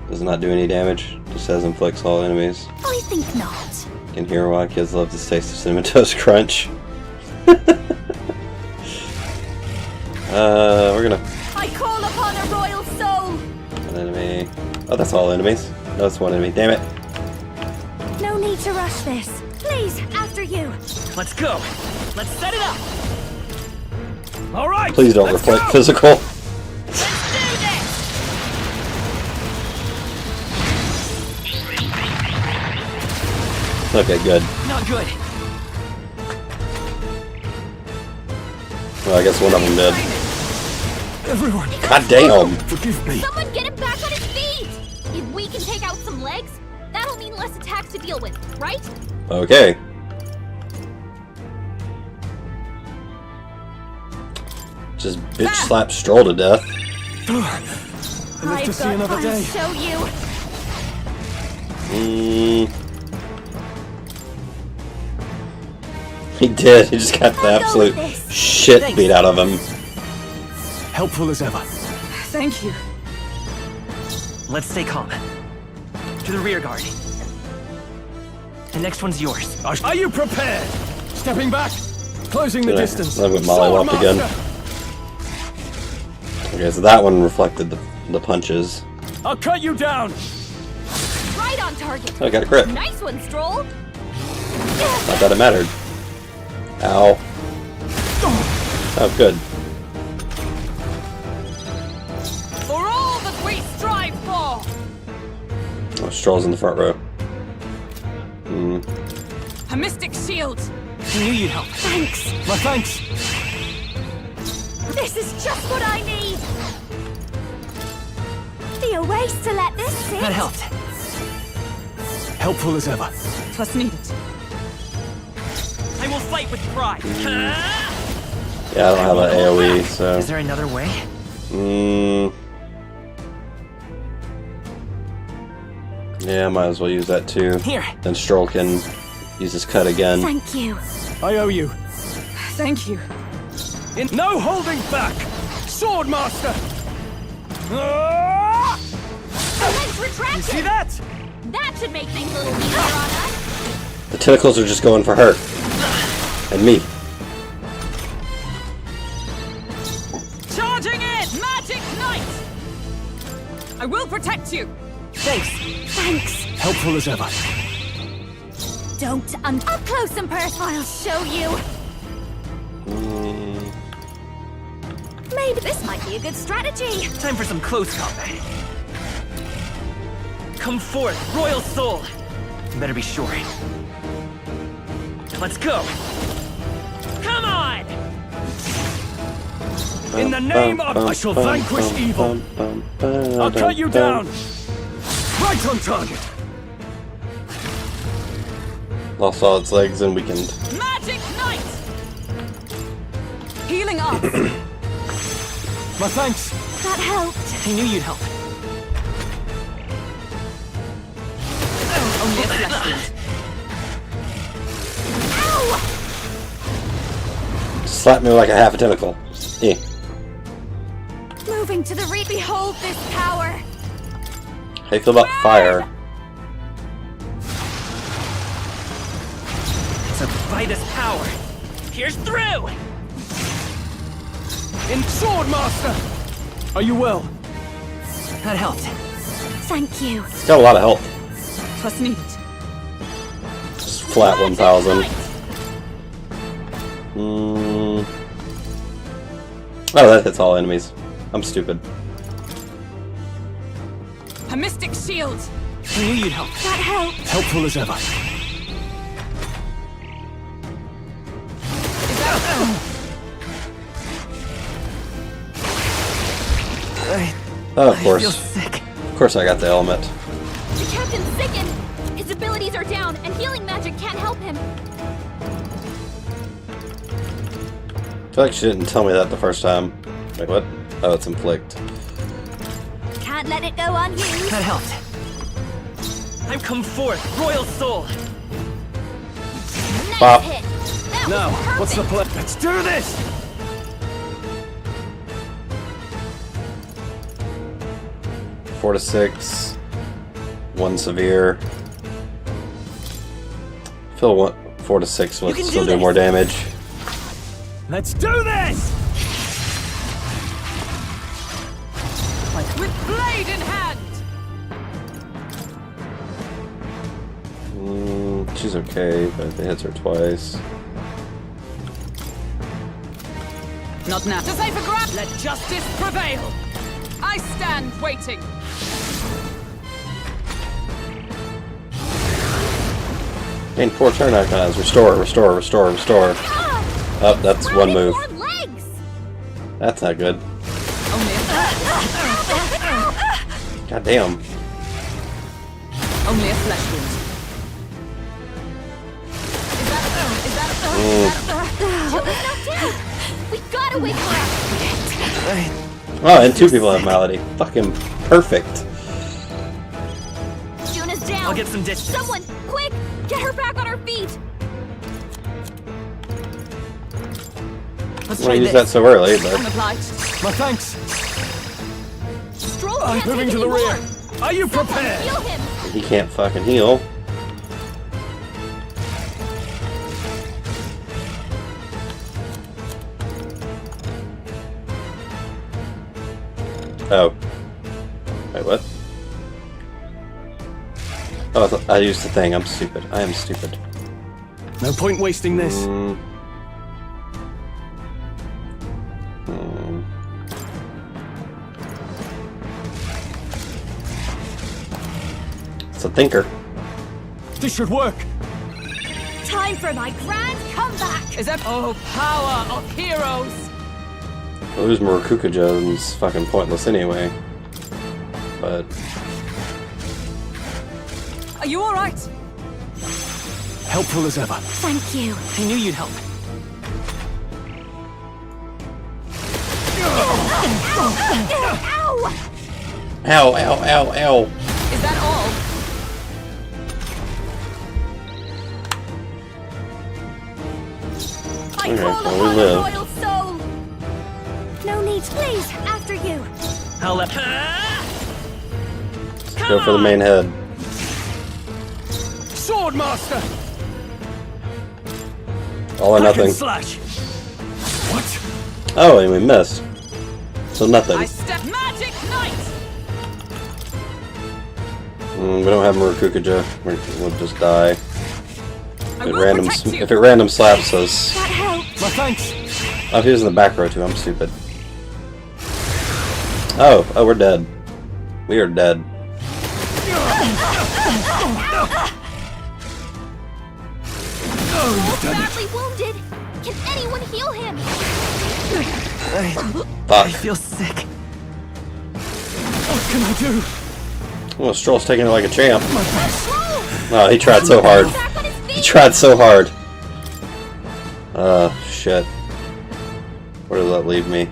Does not do any damage. Just says inflicts all enemies. I think not. Can hear why kids love this taste of Cinnamon Toast Crunch. We're gonna... I call upon a royal soul! One enemy. Oh, that's all enemies. No, it's one enemy. Damn it. No need to rush this. Please, after you. Let's go. Let's set it up. All right. Please don't reflect go. physical. Let's do this! Okay, good. Not good. Well, I guess one of them did. Everyone. God damn. Forgive me. Someone get him back on his feet! If we can take out some legs, that'll mean less attacks to deal with, right? Okay. Just bitch slap Stroll to death. Live to see another day. Show you. He did. He just got the absolute shit beat out of him. Helpful as ever. Thank you. Let's stay calm. To the rear guard. The next one's yours. Are you prepared? Stepping back. Closing the distance. I've got mollywopped again. Okay, so that one reflected the punches. I'll cut you down. Right on target. Oh, I got a crit. Nice one, Stroll. Not that it mattered. Ow. Oh, good. For all that we strive for. Oh, Stroll's in the front row. A mystic shield. I knew you'd help. Thanks. My thanks. This is just what I need. Be a waste to let this sit. That helped. Helpful as ever. 'Twas needed. I will fight with pride. Yeah, I don't have an AoE, so. Is there another way? Yeah, I might as well use that too. Here. Then Stroll can use his cut again. Thank you. I owe you. Thank you. No holding back. Swordmaster. The legs retracted. You see that? That should make things a little easier on us. The tentacles are just going for her. And me. Charging in! Magic Knight! I will protect you! Thanks. Thanks. Helpful as ever. Don't up close and personal. I'll show you. Maybe this might be a good strategy. Time for some close combat. Come forth, royal soul. You better be sure. Let's go. Come on! In the name of I shall vanquish evil. I'll cut you down. Right on target. Lost all its legs and weakened. Magic Knight! Healing up! My thanks. That helped. I knew you'd help. Only a flesh wound. Ow! Slap me like a half a tentacle. Eh. Moving to the behold this power. How you feel about fire? To fight this power. Here's through! In Swordmaster. Are you well? That helped. Thank you. It's got a lot of health. 'Twas needed. Just flat 1,000. Oh, that hits all enemies. I'm stupid. A mystic shield! I knew you'd help. That helped. Helpful as ever. Oh, of course. I feel sick. Of course I got the element. The captain's sickened. His abilities are down, and healing magic can't help him. I feel like she didn't tell me that the first time. Wait, what? Oh, it's inflict. Can't let it go unused. That helped. I've come forth, royal soul. Nice Bop. hit. That Now, was perfect. what's the plan? Let's do this. 4 to 6. 1 severe. I feel 4 to 6 will still do more damage. Let's do this. With blade in hand! She's okay, but it hits her twice. Not now. To say for grab! Let justice prevail! I stand waiting! Gain 4 turn icons. Restore, restore, restore, restore. Oh, that's one move. That's not good. God damn. Only a flesh wound. We gotta wake her up. Oh, and 2 people have malady. Fucking perfect. Juna's down. I'll get some distance. Someone, quick! Get her back on her feet. Let's I try use this. that so early, but My thanks. Stroll I'm can't moving take to the any rear. more. Are you Someone prepared? heal him. he can't fucking heal. Oh. Wait, what? Oh, I used the thing. I'm stupid. I am stupid. No point wasting this. It's a thinker. This should work. Time for my grand comeback! Is that power of heroes? Lose Murakukuja is fucking pointless anyway. But Are you alright? Helpful as ever. Thank you. I knew you'd help. Ow! ow, ow, ow, ow. Is that all? I Okay, call well, we upon live. a royal soul! No need, please, after you. I'll let. Go for the main head. Swordmaster! All or nothing. Slash! What? Oh, and we missed. So nothing. I step magic knight! We don't have Murakukuja. We'll just die. I If it random slaps us. That helped. My thanks. Oh, he was in the back row too. I'm stupid. Oh, we're dead. We are dead. Wolf badly wounded. Can anyone heal him? Fuck. feel sick. What can I do? Well, Stroll's taking it like a champ. Oh, he tried so hard. He tried so hard. Shit. Where does that leave me?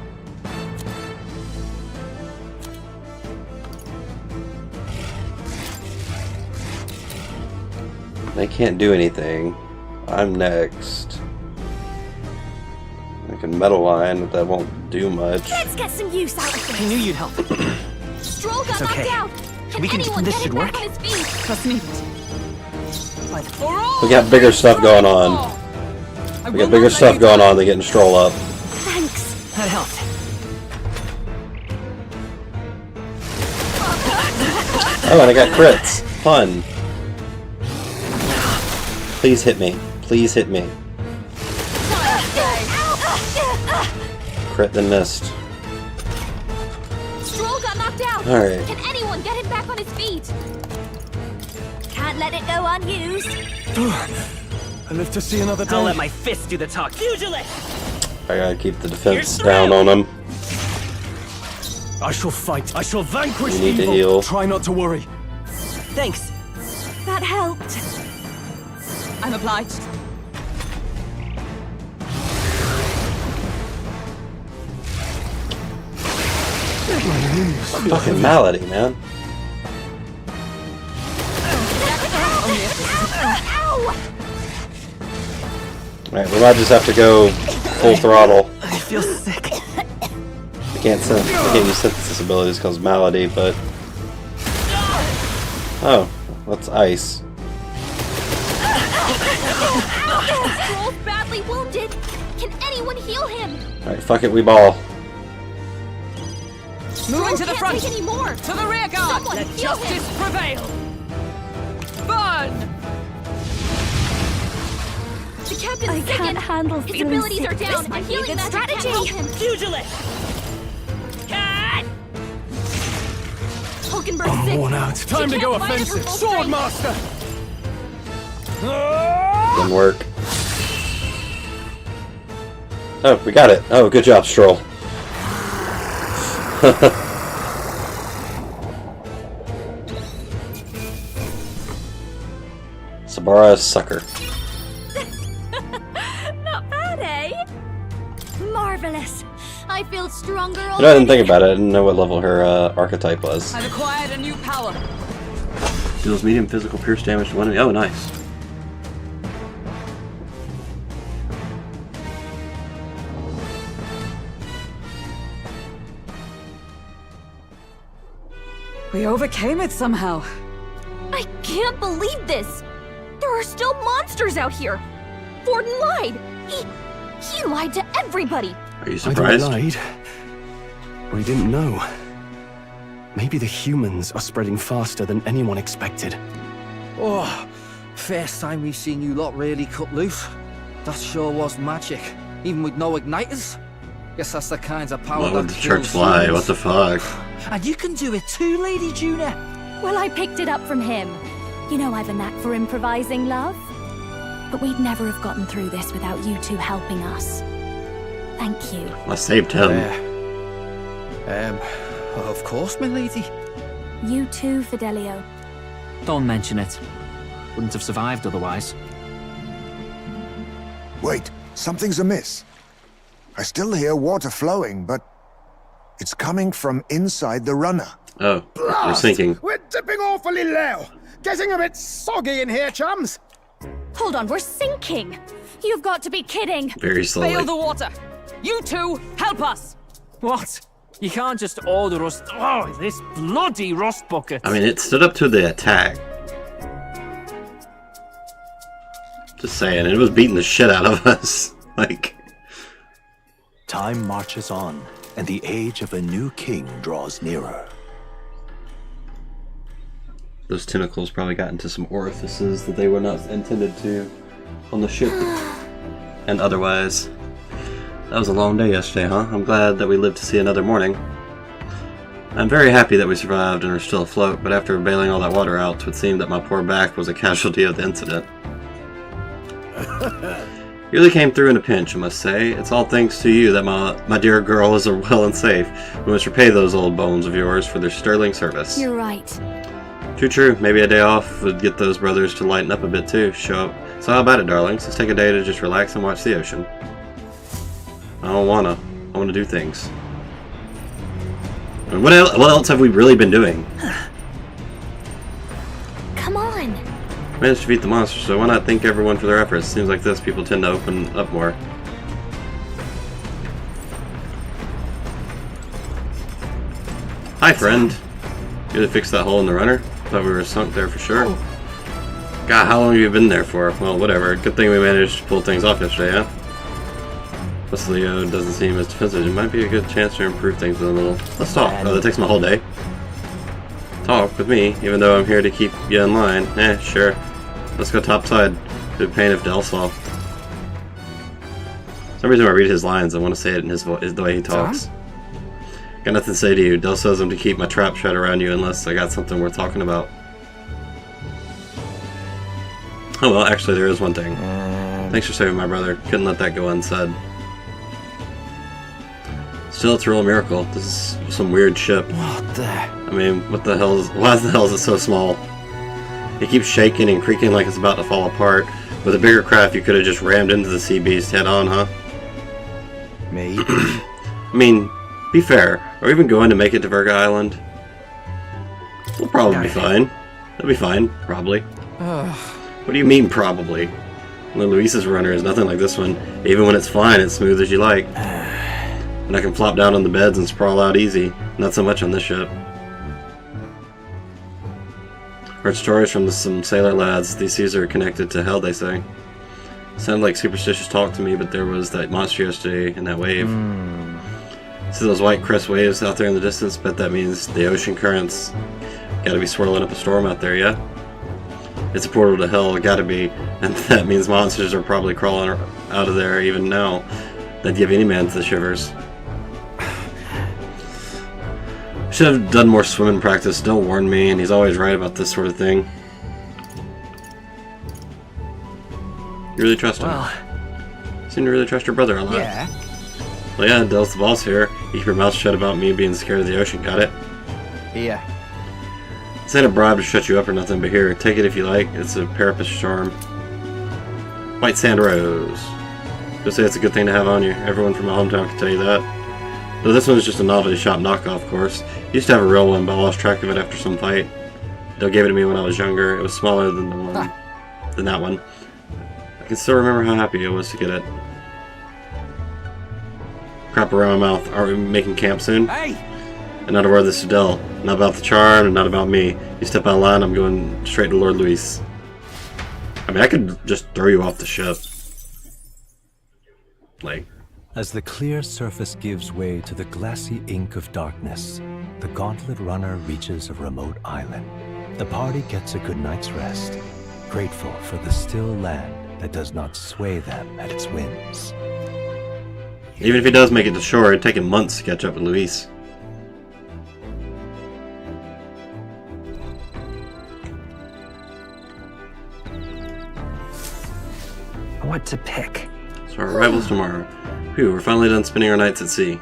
They can't do anything. I'm next. I can metal line, but that won't do much. Let's get some use out of this. I knew you'd help. Stroll got It's okay. knocked out. Can We can- anyone this get should him back work. on his feet? Trust me. We got bigger stuff going on. We got bigger stuff going on than getting Stroll up. Thanks. That helped. Oh, and I got crits. Fun. Please hit me. Please hit me. Crit then missed. Stroll got knocked out. Alright. Can anyone get him back on his feet? Can't let it go unused. I live to see another day. I'll let my fist do the talk. Pugilist! I gotta keep the defense down on him. I shall fight. I shall vanquish You need to evil. heal. Try not to worry. Thanks. That helped. I'm obliged. Fucking malady, man. Alright, we might just have to go full throttle. I feel sick. I can't use synthesis abilities because malady, but oh, that's ice. Stroll's badly wounded. Can anyone heal him? Alright, fuck it, we ball. Moving to the can't front. take any more. To the rear guard. Someone Let heal justice him. prevail. Burn! The captain's I can't handle His feeling abilities sick. are down. This might and be a healing good magic can't strategy. help him. Pugilist! Hulkenberg's I'm sick. worn out. Time to go can't fight at her offensive. full strength. Swordmaster! Didn't work. Oh, we got it. Oh, good job, Stroll. Sabara sucker. Not bad, eh? Marvelous. I feel stronger You know, I didn't think about it. I didn't know what level her archetype was. I've acquired a new power. Deals medium physical pierce damage to one enemy. Oh, nice. We overcame it somehow. I can't believe this. There are still monsters out here. Forden lied. He lied to everybody. Are you I surprised? lied. We didn't know. Maybe the humans are spreading faster than anyone expected. Oh, first time we've seen you lot really cut loose. That sure was magic, even with no igniters. Guess that's the kinds of power What that would the church kills fly? humans. What the fuck? And you can do it too, Lady Juna. Well, I picked it up from him. You know I've a knack for improvising, love. But we'd never have gotten through this without you two helping us. Thank you. I saved him. Of course, my lady. You too, Fidelio. Don't mention it. Wouldn't have survived otherwise. Wait, something's amiss. I still hear water flowing, but it's coming from inside the runner. Oh, we're sinking. We're dipping awfully low. Getting a bit soggy in here, chums. Hold on, we're sinking. You've got to be kidding. Very slowly. Bail the water. You two, help us. What? You can't just order us. Oh, this bloody rust bucket. I mean, it stood up to the attack. Just saying, it was beating the shit out of us. Like, Time marches on, and the age of a new king draws nearer. those tentacles probably got into some orifices that they were not intended to on the ship and otherwise. That was a long day yesterday, huh? I'm glad that we lived to see another morning. I'm very happy that we survived and are still afloat, but after bailing all that water out, it would seem that my poor back was a casualty of the incident. You really came through in a pinch, I must say. It's all thanks to you that my dear girl is well and safe. We must repay those old bones of yours for their sterling service. You're right. Too true. Maybe a day off would get those brothers to lighten up a bit too. Show up. So how about it, darlings? Let's take a day to just relax and watch the ocean. I don't wanna. I wanna do things. And what else have we really been doing? Come on. Managed to beat the monster, so why not thank everyone for their efforts? Seems like this, people tend to open up more. Hi, friend. You to fix that hole in the runner? Thought we were sunk there for sure. God, how long have you been there for? Well, whatever. Good thing we managed to pull things off yesterday, huh? Plus Leo doesn't seem as defensive. It might be a good chance to improve things a little. Let's talk. Oh, that takes my whole day. Talk with me, even though I'm here to keep you in line. Eh, sure. Let's go topside. It'd be a pain if Del saw. For some reason when I read his lines, I want to say it in his voice, the way he talks. Got nothing to say to you. Del says I'm to keep my trap shut around you unless I got something worth talking about. Oh well, actually there is one thing. Thanks for saving my brother. Couldn't let that go unsaid. Still, it's a real miracle. This is some weird ship. What the? I mean, what the hell is... Why the hell is it so small? It keeps shaking and creaking like it's about to fall apart. With a bigger craft, you could have just rammed into the sea beast head on, huh? Maybe. I mean, be fair. Are we even going to make it to Virga Island? We'll probably be fine. It'll be fine, probably. What do you mean, probably? Well, Luis's runner is nothing like this one. Even when it's flying, it's smooth as you like. And I can flop down on the beds and sprawl out easy. Not so much on this ship. Heard stories from some sailor lads. These seas are connected to hell, they say. Sounded like superstitious talk to me, but there was that monster yesterday in that wave. See those white crest waves out there in the distance? Bet that means the ocean currents gotta be swirling up a storm out there, yeah? It's a portal to hell, gotta be. And that means monsters are probably crawling out of there even now. That'd give any man the shivers. Should have done more swimming practice. Del warned me, and he's always right about this sort of thing. You really trust him? You seem to really trust your brother a lot. Yeah. Well, yeah, Del's the boss here. You keep your mouth shut about me being scared of the ocean, got it? Yeah. This ain't a bribe to shut you up or nothing, but here, take it if you like. It's a parapet's charm. White Sand Rose. Just say it's a good thing to have on you. Everyone from my hometown can tell you that. Though this one's just a novelty shop knockoff, of course. Used to have a real one, but I lost track of it after some fight. Del gave it to me when I was younger. It was smaller than the one, than that one. I can still remember how happy I was to get it. Crap around my mouth. Are we making camp soon? Hey! And not a word of this to Del. Not about the charm, and not about me. You step out of line, I'm going straight to Lord Luis. I mean, I could just throw you off the ship. Like, As the clear surface gives way to the glassy ink of darkness, the gauntlet runner reaches a remote island. The party gets a good night's rest, grateful for the still land that does not sway them at its whims. Even if he does make it to shore, it'd take him months to catch up with Luis. What to pick? So our arrival's tomorrow. Phew, we're finally done spending our nights at sea.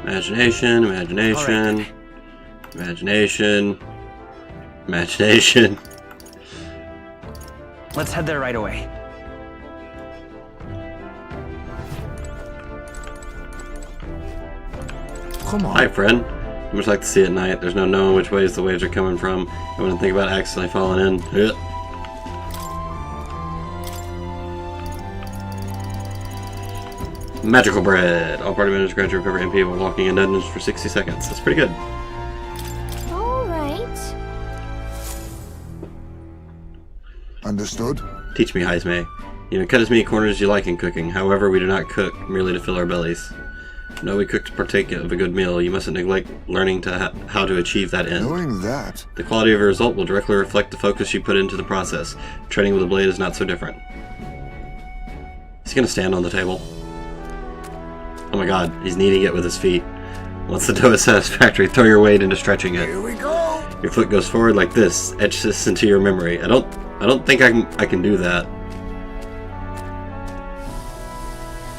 Imagination, imagination, right. imagination, imagination. Let's head there right away. Come on. Hi, friend. I much like to see at night. There's no knowing which ways the waves are coming from. I wouldn't think about accidentally falling in. Ugh. Magical bread. All party members grant to recover MP while walking in dungeons for 60 seconds. That's pretty good. Alright. Understood. Teach me, Heismay. You can cut as many corners as you like in cooking. However, we do not cook merely to fill our bellies. No, we cook to partake of a good meal. You mustn't neglect learning to how to achieve that end. Knowing that, the quality of a result will directly reflect the focus you put into the process. Training with a blade is not so different. Is he going to stand on the table? Oh my god, he's kneading it with his feet. Once the dough is satisfactory, throw your weight into stretching it. Here we go. Your foot goes forward like this. Etch this into your memory. I don't think I can do that.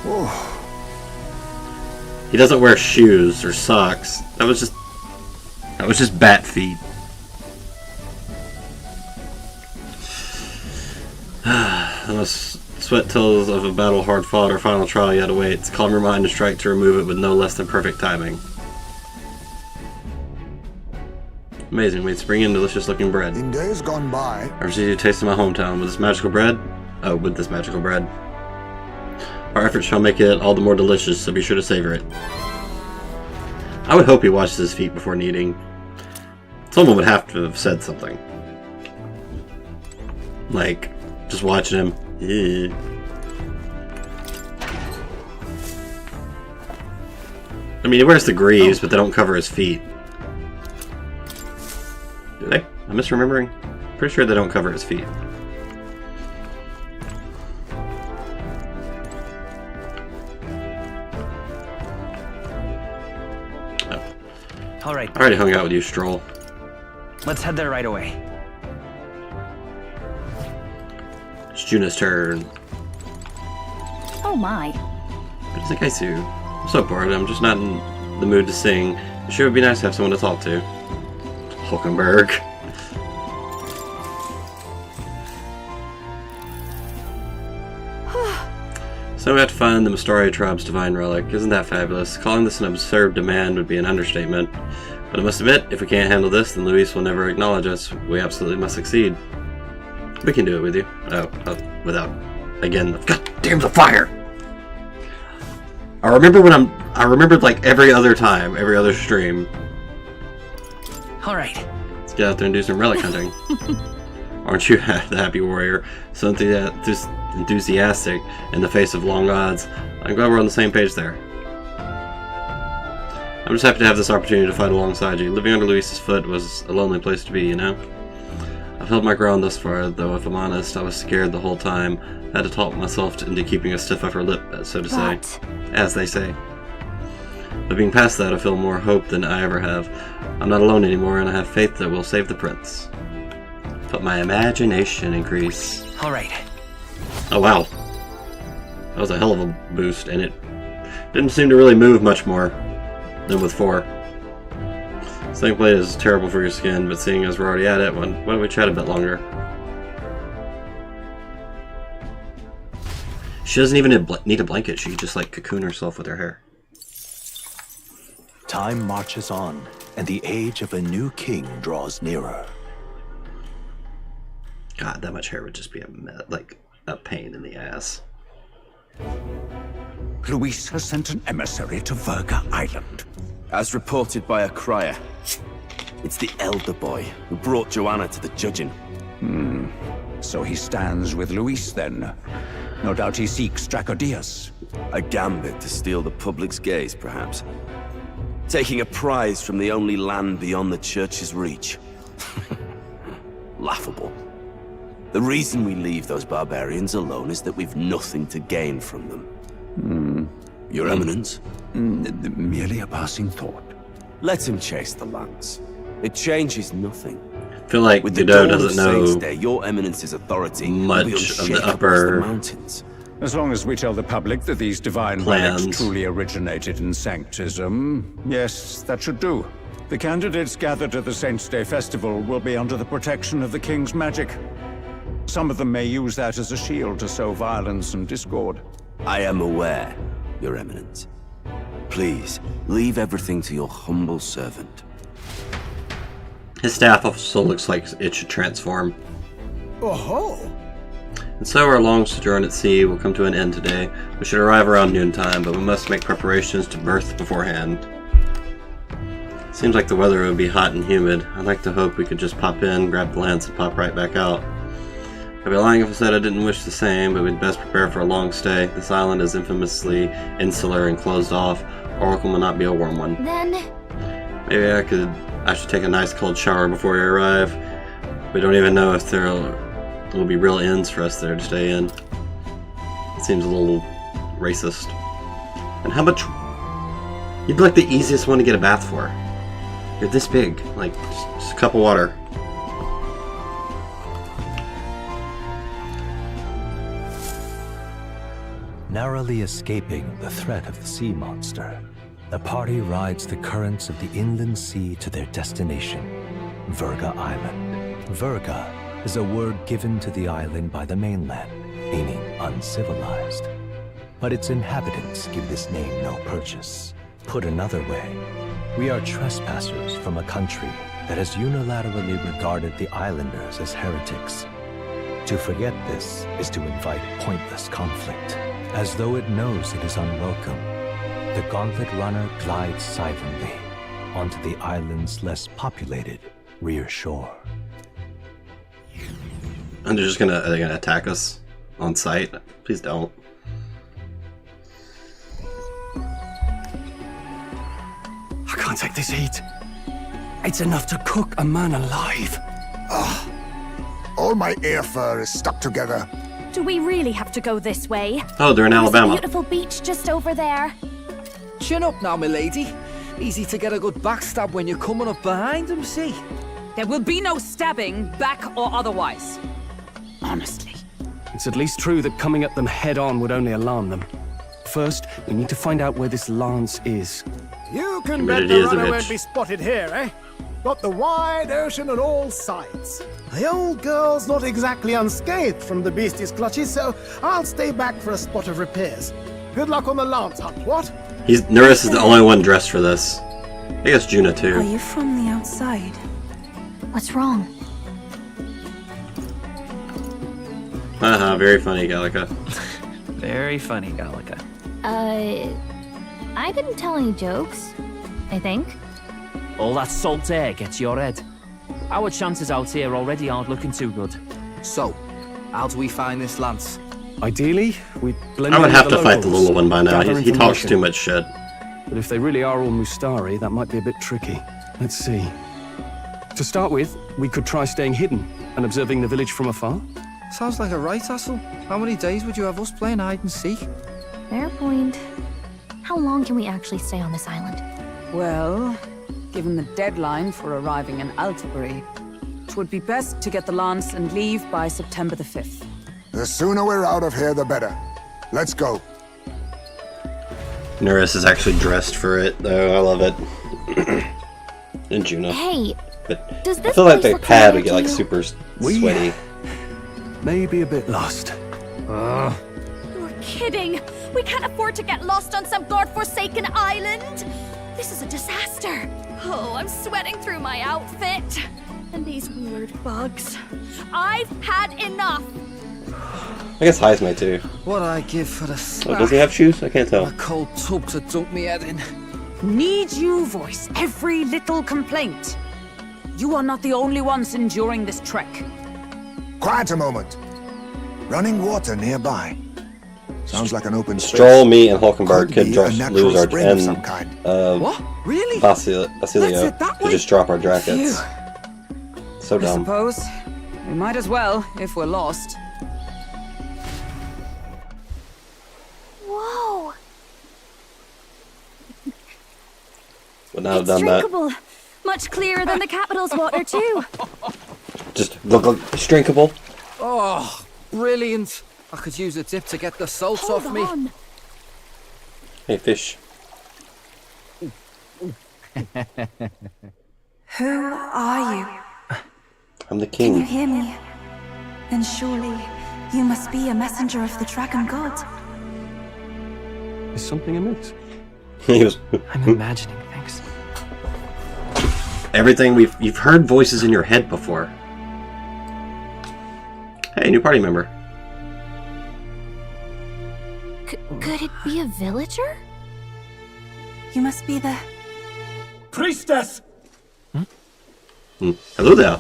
Oh. He doesn't wear shoes or socks. That was just bat feet. Unless sweat tells of a battle hard fought or final trial yet awaits. Calm your mind and strike to remove it with no less than perfect timing. Amazing, we spring in delicious looking bread. In days gone by, I received a taste of my hometown with this magical bread. Oh, with this magical bread. Our efforts shall make it all the more delicious, so be sure to savor it. I would hope he washes his feet before kneading. Someone would have to have said something. Like, just watching him. Yeah. I mean, he wears the greaves, but they don't cover his feet. Do they? I'm misremembering. Pretty sure they don't cover his feet. Alright. I already hung out with you, Stroll. Let's head there right away. It's Juna's turn. Oh my. It's like Kaisu. I'm so bored, I'm just not in the mood to sing. It sure would be nice to have someone to talk to. Hulkenberg. So we have to find the Mistari tribe's divine relic. Isn't that fabulous? Calling this an absurd demand would be an understatement. But I must admit, if we can't handle this, then Luis will never acknowledge us. We absolutely must succeed. We can do it with you. Oh, without... Again, god damn the fire! I remembered like every other time, every other stream. Alright. Let's get out there and do some relic hunting. Aren't you the happy warrior? So enthusiastic in the face of long odds. I'm glad we're on the same page there. I'm just happy to have this opportunity to fight alongside you. Living under Luis's foot was a lonely place to be, you know? I've held my ground thus far, though if I'm honest, I was scared the whole time. I had to talk myself into keeping a stiff upper lip, so to say. As they say. But being past that, I feel more hope than I ever have. I'm not alone anymore, and I have faith that we'll save the prince. But my imagination increase. Alright. Oh wow. That was a hell of a boost, and it didn't seem to really move much more than with 4. Sling blade is terrible for your skin, but seeing as we're already at it, why don't we chat a bit longer? She doesn't even need a blanket, she can just like cocoon herself with her hair. Time marches on, and the age of a new king draws nearer. God, that much hair would just be a pain in the ass. Luis has sent an emissary to Verga Island. As reported by a crier. It's the elder boy who brought Joanna to the judging. So he stands with Luis then. No doubt he seeks Dracodius. A gambit to steal the public's gaze, perhaps. Taking a prize from the only land beyond the church's reach. Laughable. The reason we leave those barbarians alone is that we've nothing to gain from them. Your Eminence? Merely a passing thought. Let him chase the lance. It changes nothing. I feel like With the Godot dawn of doesn't know Saints' Day, your Eminence's authority will be much of unshakable the as upper mountains. As long as we tell the public that these divine plans relics truly originated in Sanctism, yes, that should do. The candidates gathered at the Saints' Day Festival will be under the protection of the King's magic. Some of them may use that as a shield to sow violence and discord. I am aware, Your Eminence. Please, leave everything to your humble servant. His staff also looks like it should transform. Oh-ho! And so our long sojourn at sea will come to an end today. We should arrive around noontime, but we must make preparations to berth beforehand. Seems like the weather would be hot and humid. I'd like to hope we could just pop in, grab the lance, and pop right back out. I'd be lying if I said I didn't wish the same, but we'd best prepare for a long stay. This island is infamously insular and closed off. Oracle will not be a warm one. Then... Maybe I should take a nice cold shower before we arrive. We don't even know if there will be real inns for us there to stay in. It seems a little racist. And how much... You'd be like the easiest one to get a bath for. You're this big. Like, just a cup of water. Narrowly escaping the threat of the sea monster, the party rides the currents of the inland sea to their destination, Virga Island. Virga is a word given to the island by the mainland, meaning uncivilized. But its inhabitants give this name no purchase. Put another way, we are trespassers from a country that has unilaterally regarded the islanders as heretics. To forget this is to invite pointless conflict. As though it knows it is unwelcome, the Gauntlet Runner glides silently onto the island's less populated rear shore. And they're gonna attack us on sight? Please don't. I can't take this heat. It's enough to cook a man alive. All my ear fur is stuck together. Do we really have to go this way? Oh, they're in There's Alabama. a beautiful beach just over there. Chin up now, milady. Easy to get a good backstab when you're coming up behind him, see? There will be no stabbing, back or otherwise. Honestly. It's at least true that coming at them head-on would only alarm them. First, we need to find out where this lance is. You can bet the runner won't be spotted here, eh? Got the wide ocean on all sides. The old girl's not exactly unscathed from the beastie's clutches, so I'll stay back for a spot of repairs. Good luck on the lance hunt, what? Nerys is the only one dressed for this. I guess Juna too. Are you from the outside? What's wrong? Haha, very funny, Gallica. Very funny, Gallica. I didn't tell any jokes, I think. All that salt air gets your head. Our chances out here already aren't looking too good. So, how do we find this lance? Ideally, we'd blend I would in have with to the fight the locals, little one by now. gather He talks information. too much shit. But if they really are all Mustari, that might be a bit tricky. Let's see. To start with, we could try staying hidden and observing the village from afar. Sounds like a right hassle. How many days would you have us playing hide and seek? Fair point. How long can we actually stay on this island? Well, given the deadline for arriving in Altabury, it would be best to get the lance and leave by September the 5th. The sooner we're out of here, the better. Let's go. Nerys is actually dressed for it, though. I love it. And Juna. Hey, But does I this feel like place the look pad familiar would get to like you? super sweaty. Maybe a bit lost. You're kidding! We can't afford to get lost on some godforsaken island! This is a disaster! Oh, I'm sweating through my outfit. And these weird bugs. I've had enough! I guess Highs may too. What I give for the Oh, does he have shoes? I can't tell. A cold tub to dunk me head in. Need you voice every little complaint? You are not the only ones enduring this trek. Quiet a moment. Running water nearby. Sounds like an open space. Stroll, me, and Hulkenberg could be a just natural lose our spring of some kind. What? Really? Basilio to just drop our jackets. So I dumb. suppose we might as well if we're lost. Whoa! Would not have It's done that. drinkable. Much clearer than the capital's water too. Just drinkable. Oh, brilliant. I could use a dip to get the salt Hold off me. on. Hey, fish. Who are you? I'm the Can you king. hear me? Then surely you must be a messenger of the dragon god. Is something amiss? He was. I'm imagining things. Everything you've heard voices in your head before. Hey, new party member. Could it be a villager? You must be the... Priestess! Hello there.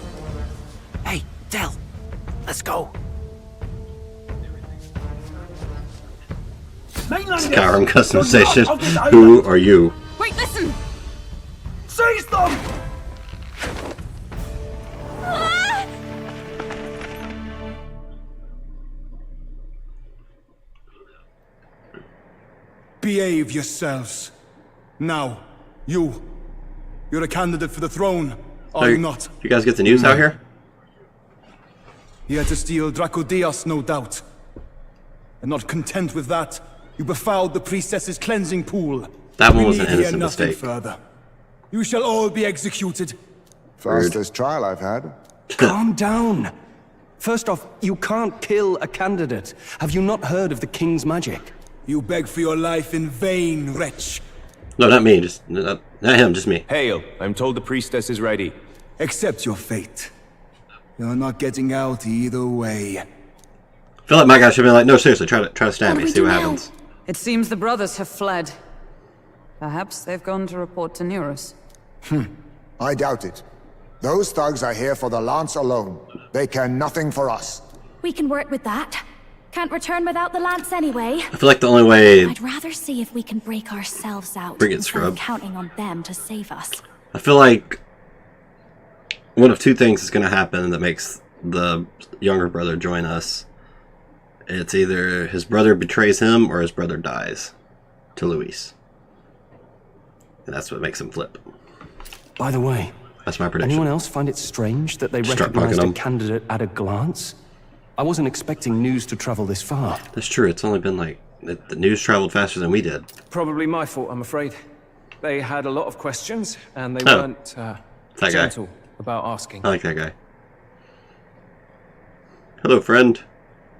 Hey, Del. Let's go. Skyrim customization. Who are you? Wait, listen! Seize them! Behave yourselves. Now, you're a candidate for the throne, are you not? You guys get the news out here? Here to steal Dracodias, no doubt. And not content with that, you befouled the priestess's cleansing pool. That one We was an need hear innocent nothing mistake. further. You shall all be executed. Fastest trial I've had. Calm down. First off, you can't kill a candidate. Have you not heard of the king's magic? You beg for your life in vain, wretch. No, not me. Just not him. Just me. Hail! I'm told the priestess is ready. Accept your fate. You're not getting out either way. I feel like my guy should be like, no, seriously, try to stab me, see what happens. It seems the brothers have fled. Perhaps they've gone to report to Neurus. I doubt it. Those thugs are here for the lance alone. They care nothing for us. We can work with that. Can't return without the lance anyway. I feel like the only way I'd rather see if we can break ourselves out Bring it, instead of scrub. counting on them to save us. I feel like one of two things is going to happen that makes the younger brother join us. It's either his brother betrays him or his brother dies to Luis. And that's what makes him flip. By the way, That's my prediction. anyone else find it strange that they Start recognized poking a them. candidate at a glance? I wasn't expecting news to travel this far. That's true. It's only been like... The news traveled faster than we did. Probably my fault, I'm afraid. They had a lot of questions, and they Oh. weren't That guy. gentle about asking. I like that guy. Hello, friend.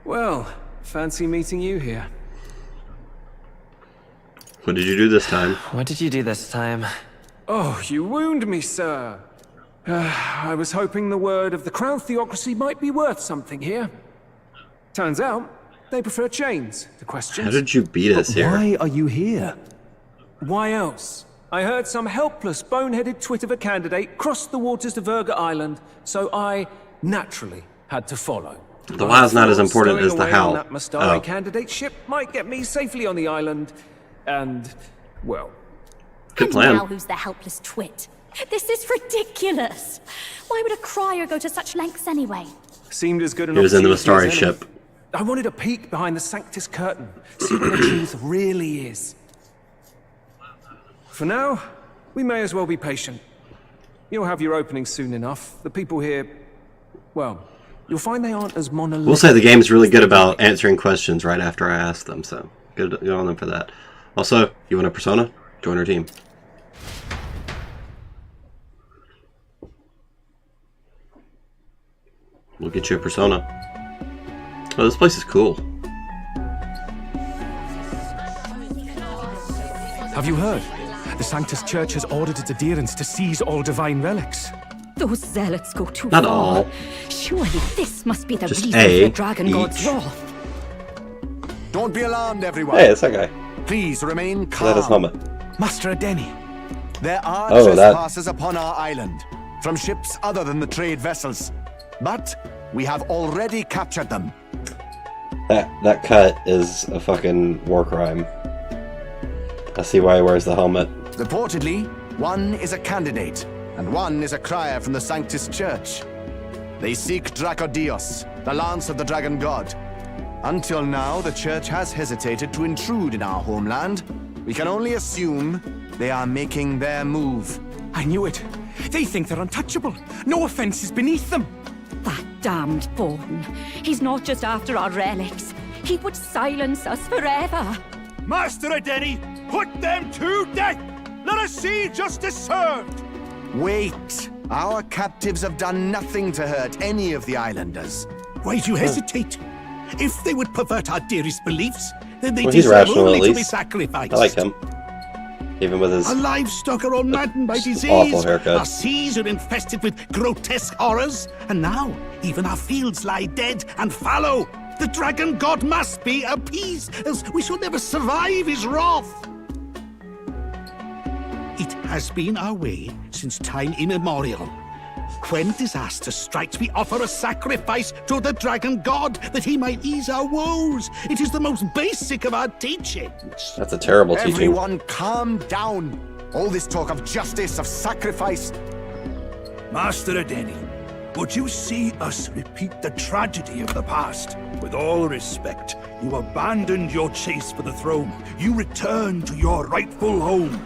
Well, fancy meeting you here. What did you do this time? What did you do this time? Oh, you wound me, sir. I was hoping the word of the Crown Theocracy might be worth something here. Turns out, they prefer chains to questions. How did you beat us here? Why are you here? Why else? I heard some helpless, boneheaded twit of a candidate crossed the waters to Verga Island, so I naturally had to follow. The why is not as important Stowing as the away how. on that Mustari Oh. candidate ship might get me safely on the island, and, well... Good And plan. now who's the helpless twit? This is ridiculous. Why would a crier go to such lengths anyway? Seemed as good an He was in the opportunity Mustari as any. ship. I wanted a peek behind the Sanctus curtain, see what the truth really is. For now, we may as well be patient. You'll have your opening soon enough. The people here, well, you'll find they aren't as monolithic. We'll say the game's really good about answering questions right after I ask them, so good on them for that. Also, you want a persona? Join our team. We'll get you a persona. Oh, this place is cool. Have you heard? The Sanctus Church has ordered its adherents to seize all divine relics. Those zealots go too Not far. all. Surely this must be the Just reason a for the dragon god's each. wrath. Don't be alarmed, everyone. Hey, it's that guy. Please remain Is calm. that his helmet? Master Adeni, there are Oh, that- trespassers upon our island from ships other than the trade vessels, but we have already captured them. That cut is a fucking war crime. I see why he wears the helmet. Reportedly, one is a candidate, and one is a crier from the Sanctus Church. They seek Dracodios, the lance of the dragon god. Until now, the Church has hesitated to intrude in our homeland. We can only assume they are making their move. I knew it. They think they're untouchable. No offense is beneath them. That damned Borden. He's not just after our relics. He would silence us forever. Master Adeni, put them to death! Let us see justice served! Wait! Our captives have done nothing to hurt any of the islanders. Why do you hesitate? If they would pervert our dearest beliefs, then they Well, he's deserve rational, only at to be least. sacrificed. I like him. Even with his Our livestock are all maddened by awful disease. haircut. Our seas are infested with grotesque horrors. And now, even our fields lie dead and fallow. The dragon god must be appeased, else we shall never survive his wrath. It has been our way since time immemorial. When disaster strikes, we offer a sacrifice to the dragon god that he might ease our woes. It is the most basic of our teachings. That's a terrible teaching. Everyone calm down. All this talk of justice, of sacrifice. Master Adeni, would you see us repeat the tragedy of the past? With all respect, you abandoned your chase for the throne. You returned to your rightful home.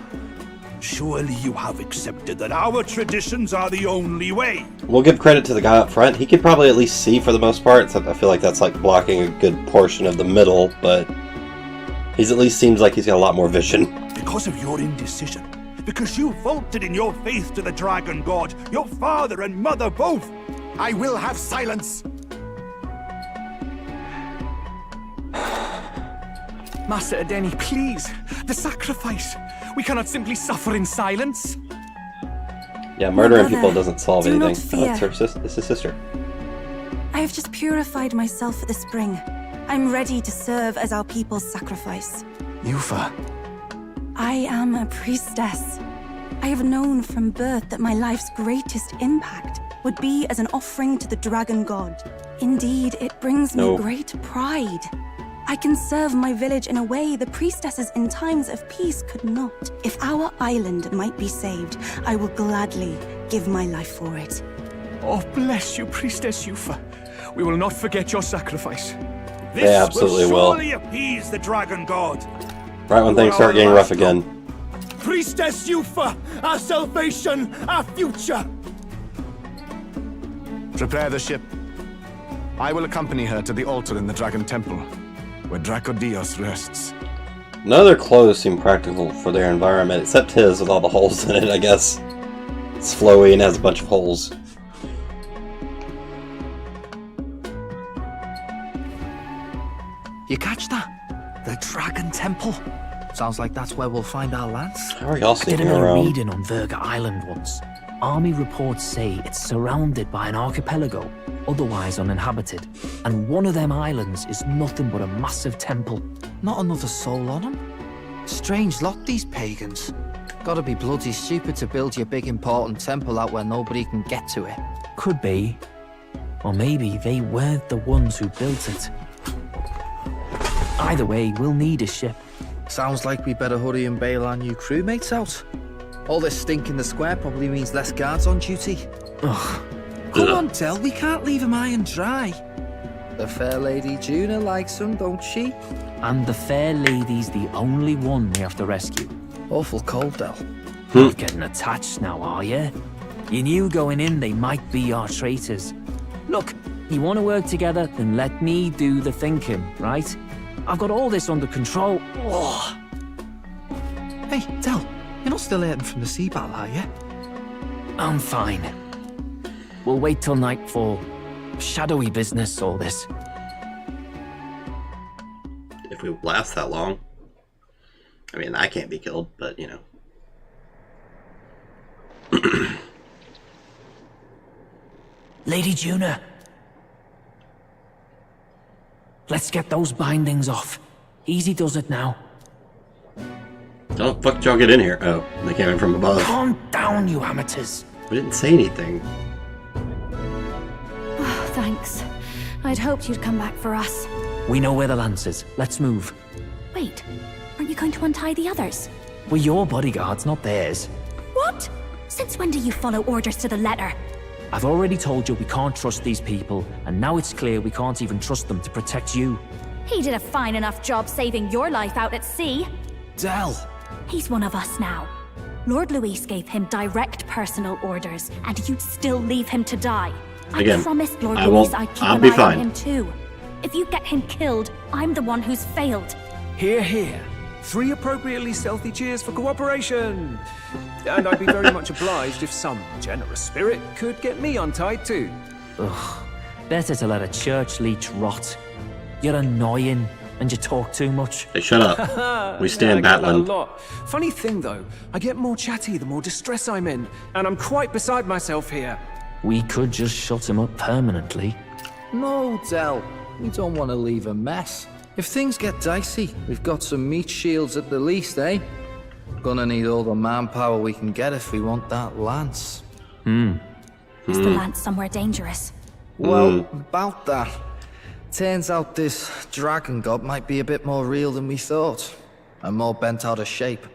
Surely you have accepted that our traditions are the only way. We'll give credit to the guy up front. He could probably at least see for the most part. So I feel like that's like blocking a good portion of the middle, but he's at least seems like he's got a lot more vision. Because of your indecision. Because you vaulted in your faith to the dragon god, your father and mother both. I will have silence. Master Adeni, please. The sacrifice. We cannot simply suffer in silence. Yeah, murdering Mother, people doesn't solve do not anything. Oh, fear. it's his sister. I have just purified myself for the spring. I'm ready to serve as our people's sacrifice. Yufa. I am a priestess. I have known from birth that my life's greatest impact would be as an offering to the dragon god. Indeed, it brings me great pride. I can serve my village in a way the priestesses in times of peace could not. If our island might be saved, I will gladly give my life for it. Oh, bless you, Priestess Yufa. We will not forget your sacrifice. This They absolutely will. surely appease the dragon god. Right when things start getting rough again. Priestess Yufa, our salvation, our future. Prepare the ship. I will accompany her to the altar in the Dragon Temple, where Dracodios rests. None of their clothes seem practical for their environment, except his with all the holes in it, I guess. It's flowy and has a bunch of holes. You catch that? The Dragon Temple. Sounds like that's where we'll find our lance. How are y'all I did sneaking a around? reading on Verga Island once. Army reports say it's surrounded by an archipelago, otherwise uninhabited. And one of them islands is nothing but a massive temple. Not another soul on them? Strange lot, these pagans. Gotta be bloody stupid to build your big important temple out where nobody can get to it. Could be. Or maybe they weren't the ones who built it. Either way, we'll need a ship. Sounds like we better hurry and bail our new crewmates out. All this stink in the square probably means less guards on duty. Ugh. Come on, Del, we can't leave him high and dry. The fair lady Juna likes him, don't she? And the fair lady's the only one we have to rescue. Awful cold, Del. Not getting attached now, are you? You knew going in they might be our traitors. Look, you want to work together, then let me do the thinking, right? I've got all this under control. Oh. Hey, Del, you're not still hurting from the sea battle, are you? I'm fine. We'll wait till nightfall. Shadowy business, all this. If we last that long. I mean, I can't be killed, but you know. Lady Juna. Let's get those bindings off. Easy does it now. Oh, fuck did y'all get in here? Oh, they came in from above. Calm down, you amateurs. We didn't say anything. Oh, thanks. I'd hoped you'd come back for us. We know where the lance is. Let's move. Wait, aren't you going to untie the others? We're your bodyguards, not theirs. What? Since when do you follow orders to the letter? I've already told you we can't trust these people, and now it's clear we can't even trust them to protect you. He did a fine enough job saving your life out at sea. Del! He's one of us now. Lord Luis gave him direct personal orders, and you'd still leave him to die. Again, I promised Lord I Luis won't- I'd keep I'll an be eye fine. on him too. If you get him killed, I'm the one who's failed. Hear, hear. 3 appropriately stealthy cheers for cooperation. And I'd be very much obliged if some generous spirit could get me untied too. Ugh. Better to let a church leech rot. You're annoying, and you talk too much. Hey, shut up. We stand I get that a Batland. lot. Funny thing though, I get more chatty the more distress I'm in, and I'm quite beside myself here. We could just shut him up permanently. No, Del. We don't want to leave a mess. If things get dicey, we've got some meat shields at the least, eh? Gonna need all the manpower we can get if we want that lance. Is the lance somewhere dangerous? Well, about that. Turns out this dragon god might be a bit more real than we thought. And more bent out of shape.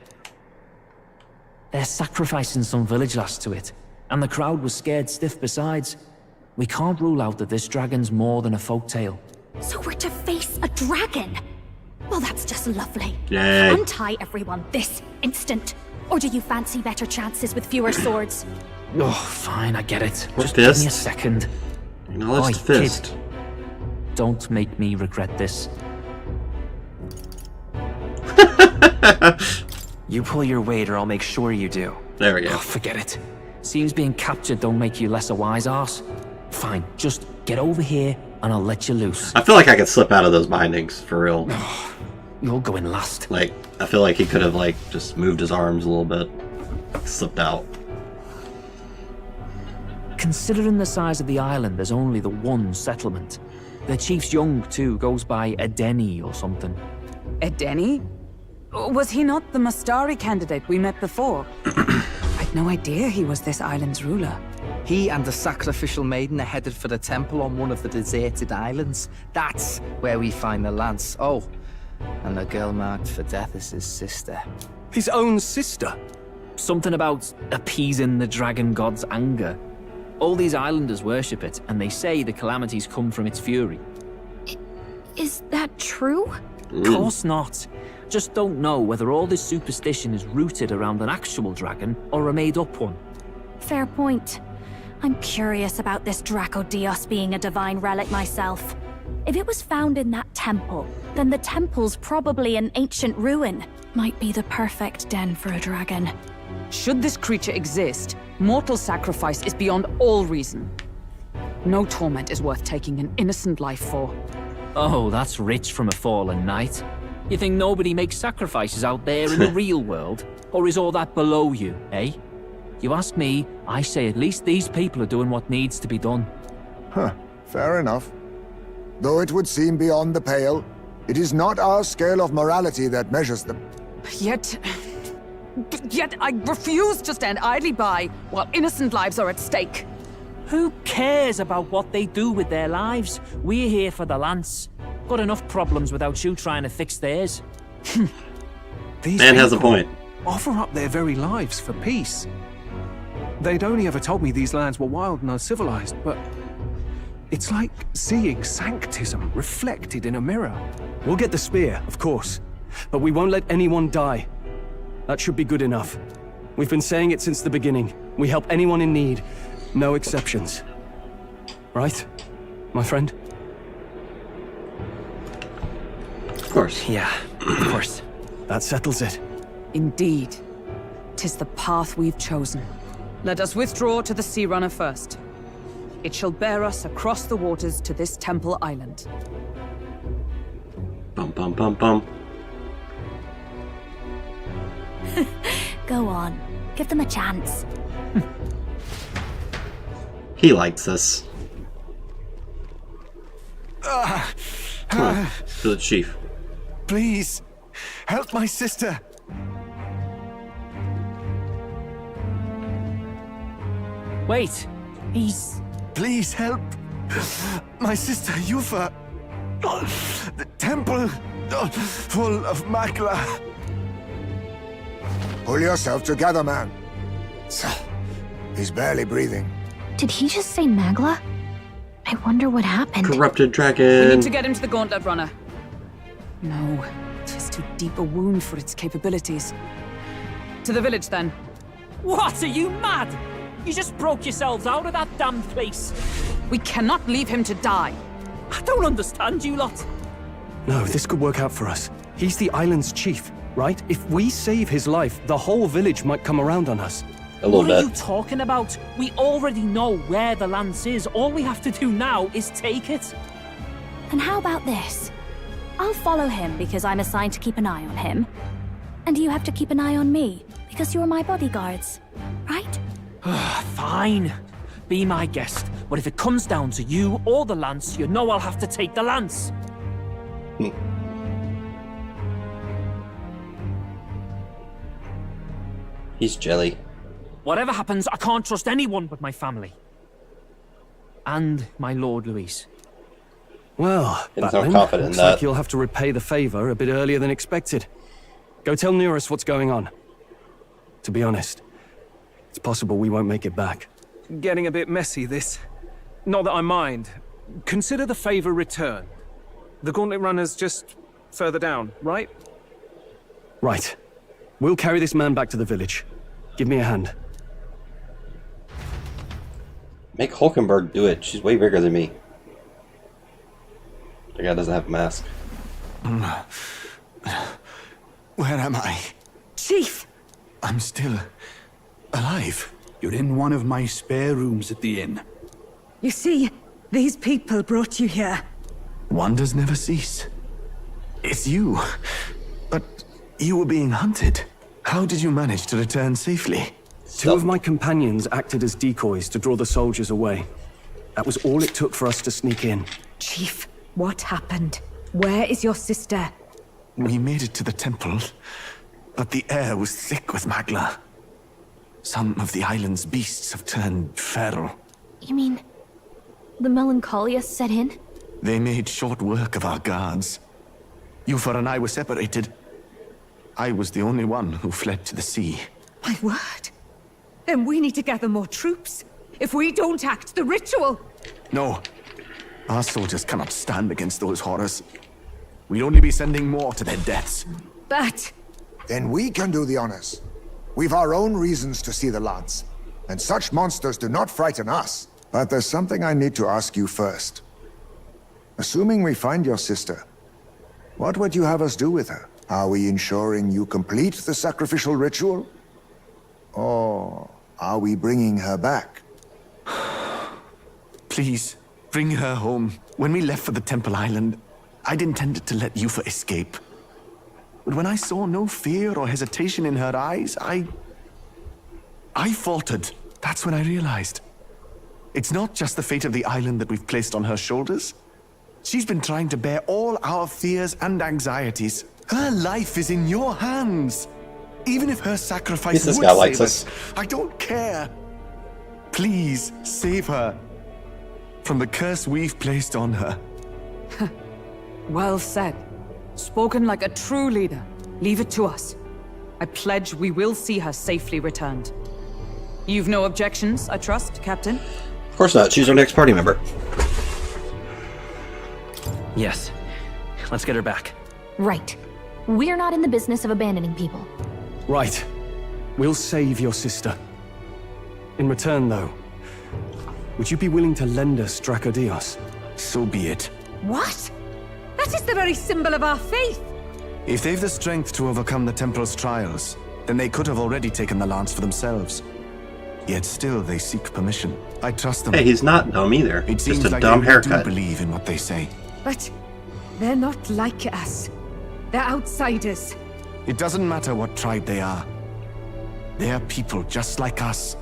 They're sacrificing some village lass to it, and the crowd was scared stiff besides. We can't rule out that this dragon's more than a folktale. So we're to face a dragon? Well, that's just lovely. Yay. Untie everyone this instant. Or do you fancy better chances with fewer swords? Oh, fine, I get it. What Just give me a fist? second. Acknowledge the Oi, fist. kid. Don't make me regret this. You pull your weight or I'll make sure you do. There we go. Oh, forget it. Seems being captured don't make you less a wise arse. Fine, just get over here and I'll let you loose. I feel like I could slip out of those bindings, for real. You're going last. Like, I feel like he could have, like, just moved his arms a little bit. Slipped out. Considering the size of the island, there's only the one settlement. The chief's young, too, goes by Edeni or something. Edeni? Was he not the Mastari candidate we met before? I'd no idea he was this island's ruler. He and the sacrificial maiden are headed for the temple on one of the deserted islands. That's where we find the lance. Oh, and the girl marked for death is his sister. His own sister? Something about appeasing the dragon god's anger. All these islanders worship it, and they say the calamities come from its fury. Is that true? Of course not. Just don't know whether all this superstition is rooted around an actual dragon or a made-up one. Fair point. I'm curious about this Draco Dios being a divine relic myself. If it was found in that temple, then the temple's probably an ancient ruin. Might be the perfect den for a dragon. Should this creature exist, mortal sacrifice is beyond all reason. No torment is worth taking an innocent life for. Oh, that's rich from a fallen knight. You think nobody makes sacrifices out there in the real world? Or is all that below you, eh? You ask me, I say at least these people are doing what needs to be done. Huh, fair enough. Though it would seem beyond the pale, it is not our scale of morality that measures them. Yet I refuse to stand idly by while innocent lives are at stake. Who cares about what they do with their lives? We're here for the lance. Got enough problems without you trying to fix theirs. These Man has a people point. Offer up their very lives for peace. They'd only ever told me these lands were wild and uncivilized, but it's like seeing sanctism reflected in a mirror. We'll get the spear, of course. But we won't let anyone die. That should be good enough. We've been saying it since the beginning. We help anyone in need. No exceptions. Right, my friend? Of course. Yeah, of course. That settles it. Indeed. 'Tis the path we've chosen. Let us withdraw to the Sea Runner first. It shall bear us across the waters to this temple island. Bum bum bum bum. Go on, give them a chance. He likes this. Come on, to the chief. Please, help my sister. Wait, he's... Please help. My sister, Yufa. The temple full of Magla. Pull yourself together, man. He's barely breathing. Did he just say Magla? I wonder what happened. Corrupted dragon. We need to get him to the Gauntlet Runner. No, it is too deep a wound for its capabilities. To the village, then. What? Are you mad? You just broke yourselves out of that damn place. We cannot leave him to die. I don't understand you lot. No, this could work out for us. He's the island's chief, right? If we save his life, the whole village might come around on us. What are you talking about? We already know where the lance is. All we have to do now is take it. And how about this? I'll follow him because I'm assigned to keep an eye on him. And you have to keep an eye on me because you're my bodyguards, right? Fine. Be my guest. But if it comes down to you or the lance, you know I'll have to take the lance. He's jelly. Whatever happens, I can't trust anyone but my family. And my Lord Luis. Well, Didn't sound Batman, confident in looks that. like you'll have to repay the favor a bit earlier than expected. Go tell Nearest what's going on. To be honest, it's possible we won't make it back. Getting a bit messy, this. Not that I mind. Consider the favor returned. The Gauntlet Runner's just further down, right? Right. We'll carry this man back to the village. Give me a hand. Make Hulkenberg do it. She's way bigger than me. The guy doesn't have a mask. Where am I? Chief! I'm still alive. You're in one of my spare rooms at the inn. You see, these people brought you here. Wonders never cease. It's you. But you were being hunted. How did you manage to return safely? Two of my companions acted as decoys to draw the soldiers away. That was all it took for us to sneak in. Chief, what happened? Where is your sister? We made it to the temple, but the air was thick with Magla. Some of the island's beasts have turned feral. You mean the melancholia set in? They made short work of our guards. Yufor and I were separated. I was the only one who fled to the sea. My word. Then we need to gather more troops. If we don't act, the ritual... No. Our soldiers cannot stand against those horrors. We'd only be sending more to their deaths. But... Then we can do the honors. We've our own reasons to see the lance. And such monsters do not frighten us. But there's something I need to ask you first. Assuming we find your sister, what would you have us do with her? Are we ensuring you complete the sacrificial ritual? Or are we bringing her back? Please, bring her home. When we left for the Temple Island, I'd intended to let Yufa escape. But when I saw no fear or hesitation in her eyes, I faltered. That's when I realized. It's not just the fate of the island that we've placed on her shoulders. She's been trying to bear all our fears and anxieties. Her life is in your hands. Even if her sacrifice would save us, I don't care. Please, save her from the curse we've placed on her. Well said. Spoken like a true leader. Leave it to us. I pledge we will see her safely returned. You've no objections, I trust, Captain? Of course not. She's our next party member. Yes. Let's get her back. Right. We're not in the business of abandoning people. Right. We'll save your sister. In return, though, would you be willing to lend us Dracodios? So be it. What? That is the very symbol of our faith. If they've the strength to overcome the Temple's trials, then they could have already taken the lance for themselves. Yet still they seek permission. I trust them. Hey, he's not dumb either. It seems Just a like dumb they haircut. do believe in what they say. But they're not like us. They're outsiders. It doesn't matter what tribe they are. They're people just like us.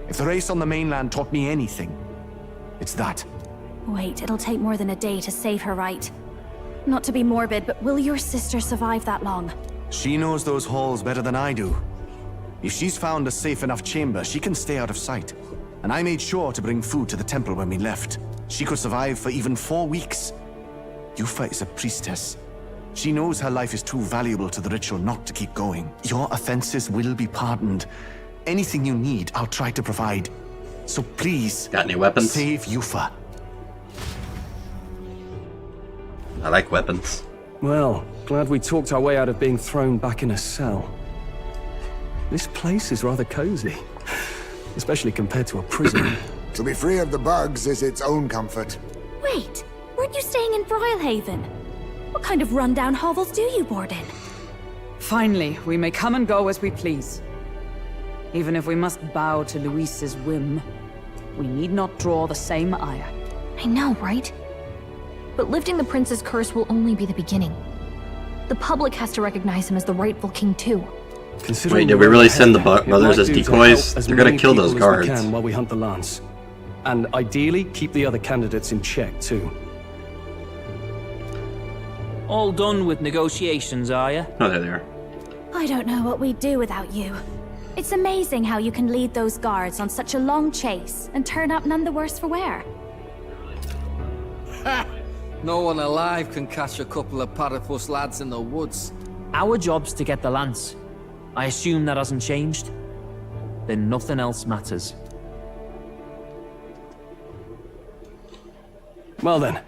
If the race on the mainland taught me anything, it's that. Wait, it'll take more than a day to save her, right? Not to be morbid, but will your sister survive that long? She knows those halls better than I do. If she's found a safe enough chamber, she can stay out of sight. And I made sure to bring food to the temple when we left. She could survive for even 4 weeks. Yufa is a priestess. She knows her life is too valuable to the ritual not to keep going. Your offenses will be pardoned. Anything you need, I'll try to provide. So please, got any weapons? Save Yufa. I like weapons. Well, glad we talked our way out of being thrown back in a cell. This place is rather cozy, especially compared to a prison. To be free of the bugs is its own comfort. Wait, weren't you staying in Brilhaven? What kind of rundown hovels do you board in? Finally, we may come and go as we please. Even if we must bow to Luis's whim, we need not draw the same ire. I know, right? But lifting the prince's curse will only be the beginning. The public has to recognize him as the rightful king too. Wait, did we really send the brothers as decoys? They're gonna kill those guards. We can while we hunt the lance. And ideally, keep the other candidates in check too. All done with negotiations, are you? Oh, there they are. I don't know what we'd do without you. It's amazing how you can lead those guards on such a long chase and turn up none the worse for wear. Ha! No one alive can catch a couple of platypus lads in the woods. Our job's to get the lance. I assume that hasn't changed? Then nothing else matters. Well then,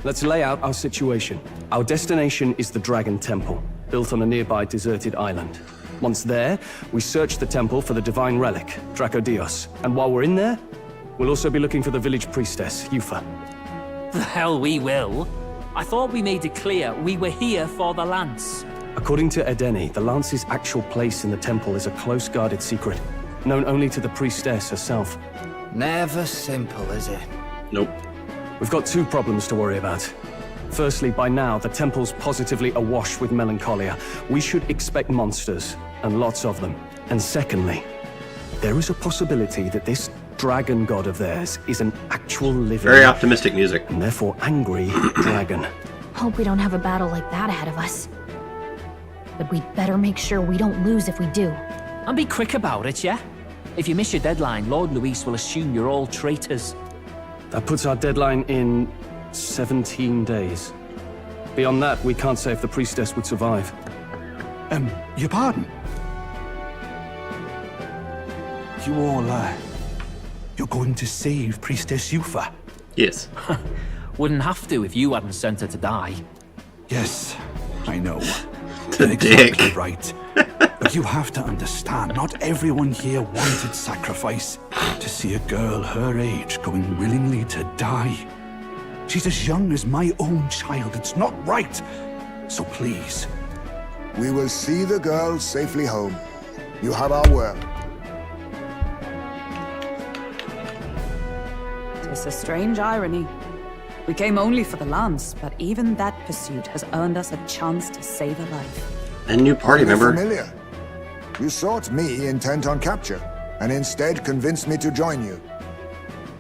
let's lay out our situation. Our destination is the Dragon Temple, built on a nearby deserted island. Once there, we search the temple for the divine relic, Dracodios. And while we're in there, we'll also be looking for the village priestess, Yufa. The hell we will. I thought we made it clear we were here for the lance. According to Edeni, the lance's actual place in the temple is a close-guarded secret, known only to the priestess herself. Never simple, is it? Nope. We've got two problems to worry about. Firstly, by now, the temple's positively awash with melancholia. We should expect monsters, and lots of them. And secondly, there is a possibility that this dragon god of theirs is an actual living... Very optimistic music. And therefore angry dragon. Hope we don't have a battle like that ahead of us. But we'd better make sure we don't lose if we do. And be quick about it, yeah? If you miss your deadline, Lord Luis will assume you're all traitors. That puts our deadline in 17 days. Beyond that, we can't say if the priestess would survive. Your pardon? You all, you're going to save Priestess Yufa? Yes. Wouldn't have to if you hadn't sent her to die. Yes, I know. The exactly dick. Right. But you have to understand, not everyone here wanted sacrifice. To see a girl her age going willingly to die. She's as young as my own child. It's not right. So please. We will see the girl safely home. You have our word. It's a strange irony. We came only for the lance, but even that pursuit has earned us a chance to save a life. And new party member. Familiar. You sought me intent on capture, and instead convinced me to join you.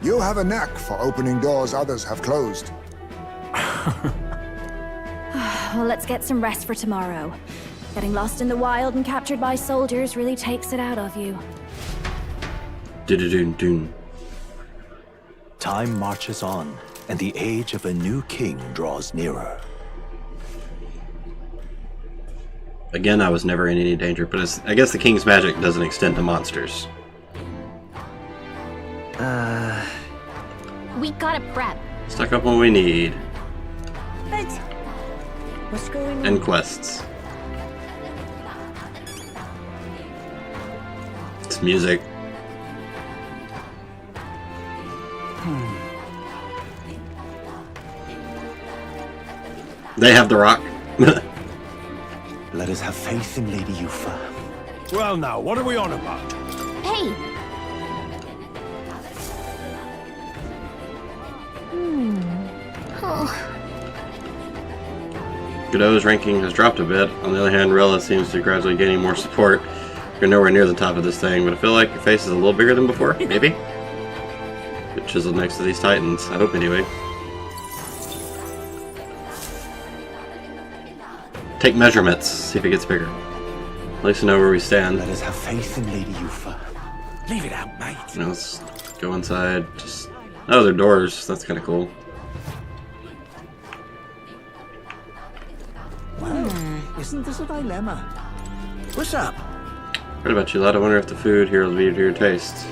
You have a knack for opening doors others have closed. Well, let's get some rest for tomorrow. Getting lost in the wild and captured by soldiers really takes it out of you. Dun-dun-dun-dun. Time marches on, and the age of a new king draws nearer. Again, I was never in any danger, but I guess the king's magic doesn't extend to monsters. We gotta prep. Stock up what we need. But what's going on? And quests. It's music. They have the rock. Let us have faith in Lady Yufa. Well now, what are we on about? Hey! Godot's ranking has dropped a bit. On the other hand, Rella seems to be gradually gaining more support. You're nowhere near the top of this thing, but I feel like your face is a little bigger than before, maybe? Get chiseled next to these titans. I hope anyway. Take measurements, see if it gets bigger. At least to know where we stand. Let us have faith in Lady Yufa. Leave it out, mate. You know, let's go inside. Just oh, they're doors. That's kind of cool. Isn't this a dilemma? What's up? Right about you, lad. I wonder if the food here will be to your taste.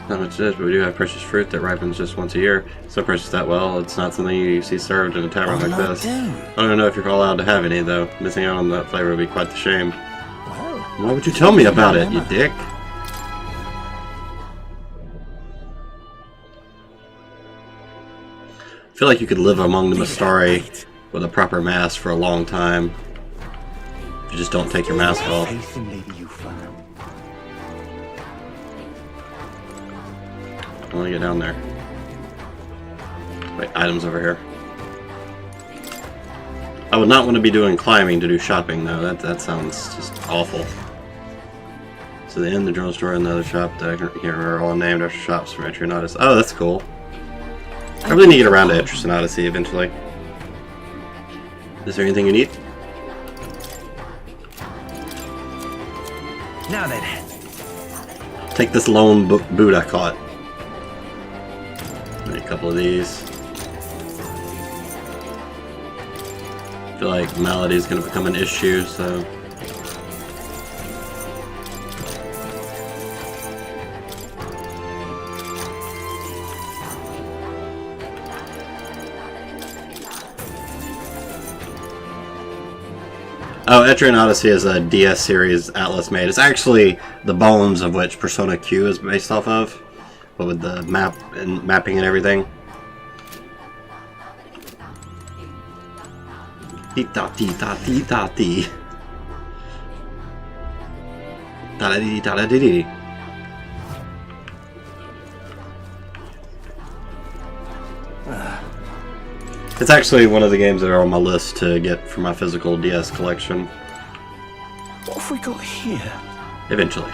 Not much it is, but we do have precious fruit that ripens just once a year. So precious that, well, it's not something you see served in a tavern like this. I don't know if you're allowed to have any, though. Missing out on that flavor would be quite the shame. Why would you tell me about it, you dick? I feel like you could live among the Mistari with a proper mask for a long time. If you just don't take your mask off. I want to get down there. Wait, items over here. I would not want to be doing climbing to do shopping, though. That sounds just awful. So the inn, the general store, and the other shop that are all named after shops from Etrian Odyssey. Oh, that's cool. I really need to get around to Etrian Odyssey eventually. Is there anything you need? Now then. Take this lone boot I caught. A couple of these. I feel like Malady is going to become an issue, so. Oh, Etrian Odyssey is a DS series Atlas made. It's actually the bones of which Persona Q is based off of. But with the map and mapping and everything. Dee-da-dee-da-dee-da-dee. Da-da-dee-da-da-dee-dee. It's actually one of the games that are on my list to get for my physical DS collection. What have we got here? Eventually.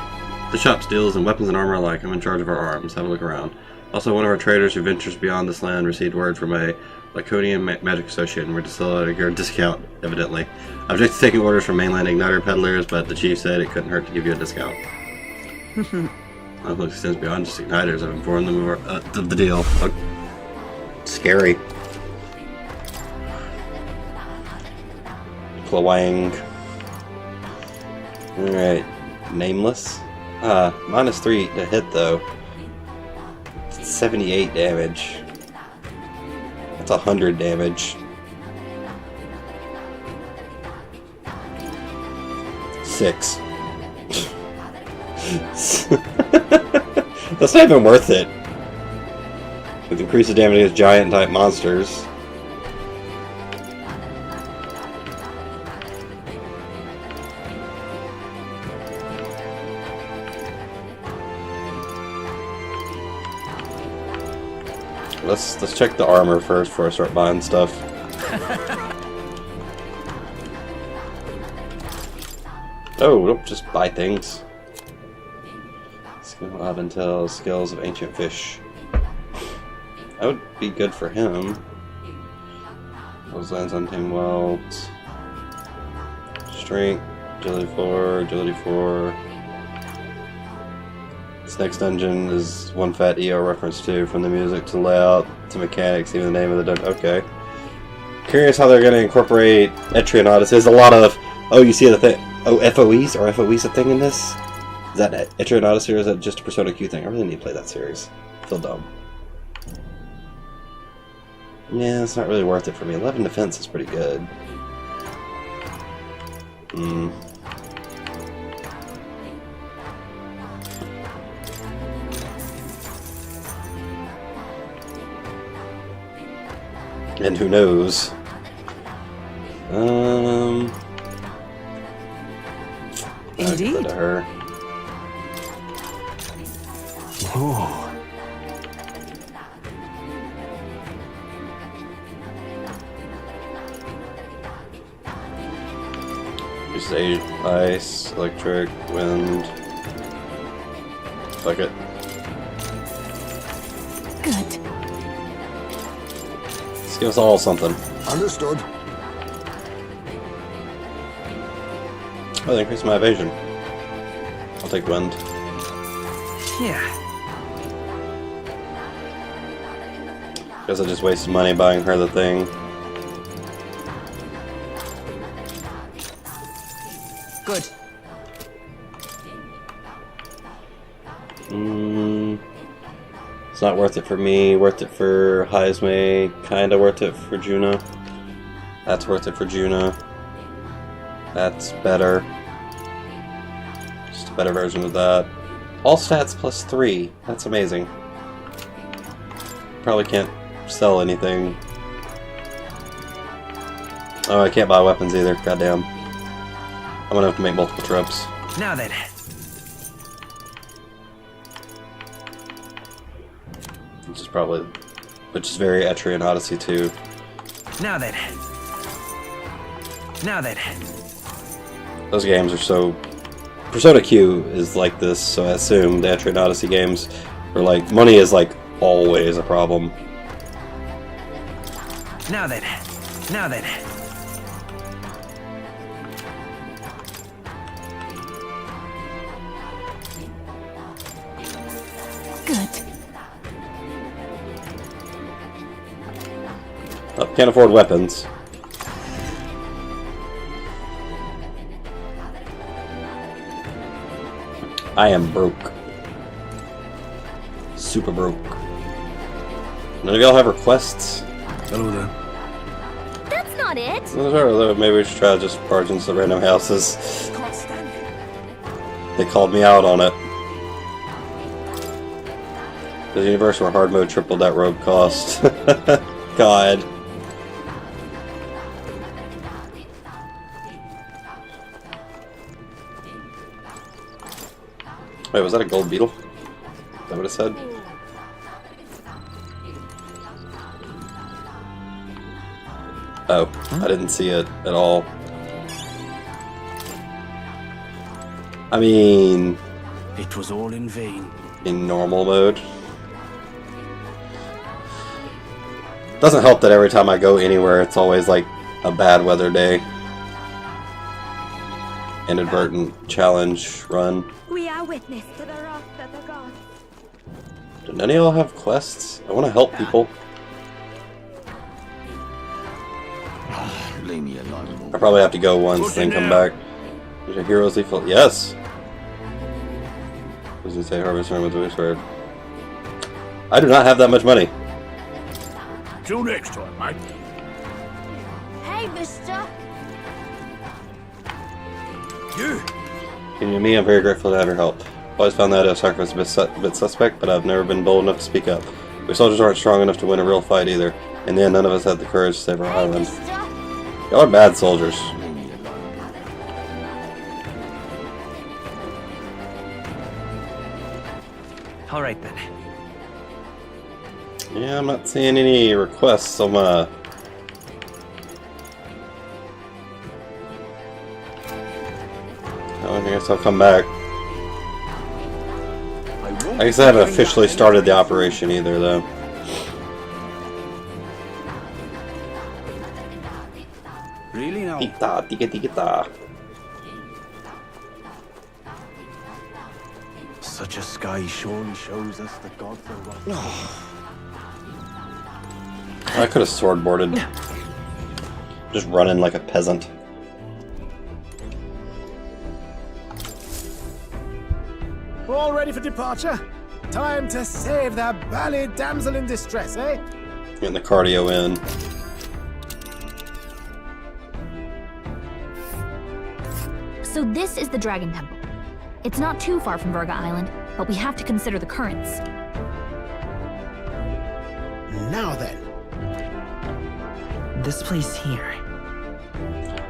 The shop deals in weapons and armor alike. I'm in charge of our arms. Have a look around. Also, one of our traders who ventures beyond this land received word from a Laconian magic associate, and we're still at a discount, evidently. Object to taking orders from mainland igniter peddlers, but the chief said it couldn't hurt to give you a discount. Outlook extends beyond just igniters. I've informed them of the deal. Scary. Klawang. Alright. Nameless. -3 to hit though. 78 damage. That's 100 damage. 6. That's not even worth it. With increased damage against giant type monsters. Let's check the armor first before I start buying stuff. Oh, don't just buy things. Skill of Intel, skills of ancient fish. That would be good for him. Those lands untamed wilds. Strength, agility 4, agility 4. This next dungeon is one fat EO reference too, from the music to layout to mechanics, even the name of the dungeon. Okay. Curious how they're going to incorporate Etrian Odyssey. There's a lot of, oh, you see the thing, oh, FOEs? Are FOEs a thing in this? Is that Etrian Odyssey or is that just a Persona Q thing? I really need to play that series. I feel dumb. Yeah, it's not really worth it for me. 11 defense is pretty good. And who knows? Indeed. Her. Oh. You say ice, electric, wind. Fuck it. Good. Let's give us all something. Understood. Oh, they increased my evasion. I'll take wind. Yeah. Guess I just wasted money buying her the thing. Good. It's not worth it for me. Worth it for Heisme. Kinda worth it for Juna. That's worth it for Juna. That's better. Just a better version of that. All stats plus 3. That's amazing. Probably can't sell anything. Oh, I can't buy weapons either. Goddamn. I'm gonna have to make multiple trips. Now then. Which is very Etrian Odyssey 2. Now then. Now then. Those games are so... Persona Q is like this, so I assume the Etrian Odyssey games are like... Money is like always a problem. Now then. Now then. Good. Oh, can't afford weapons. I am broke. Super broke. None of y'all have requests? Hello there. That's not it. Maybe we should try to just barge into the random houses. They called me out on it. The universe where hard mode tripled that rogue cost. God. Wait, was that a gold beetle? Is that what it said? Oh, I didn't see it at all. I mean... It was all in vain. In normal mode. Doesn't help that every time I go anywhere, it's always like a bad weather day. Inadvertent challenge run. We are witness to the wrath of the gods. Do none of y'all have quests? I want to help people. Leave me alone. I probably have to go once, then come back. Is your heroes lethal? Yes! Does it say harvest run with the sword? I do not have that much money. Till next time, mate. Hey, mister. You. Can me, I'm very grateful to have your help. Always found that sacrifice a bit suspect, but I've never been bold enough to speak up. We soldiers aren't strong enough to win a real fight either. In the end, none of us had the courage to save our island. Y'all are bad soldiers. Alright then. Yeah, I'm not seeing any requests on my... Oh, I guess I'll come back. I guess I haven't officially started the operation either, though. Really now? Tita, tika, tika, ta. Such a sky surely shows us the gods are right. I could have swordboarded. Just running like a peasant. All ready for departure? Time to save that bally damsel in distress, eh? Getting the cardio in. So this is the Dragon Temple. It's not too far from Virga Island, but we have to consider the currents. Now then. This place here.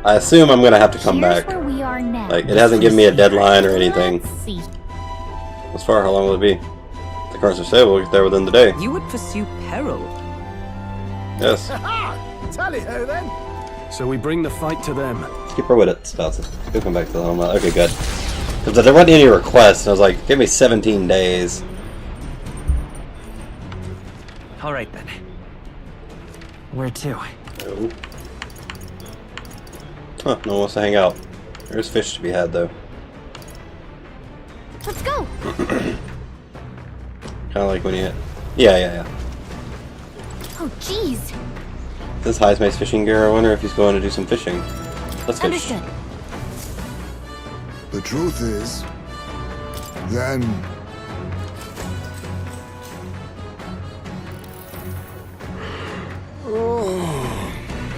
I assume I'm gonna have to come Here's back. where we are now. Like, it hasn't given me a deadline or anything. Let's see. As far, how long will it be? If the cars are stable, we'll get there within the day. You would pursue peril. Yes. Tally-ho then. So we bring the fight to them. Keep her with it, Spouts. We'll come back to the home. Okay, good. Because there wasn't any requests, and I was like, give me 17 days. Alright then. Where to? Oh. Huh, no one wants to hang out. There's fish to be had, though. Let's go. Kind of like when you... Yeah. Oh, jeez. This is Heisme's fishing gear. I wonder if he's going to do some fishing. Let's fish. Understood. the truth is, then...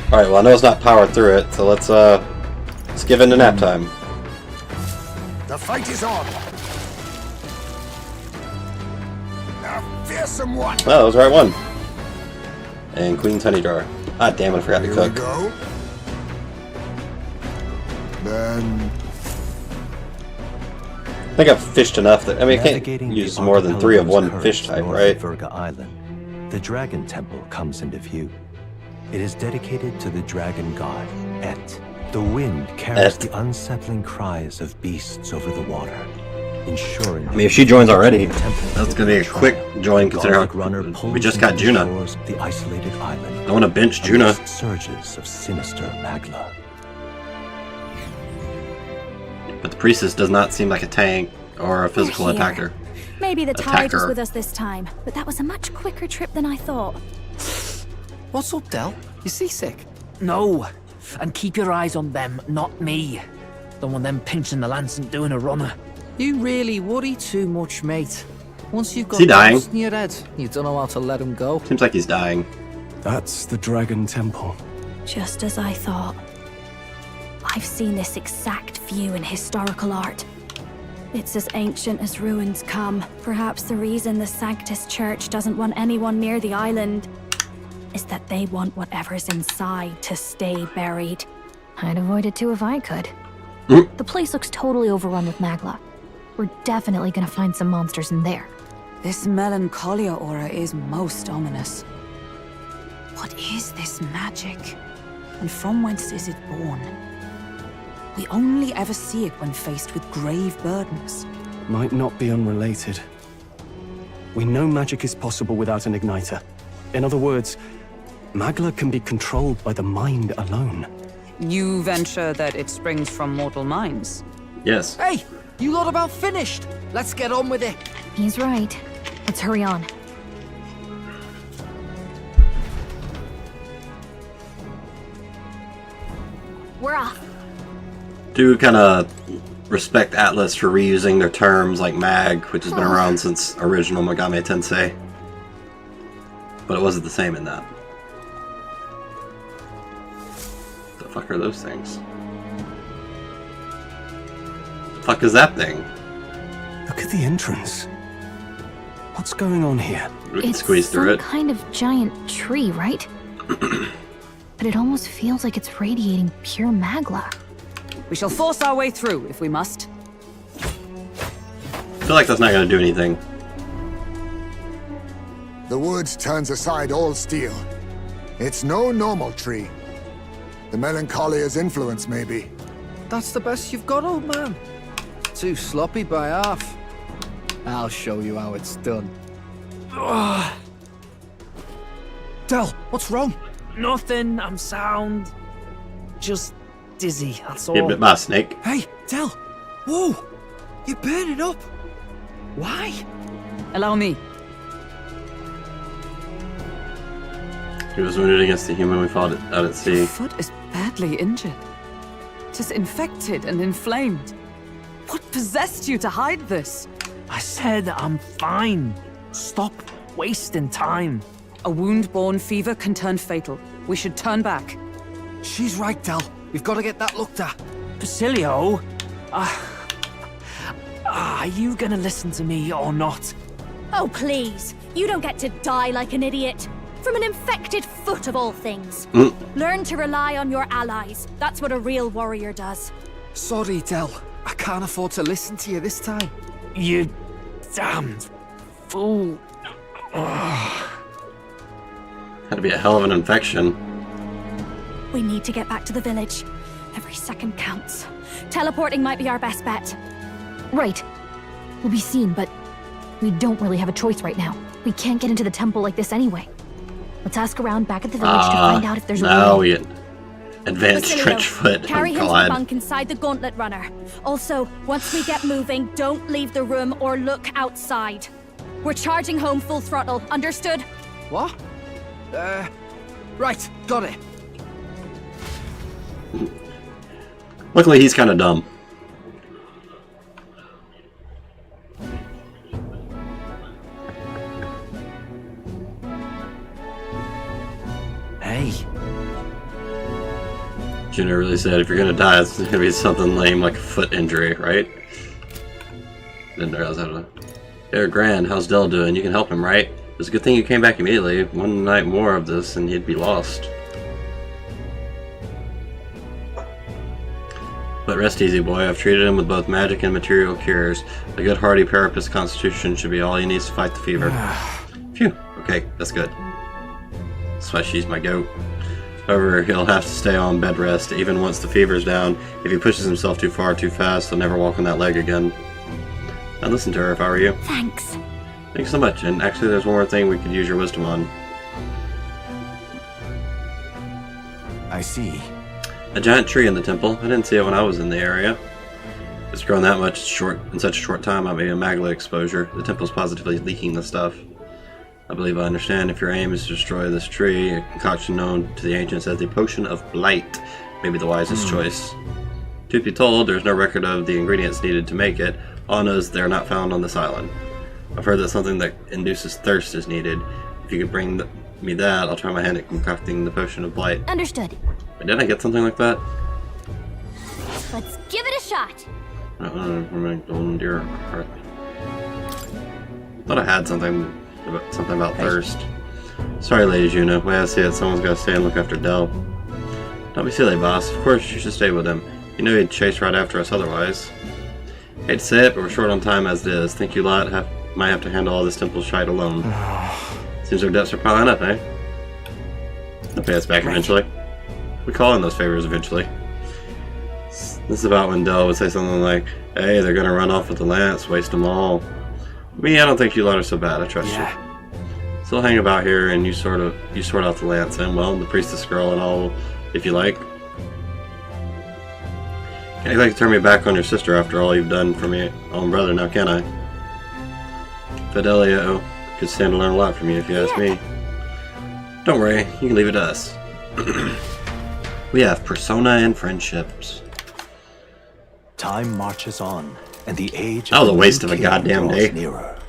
Alright, well I know it's not powered through it, so let's give in to nap time. The fight is on. A fearsome one. Oh, that was the right one. And Queen's Honey Jar. Ah, damn it, I forgot to cook. Go. Then... I think I've fished enough that, I mean, I can't use more than 3 of one fish type, right? Virga Island, the Dragon Temple comes into view. It is dedicated to the dragon god, Et. The wind carries the unsettling cries of beasts over the water, ensuring... I mean, if she joins already, that's gonna be a quick join considering how we just got Juna. The isolated island. I want to bench Juna. Surges of sinister magla. But the priestess does not seem like a tank or a physical attacker. Maybe the tide was with us this time, but that was a much quicker trip than I thought. What's up, Del? You seasick? No. And keep your eyes on them, not me. Don't want them pinching the lance and doing a runner. You really worry too much, mate. Once you've got he dying? ghosts in your head, you don't know how to let him go. Seems like he's dying. That's the Dragon Temple. Just as I thought. I've seen this exact view in historical art. It's as ancient as ruins come. Perhaps the reason the Sanctus Church doesn't want anyone near the island is that they want whatever's inside to stay buried. I'd avoid it too if I could. The place looks totally overrun with magla. We're definitely gonna find some monsters in there. This melancholia aura is most ominous. What is this magic? And from whence is it born? We only ever see it when faced with grave burdens. Might not be unrelated. We know magic is possible without an igniter. In other words, magla can be controlled by the mind alone. You venture that it springs from mortal minds? Yes. Hey, you lot about finished. Let's get on with it. He's right. Let's hurry on. We're off. Do kind of respect Atlas for reusing their terms like mag, which has been around since original Megami Tensei. But it wasn't the same in that. The fuck are those things? The fuck is that thing? Look at the entrance. What's going on here? We can squeeze through it. Some kind of giant tree, right? But it almost feels like it's radiating pure magla. We shall force our way through if we must. I feel like that's not going to do anything. The woods turns aside all steel. It's no normal tree. The Melancholia's influence, maybe. That's the best you've got, old man. Too sloppy by half. I'll show you how it's done. Del, what's wrong? Nothing, I'm sound. Just dizzy, that's all. Get bit by a snake. Hey, Del! Whoa! You're burning up! Why? Allow me. He was wounded against the human we fought out at sea. Your foot is badly injured. Just infected and inflamed. What possessed you to hide this? I said I'm fine. Stop wasting time. A wound-borne fever can turn fatal. We should turn back. She's right, Del. We've got to get that looked at. Basilio? Are you gonna listen to me or not? Oh, please. You don't get to die like an idiot. From an infected foot of all things. Learn to rely on your allies. That's what a real warrior does. Sorry, Del. I can't afford to listen to you this time. You damned fool. Had to be a hell of an infection. We need to get back to the village. Every second counts. Teleporting might be our best bet. Right. We'll be seen, but we don't really have a choice right now. We can't get into the temple like this anyway. Let's ask around back at the village to find out if there's a way. Now we get advanced Basilio, trench foot. carry him to the God. bunk inside the gauntlet runner. Also, once we get moving, don't leave the room or look outside. We're charging home full throttle, understood? What? Right, got it. Luckily, he's kind of dumb. Juno really said, if you're gonna die, it's gonna be something lame like a foot injury, right? Didn't realize how to... Hey, Grand, how's Del doing? You can help him, right? It's a good thing you came back immediately. One night more of this and he'd be lost. But rest easy, boy. I've treated him with both magic and material cures. A good hardy Parapus constitution should be all he needs to fight the fever. Phew. Okay, that's good. That's why she's my goat. However, he'll have to stay on bed rest, even once the fever's down. If he pushes himself too far too fast, he'll never walk on that leg again. I'd listen to her if I were you. Thanks. Thanks so much, and actually there's one more thing we could use your wisdom on. I see. A giant tree in the temple. I didn't see it when I was in the area. It's grown that much in such a short time, might be a magla exposure. The temple's positively leaking the stuff. I believe I understand if your aim is to destroy this tree, a concoction known to the ancients as the Potion of Blight may be the wisest choice. Truth be told, there's no record of the ingredients needed to make it. All knows they're not found on this island. I've heard that something that induces thirst is needed. If you could bring me that, I'll try my hand at concocting the Potion of Blight. Understood. Didn't I get something like that? Let's give it a shot. Golden deer heart. Thought I had something about thirst. Sorry, Lady Juno. Way I see it, someone's got to stay and look after Del. Don't be silly, boss. Of course you should stay with him. You know he'd chase right after us otherwise. Hate to say it, but we're short on time as it is. Think you lot might have to handle all this temple shite alone. Seems our debts are piling up, eh? They'll pay us back eventually. We call in those favors eventually. This is about when Del would say something like, hey, they're gonna run off with the lance, waste them all. Me, I don't think you lot are so bad, I trust you. So I'll hang about here and you sort out the lance and, well, the priestess girl and all, if you like. Can't exactly turn me back on your sister after all you've done for me own brother, now can I? Fidelio could stand to learn a lot from you if you ask me. Don't worry, you can leave it to us. We have persona and friendships. Time marches on, and the age that was a waste of a goddamn day. Nearer.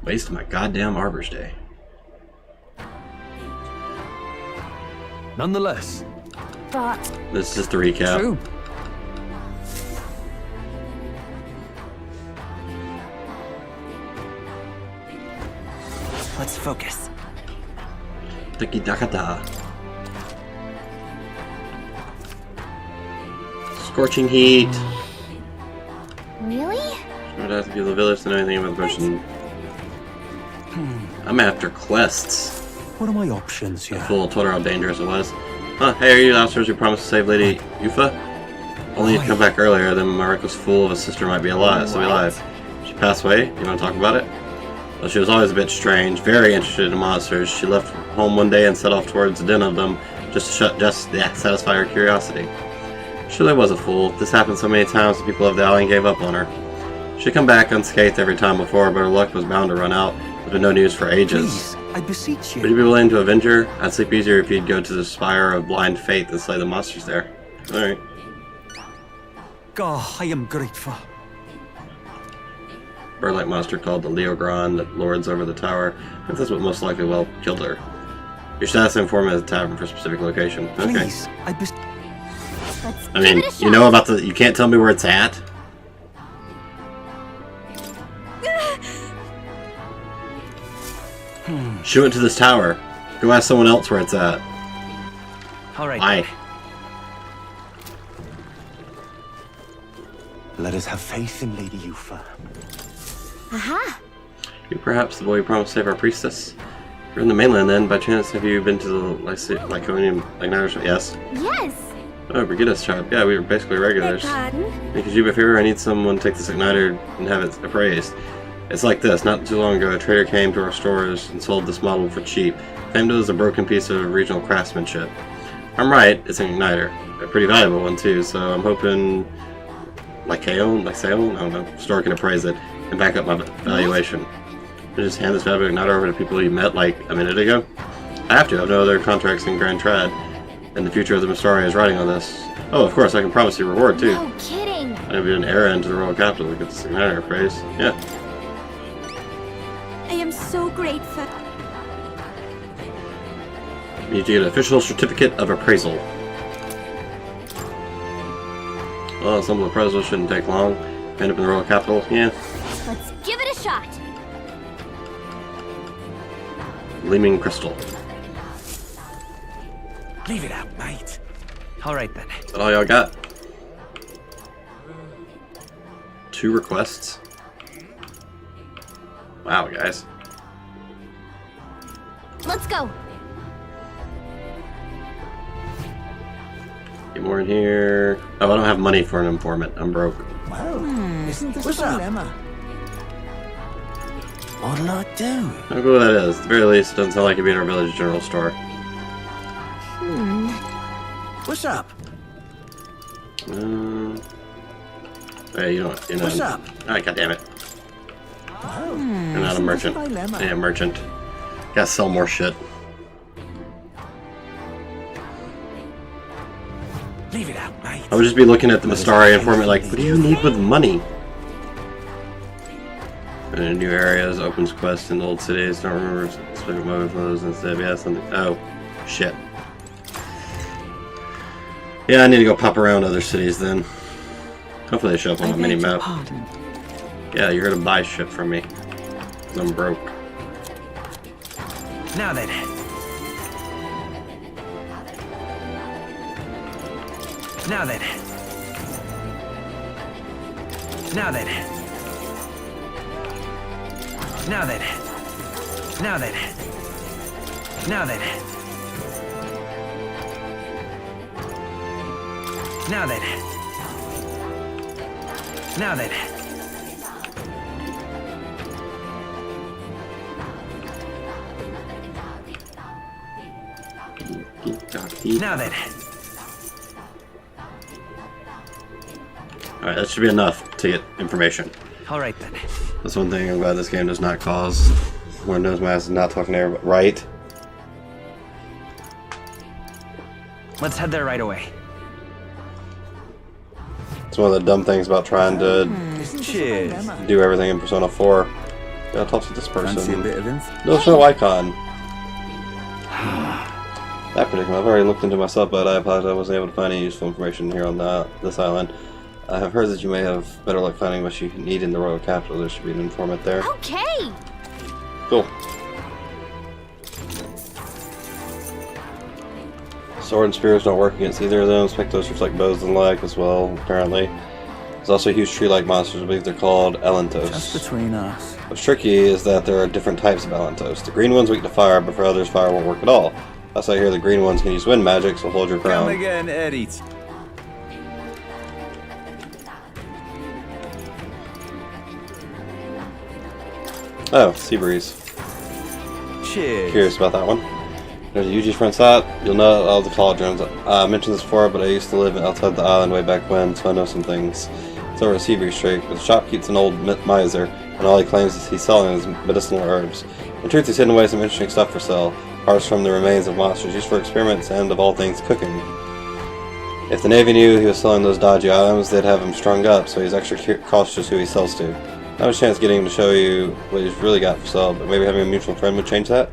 Waste of my goddamn Arbor's Day. Nonetheless. But this is just the recap. True. Let's focus. Tiki Dakata. Scorching heat. Really? I'd have to be the village to know anything about the potion. I'm after quests. What are my options here? The fool told her how dangerous it was. Huh, hey, are you the officers who promised to save Lady Yufa? Only you'd come back earlier, then my reckless fool of a sister might be alive, still be alive. She passed away? You want to talk about it? Well, she was always a bit strange, very interested in monsters. She left home one day and set off towards the den of them, just to satisfy her curiosity. She really was a fool. This happened so many times the people of the island gave up on her. She'd come back unscathed every time before, but her luck was bound to run out. There's been no news for ages. Please, I beseech you. Would you be willing to avenge her? I'd sleep easier if you'd go to the Spire of Blind Faith and slay the monsters there. Alright. God, I am grateful. Bird-like monster called the Leogron that lords over the tower. I think that's what most likely killed her. You should ask them for me at the tavern for a specific location. Okay. Please, I mean, you know about the... You can't tell me where it's at? She went to this tower. Go ask someone else where it's at. Alright. Why? Let us have faith in Lady Yufa. Aha! You perhaps the boy who promised to save our priestess? You're in the mainland then. By chance, have you been to the Lyconium Igniter? Yes. Yes! Oh, Brigitta's tribe. Yeah, we were basically regulars. Because you, if ever I need someone to take this igniter and have it appraised. It's like this. Not too long ago, a trader came to our stores and sold this model for cheap. Claimed it was a broken piece of regional craftsmanship. I'm right, it's an igniter. A pretty valuable one too, so I'm hoping Lycaon, I don't know, store can appraise it and back up my valuation. I just hand this valuable igniter over to people you met like a minute ago? I have to. I have no other contracts in Grand Trad. And the future of the Mistari is riding on this. Oh, of course, I can promise you a reward too. No kidding! I'll be an errand to the royal capital to get this igniter appraised. Yeah. I am so grateful. You need to get an official certificate of appraisal. Well, some of the presidents shouldn't take long. End up in the royal capital. Yeah. Let's give it a shot. Gleaming crystal. Leave it out, mate. All right then. Is that all y'all got? 2 requests. Wow, guys. Let's go. Get more in here. Oh, I don't have money for an informant. I'm broke. Isn't this a dilemma? What'll I do? I don't know who that is. At the very least, it doesn't sound like it'd be in our village general store. What's up? Hey, you know what? What's up? Alright, goddammit. You're not a merchant. Yeah, merchant. Gotta sell more shit. Leave it out, mate. I would just be looking at the Mistari informant like, what do you need with money? And in new areas, opens quests in old cities. Don't remember specific motive flows instead. Yeah, something. Oh, shit. Yeah, I need to go pop around other cities then. Hopefully they show up on the mini map. Yeah, you're gonna buy shit from me. 'Cause I'm broke. Now then. Now then. Now then. Now then. Now then. Now then. Now then. Now then. Now then. Alright, that should be enough to get information. Alright then. That's one thing I'm glad this game does not cause. Lord knows my ass is not talking to everybody. Right? Let's head there right away. It's one of the dumb things about trying to do everything in Persona 4. Gotta talk to this person. Fancy a bit of No show icon. That predicament, I've already looked into myself, but I apologize I wasn't able to find any useful information here on this island. I have heard that you may have better luck finding what you need in the royal capital. There should be an informant there. Okay. Cool. Sword and spears don't work against either of them. Spectros reflect bows and like as well, apparently. There's also huge tree-like monsters. I believe they're called Elentos. Just between us. What's tricky is that there are different types of Elentos. The green ones weak to fire, but for others fire won't work at all. Plus I hear the green ones can use wind magic, so hold your ground. Come again, Eddie. Oh, Sea Breeze. Cheers. Curious about that one. There's a Yuji's front side. You'll know all the cauldrons. I mentioned this before, but I used to live outside the island way back when, so I know some things. It's over a Sea Breeze Strait, but the shop keeps an old miser, and all he claims is he's selling is medicinal herbs. In truth, he's hidden away some interesting stuff for sale. Parts from the remains of monsters used for experiments and, of all things, cooking. If the Navy knew he was selling those dodgy items, they'd have him strung up, so he's extra cautious who he sells to. Not a chance getting him to show you what he's really got for sale, but maybe having a mutual friend would change that?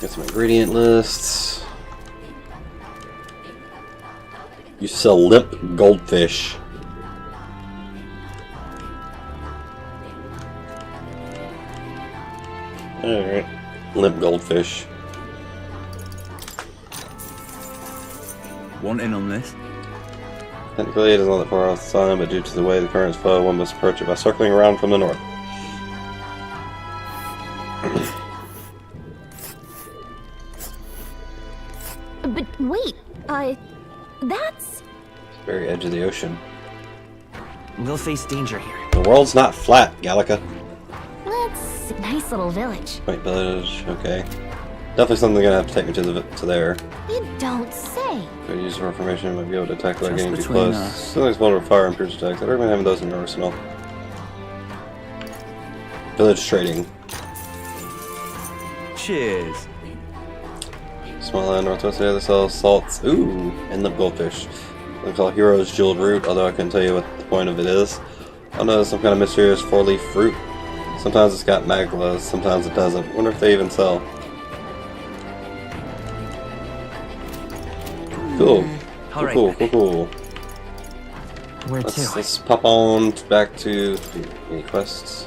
Get some ingredient lists. You sell limp goldfish. Alright. Limp goldfish. Want in on this? Technically, it is not that far off the sun, but due to the way the currents flow, one must approach it by circling around from the north. But wait, that's... Very edge of the ocean. We'll face danger here. The world's not flat, Gallica. That's a nice little village. Wait, village, okay. Definitely something gonna have to take me to there. You don't say. If I use more information, I might be able to attack without Just getting too between close. us. Something's vulnerable to fire and pierce attacks. I'd recommend having those in your arsenal. Village trading. Cheers. Small land northwest area, they sell salts. Ooh, and the goldfish. They call Hero's Jeweled Root, although I couldn't tell you what the point of it is. I know it's some kind of mysterious 4-leaf fruit. Sometimes it's got maglas, sometimes it doesn't. Wonder if they even sell. Cool. All right, Cool. Cool. Where to? Let's pop on back to any quests.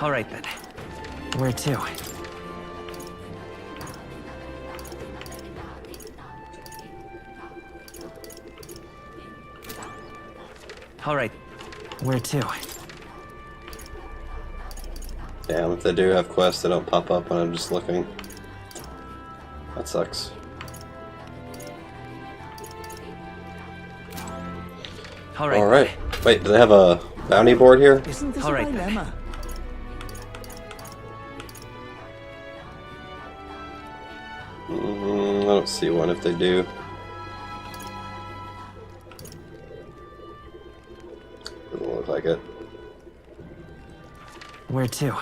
All right then. Where to? All right. Where to? Damn, if they do have quests, they don't pop up when I'm just looking. That sucks. All right. Alright. Wait, do they have a bounty board here? Isn't this All a right, dilemma? I don't see one if they do. Doesn't look like it. Where to?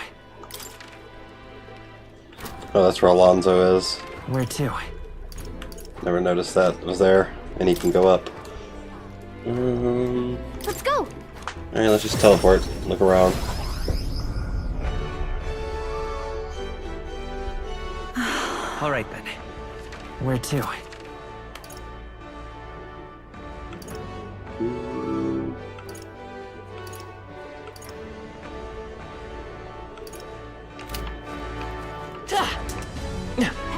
Oh, that's where Alonzo is. Where to? Never noticed that was there. And he can go up. Let's go. Alright, let's just teleport. Look around. All right then. Where to?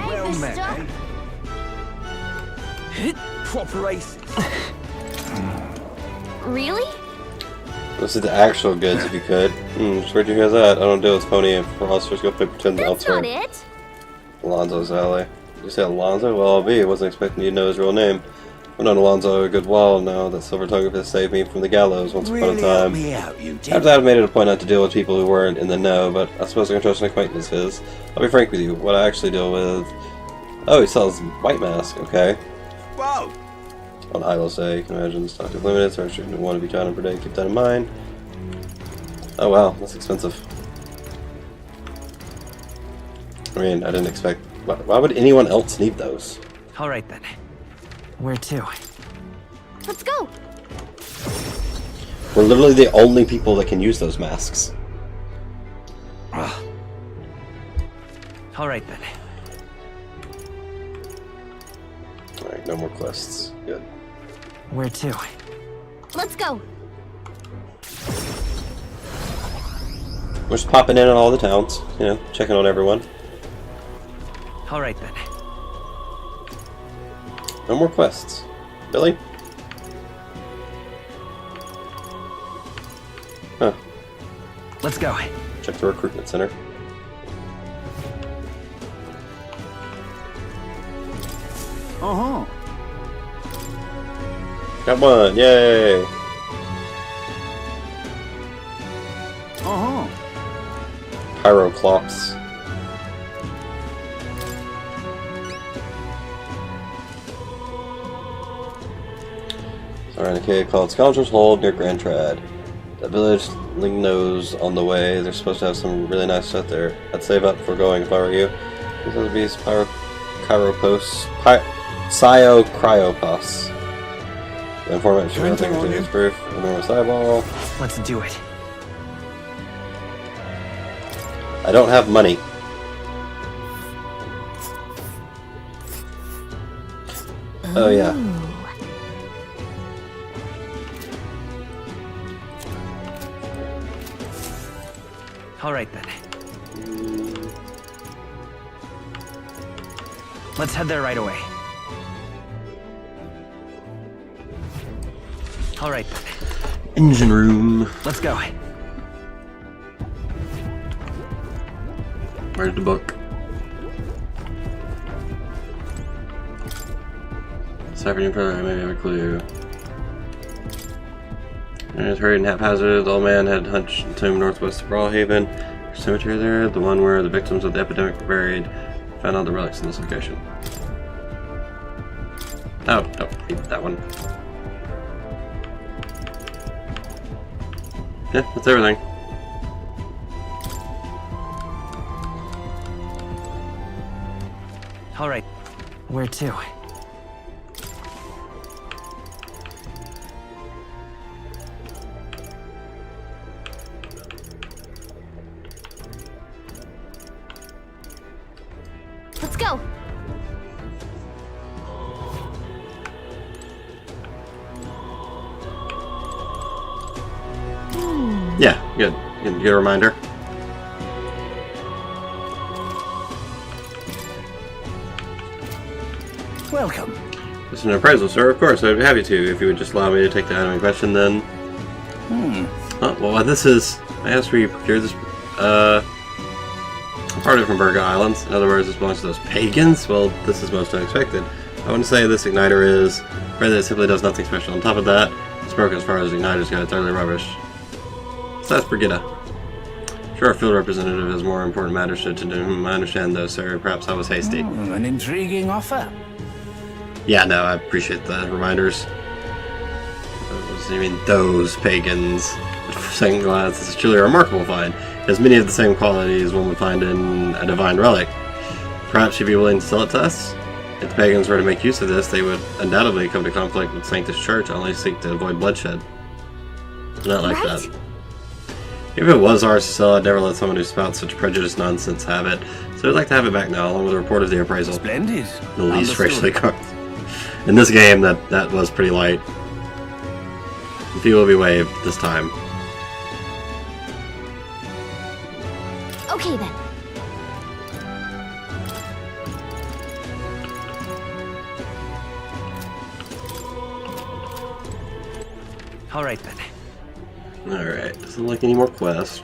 Well met, eh? Proper aces. Really? Let's see the actual goods if you could. Where'd you hear that? I don't deal with Pony and Frosters. Go play pretend That's elsewhere. not it. Alonzo's alley. Did you say Alonzo? Well, I'll be. I wasn't expecting you to know his real name. I've known Alonzo a good while now. That silver tongue of his saved me from the gallows once upon a Really help time. me out, you did. After that, I've made it a point not to deal with people who weren't in the know, but I suppose I can trust an acquaintance of his. I'll be frank with you. What I actually deal with... Oh, he sells white mask. Okay. Whoa! On idle say, you can imagine stock is limited, so I shouldn't want to be counted per day. Keep that in mind. Oh wow, that's expensive. I mean, I didn't expect... Why would anyone else need those? All right then. Where to? Let's go. We're literally the only people that can use those masks. All right then. Alright, no more quests. Good. Where to? Let's go. We're just popping in on all the towns, you know, checking on everyone. All right then. No more quests. Billy? Huh. Let's go. Check the recruitment center. Got one, yay! Pyroclops. Sorry, in a cave called Scoundrel's Hold near Grand Trad. That village Ling knows on the way. They're supposed to have some really nice stuff there. I'd save up before going if I were you. These are the beasts, Cryopos. The informant should be able to take his proof. Enormous eyeball. Let's do it. I don't have money. Oh yeah. All right then. Let's head there right away. All right then. Engine room. Let's go. Where's the book? Cypher program, maybe have a clue. And it's hurried and haphazard. The old man had hunched the tomb northwest of Brawlhaven. There's a cemetery there, the one where the victims of the epidemic were buried. Found all the relics in this location. Oh, no, that one. Yeah, that's everything. All right. Where to? Let's go. Yeah, good. Good reminder. Welcome. Just an appraisal, sir. Of course, I'd be happy to. If you would just allow me to take the item in question, then. Well, this is. I asked where you procured this. Part of it from Burga Islands. In other words, this belongs to those pagans. Well, this is most unexpected. I wouldn't say this igniter is. Rather, it simply does nothing special. On top of that, it's broken as far as igniters go. It's utterly rubbish. So that's Brigida. Sure, our field representative has more important matters to do. I understand, though, sir. Perhaps I was hasty. An intriguing offer. Yeah, no, I appreciate the reminders. I mean, those pagans. At second glance, this is truly a remarkable find. It has many of the same qualities one would find in a divine relic. Perhaps you'd be willing to sell it to us? If the pagans were to make use of this, they would undoubtedly come to conflict with Sanctus Church, only seek to avoid bloodshed. Not like that. If it was ours to sell, I'd never let someone who spouts such prejudiced nonsense have it. So I'd like to have it back now, along with a report of the appraisal. Splendid. The least racially carved. In this game, that was pretty light. The fee will be waived this time. Okay then. Alright then. Alright, doesn't like any more quests.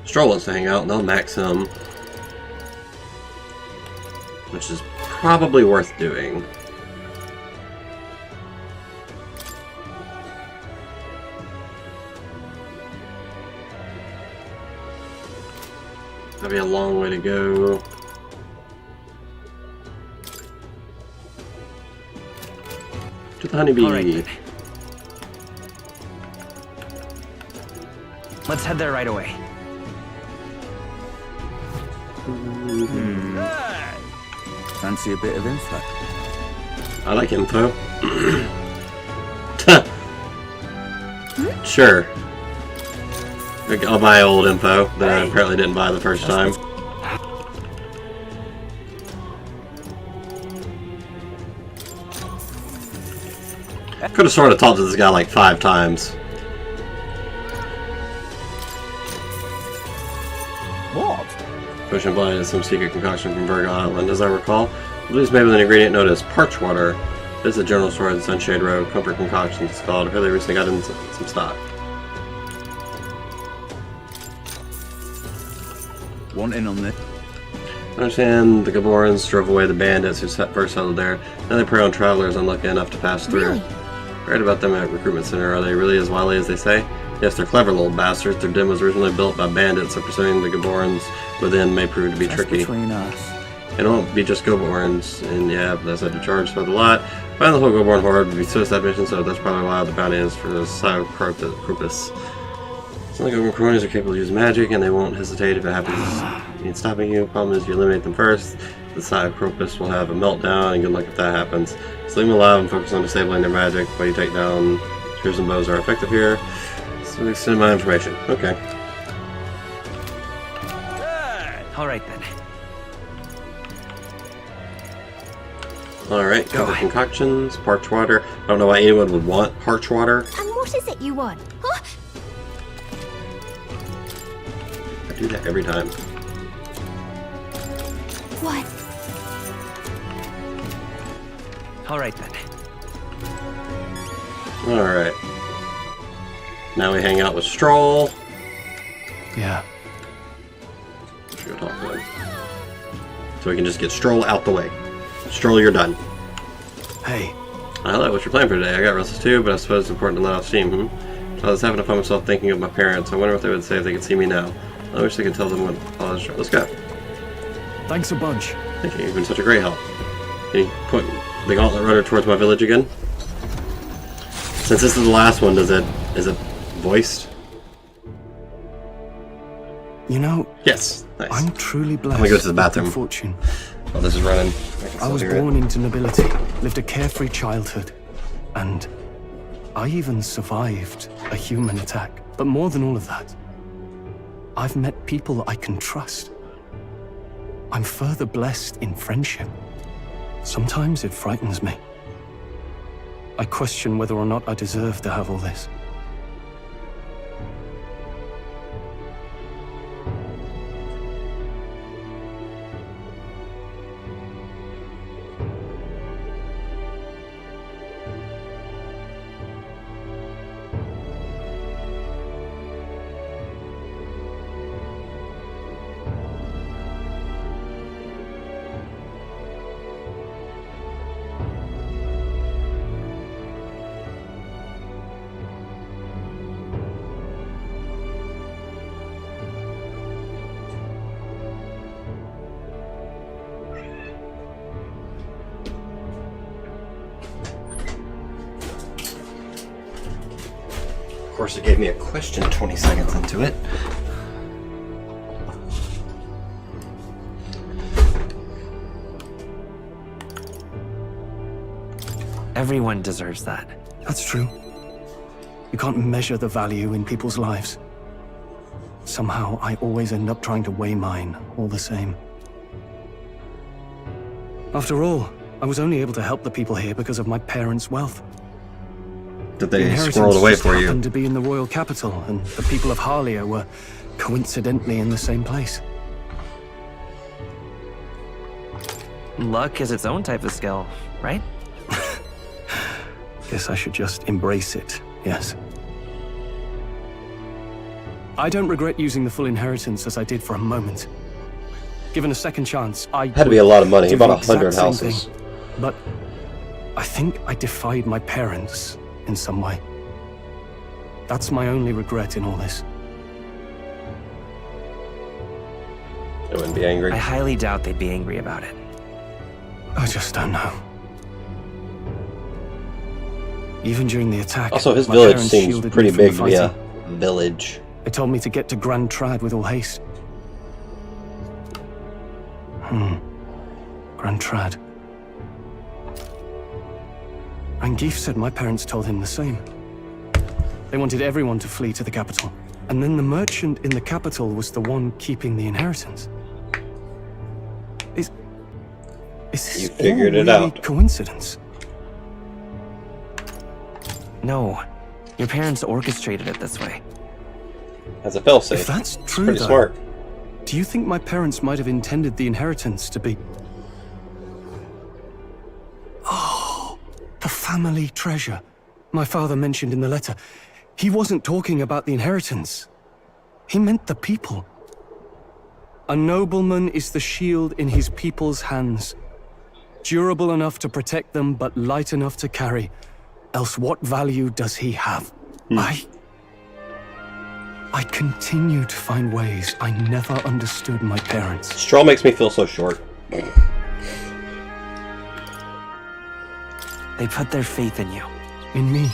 Stroll wants to hang out, and they'll max him. Which is probably worth doing. That'd be a long way to go. To the honeybee. Right. Let's head there right away. Fancy a bit of info? I like info. Sure. I'll buy old info that I apparently didn't buy the first time. Could have sort of talked to this guy like 5 times. What? Potion Blind is some secret concoction from Burga Island, as I recall. I believe it's made with an ingredient known as parch water. This is a general store in Sunshade Road. Comfort Concoctions it's called. I heard they recently got in some stock. Want in on this? I understand the Gaborans drove away the bandits who first settled there. Now they prey on travelers unlucky enough to pass through. Really? I read about them at Recruitment Center. Are they really as wily as they say? Yes, they're clever little bastards. Their den was originally built by bandits, so pursuing the Gaborans within may prove to be tricky. Between us. It won't be just Gaborans, and yeah, that's had to charge for the lot. Find the whole Gaboran horde would be suicide mission, so that's probably why the bounty is for the Psychropus. Some of the Gaboran cronies are capable of using magic, and they won't hesitate if it happens in stopping you. Problem is, you eliminate them first. The Psychropus will have a meltdown, and good luck if that happens. So leave them alive and focus on disabling their magic while you take down spears and bows are effective here. So extend my information. Okay. Alright then. Alright, cover concoctions, parch water. I don't know why anyone would want parch water. And what is it you want? Huh? I do that every time. What? Alright then. Alright. Now we hang out with Stroll. Yeah. Should go talk to him. So we can just get Stroll out the way. Stroll, you're done. Hey. I like what you're playing for today. I got restless too, but I suppose it's important to let off steam, So I was having to find myself thinking of my parents. I wonder what they would say if they could see me now. I wish they could tell them what all this. Let's go. Thanks a bunch. Thank you. You've been such a great help. Can you put the gauntlet runner towards my village again? Since this is the last one, is it voiced? You know, yes. Nice. I'm truly blessed. I'm gonna go to the bathroom. With fortune. Oh, this is running. I was born into nobility, lived a carefree childhood, and I even survived a human attack. But more than all of that, I've met people I can trust. I'm further blessed in friendship. Sometimes it frightens me. I question whether or not I deserve to have all this. Of course, it gave me a question 20 seconds into it. Everyone deserves that. That's true. You can't measure the value in people's lives. Somehow, I always end up trying to weigh mine, all the same. After all, I was only able to help the people here because of my parents' wealth. Did they squirrel it away for you? Happened to be in the royal capital, and the people of Harlia were coincidentally in the same place. Luck is its own type of skill, right? Guess I should just embrace it, yes. I don't regret using the full inheritance as I did for a moment. Given a second chance, I had to be a lot of money. He bought 100 same houses. thing. But I think I defied my parents in some way. That's my only regret in all this. They wouldn't be angry. I highly doubt they'd be angry about it. I just don't know. Even during the attack, Also, his my village parents seems shielded pretty me from the big to be a fighting. village. They told me to get to Grand Trad with all haste. Grand Trad. Angif said my parents told him the same. They wanted everyone to flee to the capital. And then the merchant in the capital was the one keeping the inheritance. Is this You figured all it really out. coincidence? No. Your parents orchestrated it this way. As a failsafe. If that's true, Pretty though, smart. do you think my parents might have intended the inheritance to be... Oh, the family treasure my father mentioned in the letter. He wasn't talking about the inheritance. He meant the people. A nobleman is the shield in his people's hands. Durable enough to protect them, but light enough to carry. Else what value does he have? I continue to find ways I never understood my parents. Straw makes me feel so short. They put their faith in you. In me.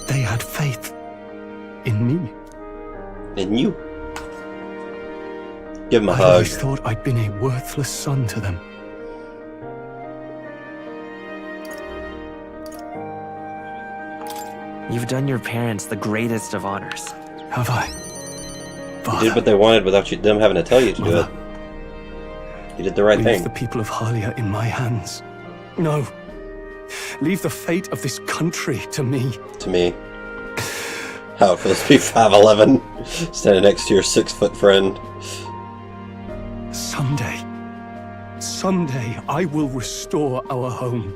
They had faith. In me. In you. Give him a I hug. always thought I'd been a worthless son to them. You've done your parents the greatest of honors. Have I? You did what they wanted without them having to tell you to do it. You did the right Leave thing. the people of Harlia in my hands. No. Leave the fate of this country to me. To me. How it feels to be 5'11", standing next to your 6-foot friend. Someday, I will restore our home.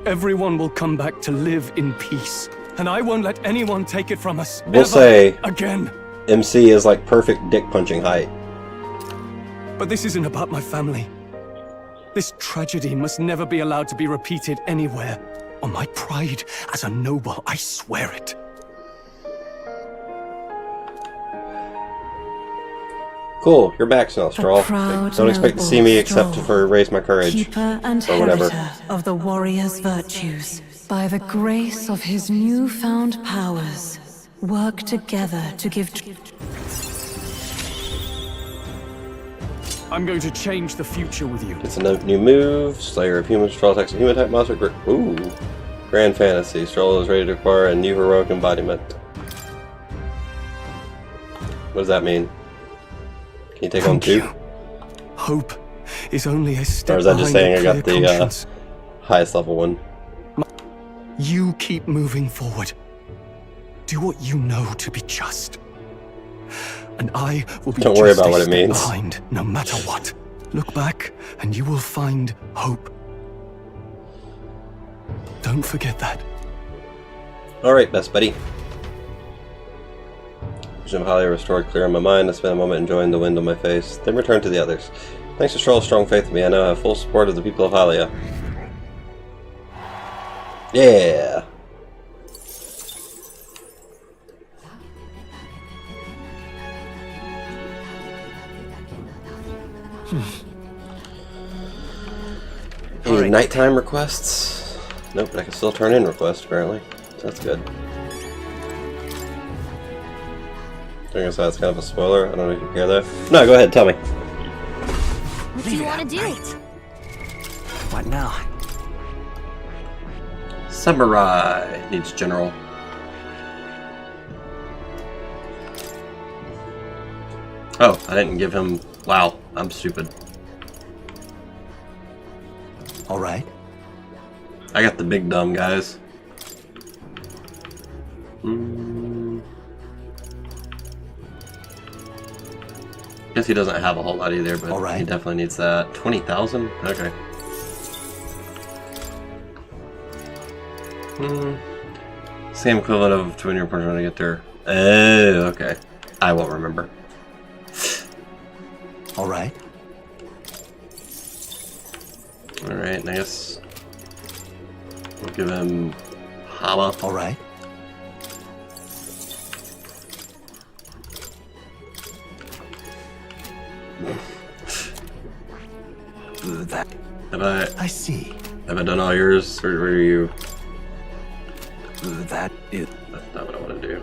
Everyone will come back to live in peace. And I won't let anyone take it from us. We'll ever say again. MC is like perfect dick punching height. But this isn't about my family. This tragedy must never be allowed to be repeated anywhere. On my pride as a noble, I swear it. Cool, you're back now, Straw. Don't expect to see me except Straw, for raise my courage. Keeper and or whatever. heritor of the warrior's virtues. By the grace of his newfound powers, work together to give... I'm going to change the future with you. It's a new move. Slayer of humans. Straw attacks a human type monster. Ooh. Grand Fantasy. Straw is ready to acquire a new heroic embodiment. What does that mean? Can you take on two? Hope is only a step Or is that just saying I got the conscience. highest level one? You keep moving forward. Do what you know to be just. And I will be Don't worry just about a what it step means. behind, no matter what. Look back, and you will find hope. Don't forget that. Alright, best buddy. Vision of Hylia restored, clear in my mind. I spent a moment enjoying the wind on my face, then returned to the others. Thanks to Stroll's strong faith in me, I now have full support of the people of Hylia. Yeah! Any nighttime requests? Nope, but I can still turn in requests apparently. So that's good. I guess that's kind of a spoiler. I don't know if you care though. No, go ahead, tell me. What do you want to do? What now? Samurai needs general. Oh, I didn't give him... Wow, I'm stupid. Alright. I got the big dumb guys. Guess he doesn't have a whole lot either, but he definitely needs that. 20,000? Okay. Same equivalent of 200 per when I get there. Oh, okay. I won't remember. Alright. Alright, I guess we'll give him Hama. Alright. That. I see. Have I done all yours, or were you? That is. That's not what I want to do.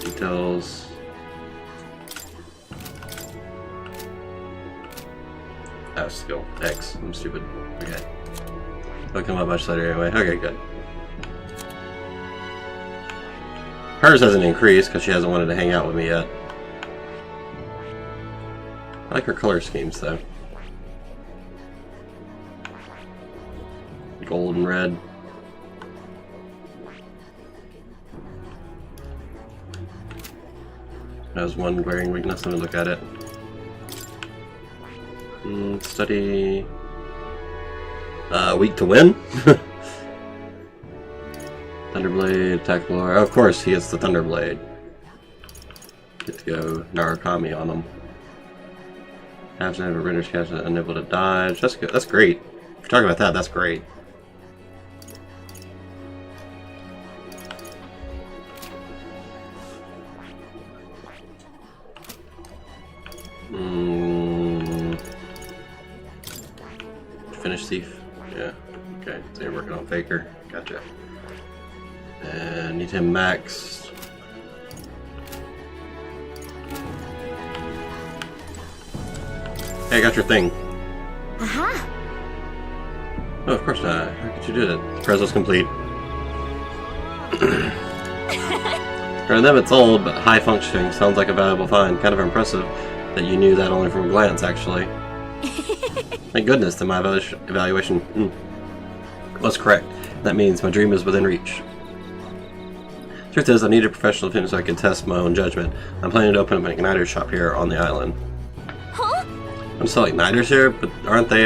Details. Oh, skill X. I'm stupid. Okay. It'll come up much later anyway. Okay, good. Hers hasn't increased because she hasn't wanted to hang out with me yet. I like her color schemes though. Gold and red. Has one glaring weakness. Let me look at it. Study. Weak to win. Thunderblade, attack blower. Of course, he has the Thunderblade. Get to go Narukami on him. Half never renders cast unable to dodge. That's good. That's great. If you're talking about that, that's great. Finish thief. Yeah. Okay. So you're working on Faker. Gotcha. And need him maxed. Hey, I got your thing. Aha! Oh, of course not. How could you do that? The Prezzo's complete. For them, it's old, but high functioning. Sounds like a valuable find. Kind of impressive that you knew that only from a glance, actually. Thank goodness that my evaluation was correct. That means my dream is within reach. Truth is, I need a professional opinion so I can test my own judgment. I'm planning to open up an igniter shop here on the island. Huh? I'm still igniters here, but aren't they,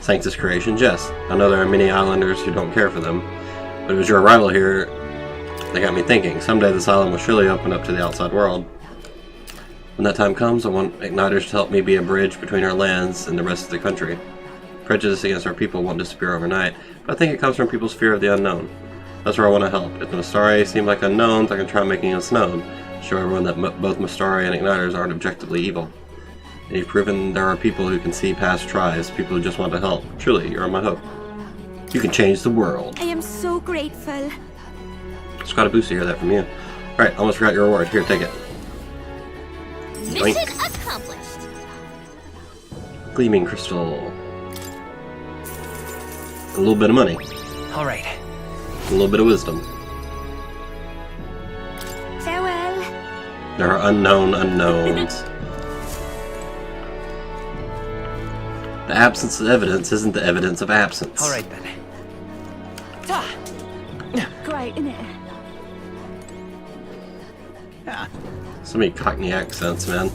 Sanctus creations? Yes. I know there are many islanders who don't care for them, but it was your arrival here that got me thinking. Someday this island will surely open up to the outside world. When that time comes, I want igniters to help me be a bridge between our lands and the rest of the country. Prejudice against our people won't disappear overnight, but I think it comes from people's fear of the unknown. That's where I want to help. If the Soiree seem like unknowns, I can try making us known. Show everyone that both Soiree and igniters aren't objectively evil. And you've proven there are people who can see past tries, people who just want to help. Truly, you're my hope. You can change the world. I am so grateful. It's quite a boost to hear that from you. Alright, almost forgot your reward. Here, take it. Mission accomplished. Gleaming crystal. A little bit of money. Alright. A little bit of wisdom. Farewell. There are unknown unknowns. The absence of evidence isn't the evidence of absence. All right then. Great, innit? So many Cockney accents, man.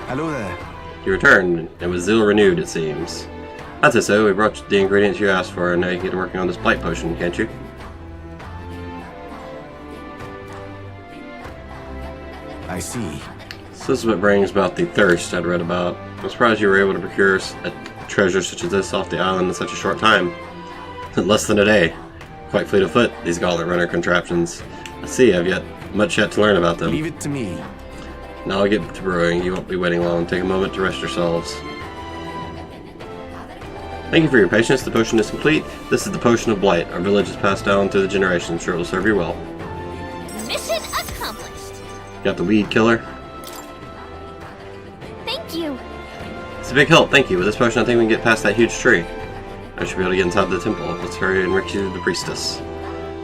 Hello there. You returned, and with zeal renewed, it seems. That's it, so we brought you the ingredients you asked for, and now you can get working on this blight potion, can't you? I see. So this is what brings about the thirst I'd read about. I'm surprised you were able to procure a treasure such as this off the island in such a short time. In less than a day. Quite fleet of foot, these gauntlet runner contraptions. I see, I've much yet to learn about them. Leave it to me. Now I'll get to brewing. You won't be waiting long. Take a moment to rest yourselves. Thank you for your patience. The potion is complete. This is the potion of blight. Our village is passed down through the generations. I'm sure it will serve you well. Mission accomplished. Got the weed killer. Thank you. It's a big help, thank you. With this potion, I think we can get past that huge tree. I should be able to get inside the temple. Let's hurry and rescue the priestess.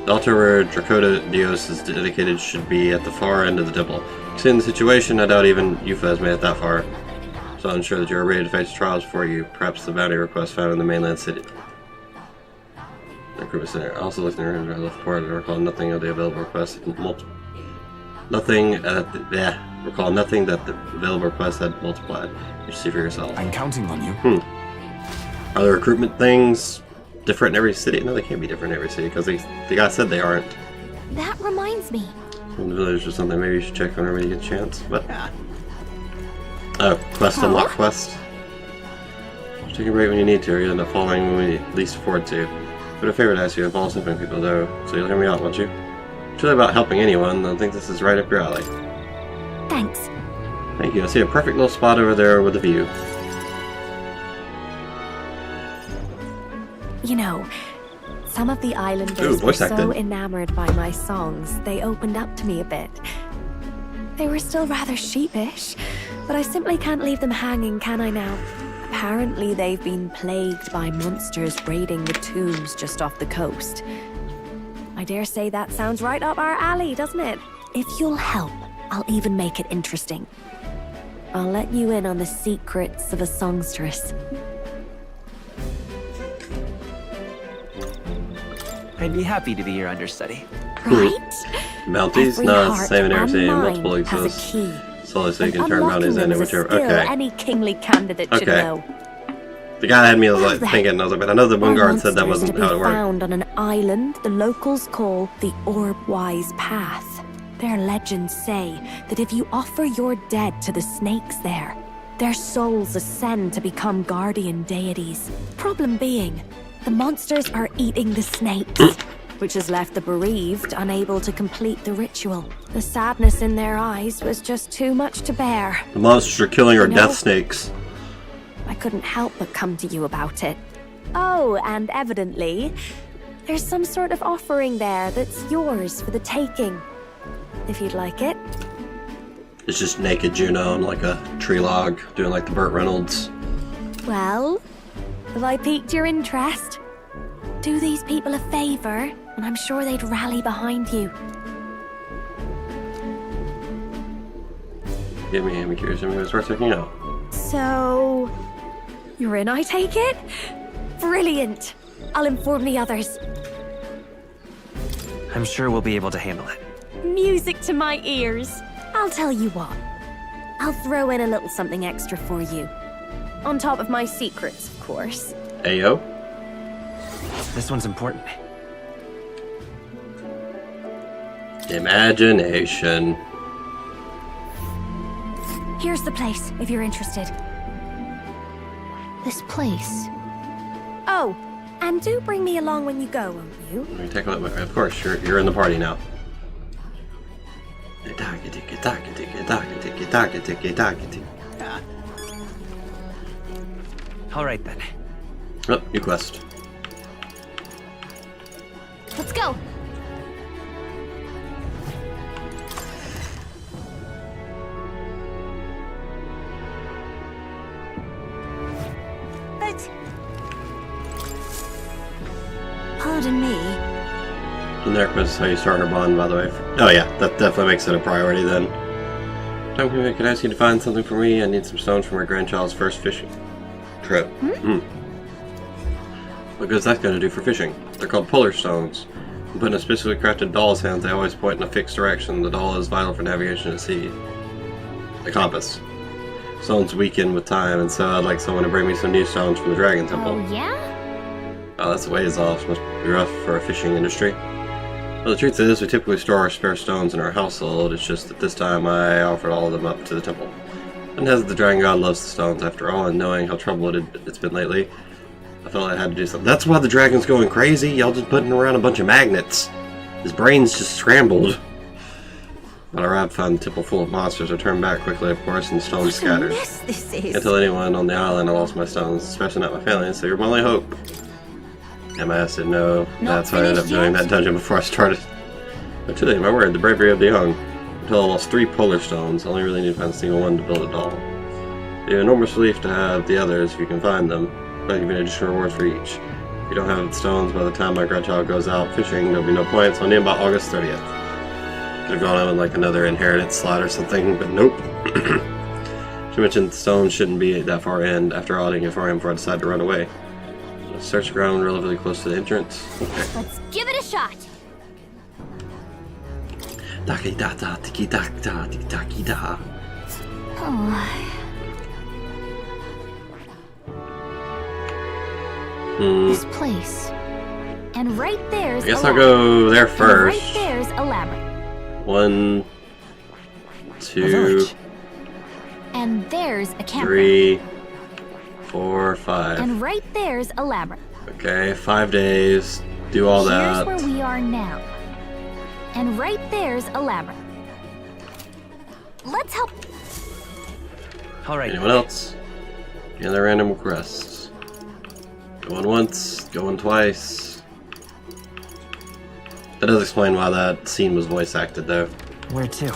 The altar where Dracoda Dios is dedicated should be at the far end of the temple. Considering the situation, I doubt even Yufa has made it that far. So I'll ensure that you are ready to face trials for you. Perhaps the bounty request found in the mainland city. Recruitment center. I also looked in the room I left before and recall nothing of the available requests. Recall nothing that the available requests had multiplied. You should see for yourself. I'm counting on you. Are the recruitment things different in every city? No, they can't be different in every city because the guy said they aren't. That reminds me. In the village or something, maybe you should check whenever you get a chance. But oh, quest unlock quest. Just take a break when you need to, or you'll end up falling when we least afford to. But a favor to ask you, involves helping people though, so you'll hear me out, won't you? It's really about helping anyone. I think this is right up your alley. Thanks. Thank you. I see a perfect little spot over there with a view. You know, some of the islanders were so enamored by my songs, they opened up to me a bit. They were still rather sheepish, but I simply can't leave them hanging, can I now? Apparently they've been plagued by monsters raiding the tombs just off the coast. I dare say that sounds right up our alley, doesn't it? If you'll help, I'll even make it interesting. I'll let you in on the secrets of a songstress. I'd be happy to be your understudy. Right? Bounties? No, it's the same in every city. Multiple exist. Solely so you can turn bounties in and whichever. Okay. Any kingly candidate should know. The guy had me like thinking, I was like, but I know the one guard said that wasn't how it worked. Found on an island the locals call the Orb-Wise Path. Their legends say that if you offer your dead to the snakes there, their souls ascend to become guardian deities. Problem being, the monsters are eating the snakes, which has left the bereaved unable to complete the ritual. The sadness in their eyes was just too much to bear. The monsters are killing our death snakes. I couldn't help but come to you about it. Oh, and evidently, there's some sort of offering there that's yours for the taking. If you'd like it. It's just naked Juno on like a tree log, doing like the Burt Reynolds. Well, have I piqued your interest? Do these people a favor, and I'm sure they'd rally behind you. Give me, I'm curious, maybe it's worth checking out. So, you're in, I take it? Brilliant! I'll inform the others. I'm sure we'll be able to handle it. Music to my ears. I'll tell you what. I'll throw in a little something extra for you. On top of my secrets, of course. Ayo. This one's important. Imagination. Here's the place, if you're interested. This place? Oh, and do bring me along when you go, won't you? Let me take a look. Of course, you're in the party now. All right then. Oh, new quest. Let's go. Pardon me. Generic was how you start her bond, by the way. Oh yeah, that definitely makes it a priority then. Time can I ask you to find something for me? I need some stones for my grandchild's first fishing trip. What good's that going to do for fishing? They're called polar stones. When put in a specially crafted doll's hands, they always point in a fixed direction. The doll is vital for navigation at sea. The compass. Stones weaken with time, and so I'd like someone to bring me some new stones from the Dragon Temple. Oh, yeah? Oh, that's a ways off. Must be rough for a fishing industry. Well, the truth is, we typically store our spare stones in our household. It's just that this time I offered all of them up to the temple. And as the Dragon God loves the stones after all, and knowing how troubled it's been lately, I felt I had to do something. That's why the dragon's going crazy. Y'all just putting around a bunch of magnets. His brain's just scrambled. When I arrived, found the temple full of monsters. I turned back quickly, of course, and stones scattered. This is. Can't tell anyone on the island I lost my stones, especially not my family, so you're my only hope. And my ass didn't know. That's why I ended up doing that dungeon before I started. But today, my word, the bravery of the young. Until I lost 3 polar stones, I only really need to find a single one to build a doll. It'd be an enormous relief to have the others if you can find them. I'll give you an additional reward for each. If you don't have the stones by the time my grandchild goes out fishing, there'll be no points. I'll need about August 30th. Could have gone on with like another inheritance slot or something, but nope. She mentioned the stones shouldn't be that far in. After auditing it for him before I decided to run away. Search the ground relatively close to the entrance. Okay. Let's give it a shot. This place. And right there's I guess I'll go there first. And right there's a labyrinth. 1, 2, and there's a campground. 3, 4, 5. And right there's a labyrinth. Okay, 5 days. Do all that. Here's where we are now. And right there's a labyrinth. Let's help. Alright. Anyone else? Any other random requests? Going once, going twice. That does explain why that scene was voice acted, though. Where to?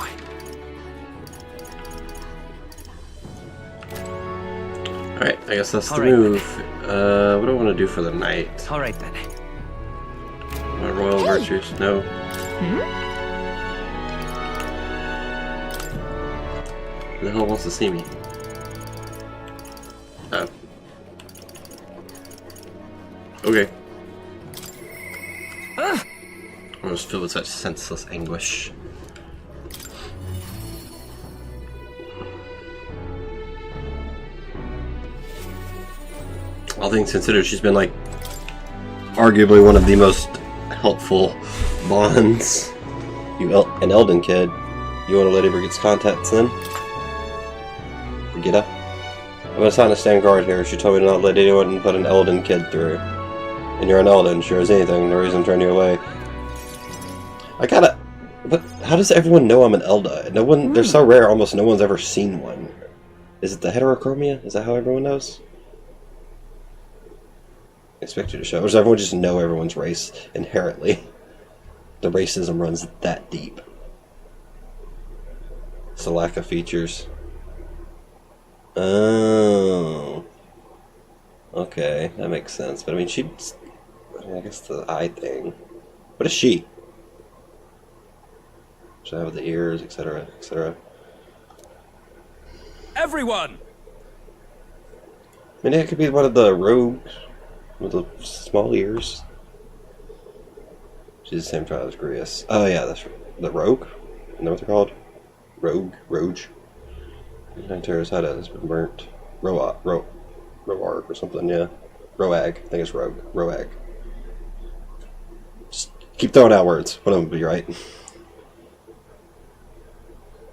Alright, I guess that's the move. What do I want to do for the night? Alright then. My royal virtues? No. Who the hell wants to see me? Oh. Okay. I was filled with such senseless anguish. All things considered, she's been like arguably one of the most helpful bonds. An Elden kid. You want to let her get contacts then? Get up. I'm gonna sign a stand guard here. She told me to not let anyone put an Elden kid through. And you're an Elden, sure as anything. No reason to turn you away. I gotta. But how does everyone know I'm an Elda? No one. They're so rare. Almost no one's ever seen one. Is it the heterochromia? Is that how everyone knows? Expect you to show. Or does everyone just know everyone's race inherently? The racism runs that deep. It's a lack of features. Oh. Okay, that makes sense. But I mean, I guess the eye thing. What is she? Should I have the ears, etc., etc. Everyone! I mean, it could be one of the rogues with the small ears. She's the same trial as Grius. Oh yeah, that's the rogue. You know what they're called? Rogue. Terra's head has been burnt. Roarg or something, yeah. Roag. I think it's Rogue. Roag. Just keep throwing out words. One of them will be right.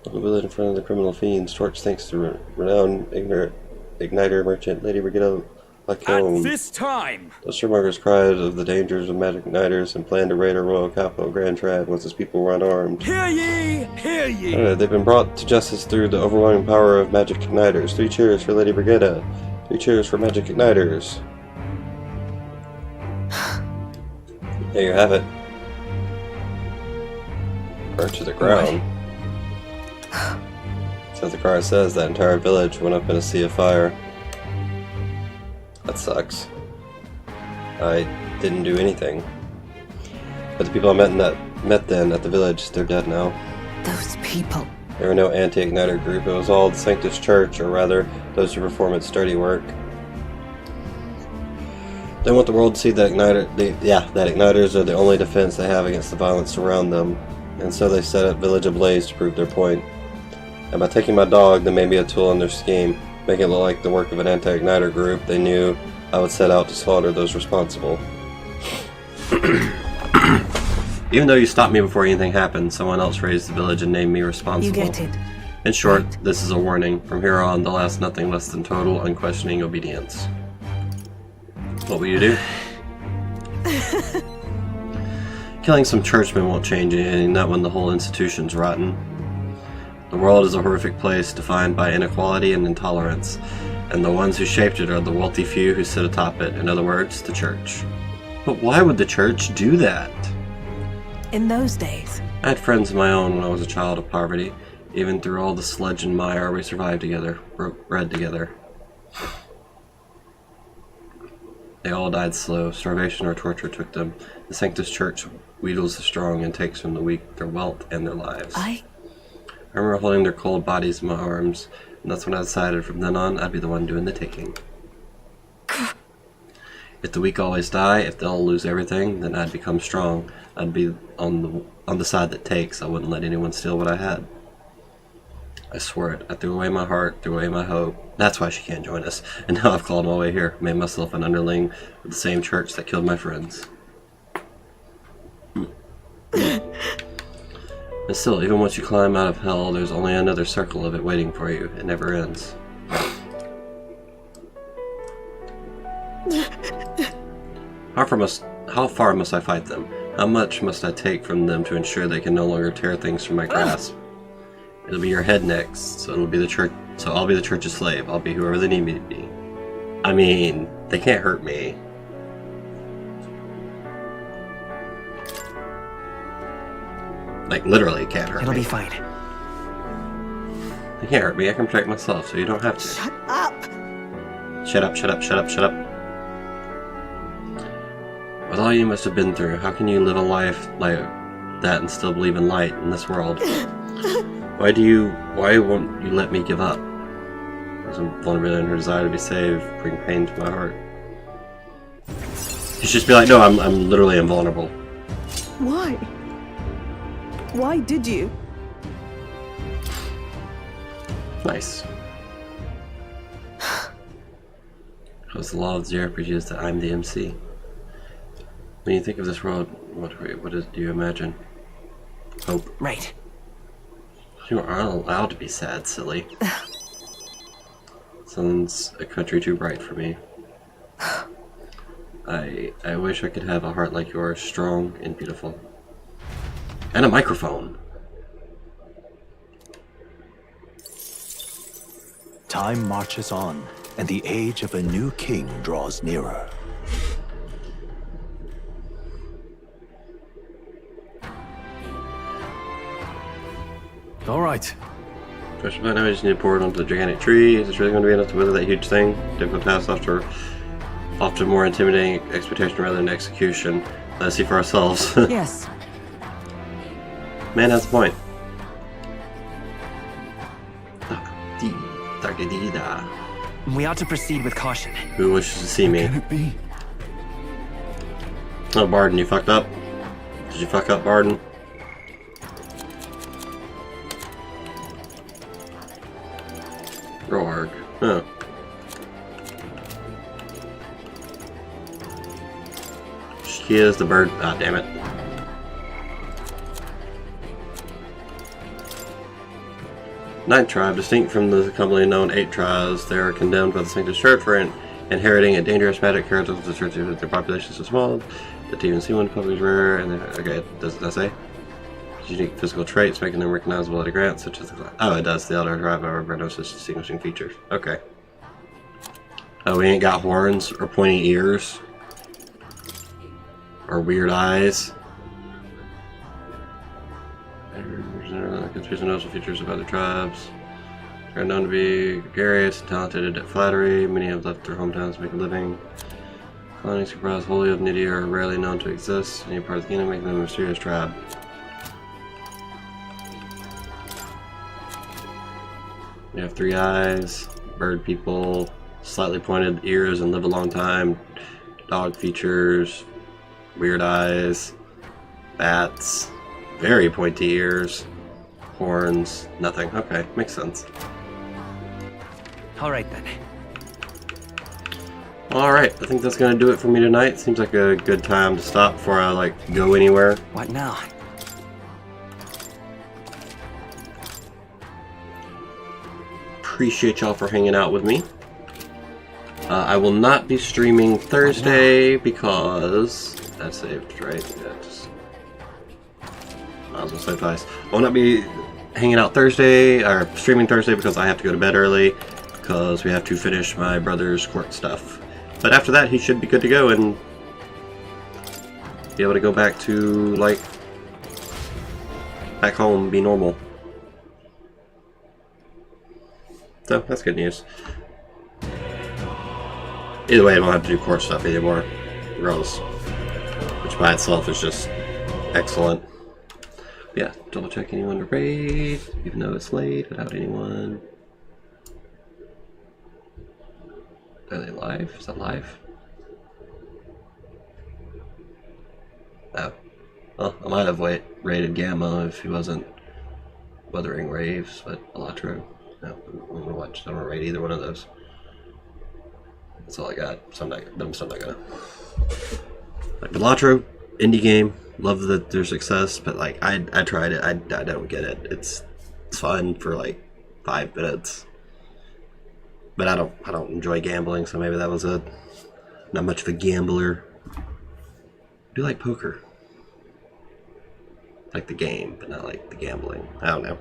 The village in front of the criminal fiends. Torch thanks to renowned igniter merchant Lady Brigida Lacombe. At this time! The Shermongers cried of the dangers of magic igniters and planned to raid our royal capital, Grand Trad, once its people were unarmed. Hear ye! Hear ye! They've been brought to justice through the overwhelming power of magic igniters. 3 cheers for Lady Brigida. 3 cheers for magic igniters. There you have it. Burnt to the ground. As the card says, that entire village went up in a sea of fire. That sucks. I didn't do anything. But the people I met then at the village, they're dead now. Those people. There were no anti-igniter group. It was all the Sanctus Church, or rather, those who perform its dirty work. They want the world to see that igniters are the only defense they have against the violence around them, and so they set up Village Ablaze to prove their point. And by taking my dog, they made me a tool in their scheme, making it look like the work of an anti-igniter group. They knew I would set out to slaughter those responsible. Even though you stopped me before anything happened, someone else raised the village and named me responsible. You get it. In short, this is a warning. From here on, they'll ask nothing less than total, unquestioning obedience. What will you do? Killing some churchmen won't change anything, not when the whole institution's rotten. The world is a horrific place defined by inequality and intolerance, and the ones who shaped it are the wealthy few who sit atop it, in other words, the church. But why would the church do that? In those days, I had friends of my own when I was a child of poverty. Even through all the sludge and mire, we survived together, broke bread together. They all died slow. Starvation or torture took them. The Sanctus Church wheedles the strong and takes from the weak their wealth and their lives. I remember holding their cold bodies in my arms, and that's when I decided from then on I'd be the one doing the taking. If the weak always die, if they'll lose everything, then I'd become strong. I'd be on the side that takes. I wouldn't let anyone steal what I had. I swear it. I threw away my heart, threw away my hope. That's why she can't join us. And now I've clawed my way here, made myself an underling of the same church that killed my friends. And still, even once you climb out of hell, there's only another circle of it waiting for you. It never ends. How far must I fight them? How much must I take from them to ensure they can no longer tear things from my grasp? It'll be your head next, so it'll be the church. So I'll be the church's slave. I'll be whoever they need me to be. I mean, they can't hurt me. Like, literally can't hurt me. It'll be fine. They can't hurt me. I can protect myself, so you don't have to. Shut up! Shut up, shut up, shut up, shut up. With all you must have been through, how can you live a life like that and still believe in light in this world? Why won't you let me give up? Some vulnerability and her desire to be saved bring pain to my heart. You should just be like, no, I'm literally invulnerable. Why? Why did you? Nice. Because the law of the JRPG is that I'm the MC. When you think of this world, what do you imagine? Hope. Right. You aren't allowed to be sad, silly. Sounds a country too bright for me. I wish I could have a heart like yours, strong and beautiful. And a microphone. Time marches on, and the age of a new king draws nearer. All right. Question about now, I just need to pour it onto the gigantic tree. Is this really going to be enough to weather that huge thing? Difficult task after often more intimidating expectation rather than execution. Let's see for ourselves. Yes. Man has a point. We ought to proceed with caution. Who wishes to see me? Can it be? Oh, Barden, you fucked up? Did you fuck up, Barden? Roarg. Huh. She is the bird. Ah, damn it. Ninth tribe, distinct from the commonly known 8 tribes, they are condemned by the Sanctus Church for inheriting a dangerous magic characteristic of the church with their population so small that to even see one public is rare. And okay, does that say? Unique physical traits making them recognizable at a glance, such as oh, it does. The Elder Tribe, however, no such distinguishing features. Okay. Oh, we ain't got horns or pointy ears or weird eyes. Confusing noticeable features of other tribes. They are known to be gregarious and talented at flattery. Many have left their hometowns to make a living. Colonies comprised wholly of needy are rarely known to exist. Any part of the kingdom making them a mysterious tribe. We have 3 eyes, bird people, slightly pointed ears and live a long time, dog features, weird eyes, bats, very pointy ears, horns, nothing. Okay, makes sense. Alright then. Alright, I think that's gonna do it for me tonight. Seems like a good time to stop before I like go anywhere. What now? Appreciate y'all for hanging out with me. I will not be streaming Thursday because that saved, right? Yeah, just I was gonna say twice. I will not be hanging out Thursday or streaming Thursday because I have to go to bed early because we have to finish my brother's court stuff. But after that, he should be good to go and be able to go back to like back home, be normal. So that's good news. Either way, I don't have to do court stuff anymore. Gross. Which by itself is just excellent. Yeah, double check anyone to raid, even though it's late, without anyone. Are they live? Is that live? Oh. Well, I might have raided Gamma if he wasn't Wuthering Waves, but Elatro. No, I'm gonna watch. I don't rate either one of those. That's all I got. So I'm not gonna. Like Elatro, indie game. Love that their success, but like I tried it. I don't get it. It's fun for like 5 minutes. But I don't enjoy gambling, so maybe that was it. Not much of a gambler. I do like poker. Like the game, but not like the gambling. I don't know.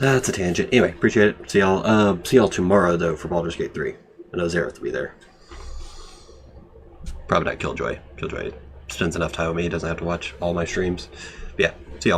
That's a tangent. Anyway, appreciate it. See y'all tomorrow though for Baldur's Gate 3. I know Zareth will be there. Probably not Killjoy. Killjoy spends enough time with me, he doesn't have to watch all my streams. But yeah, see y'all.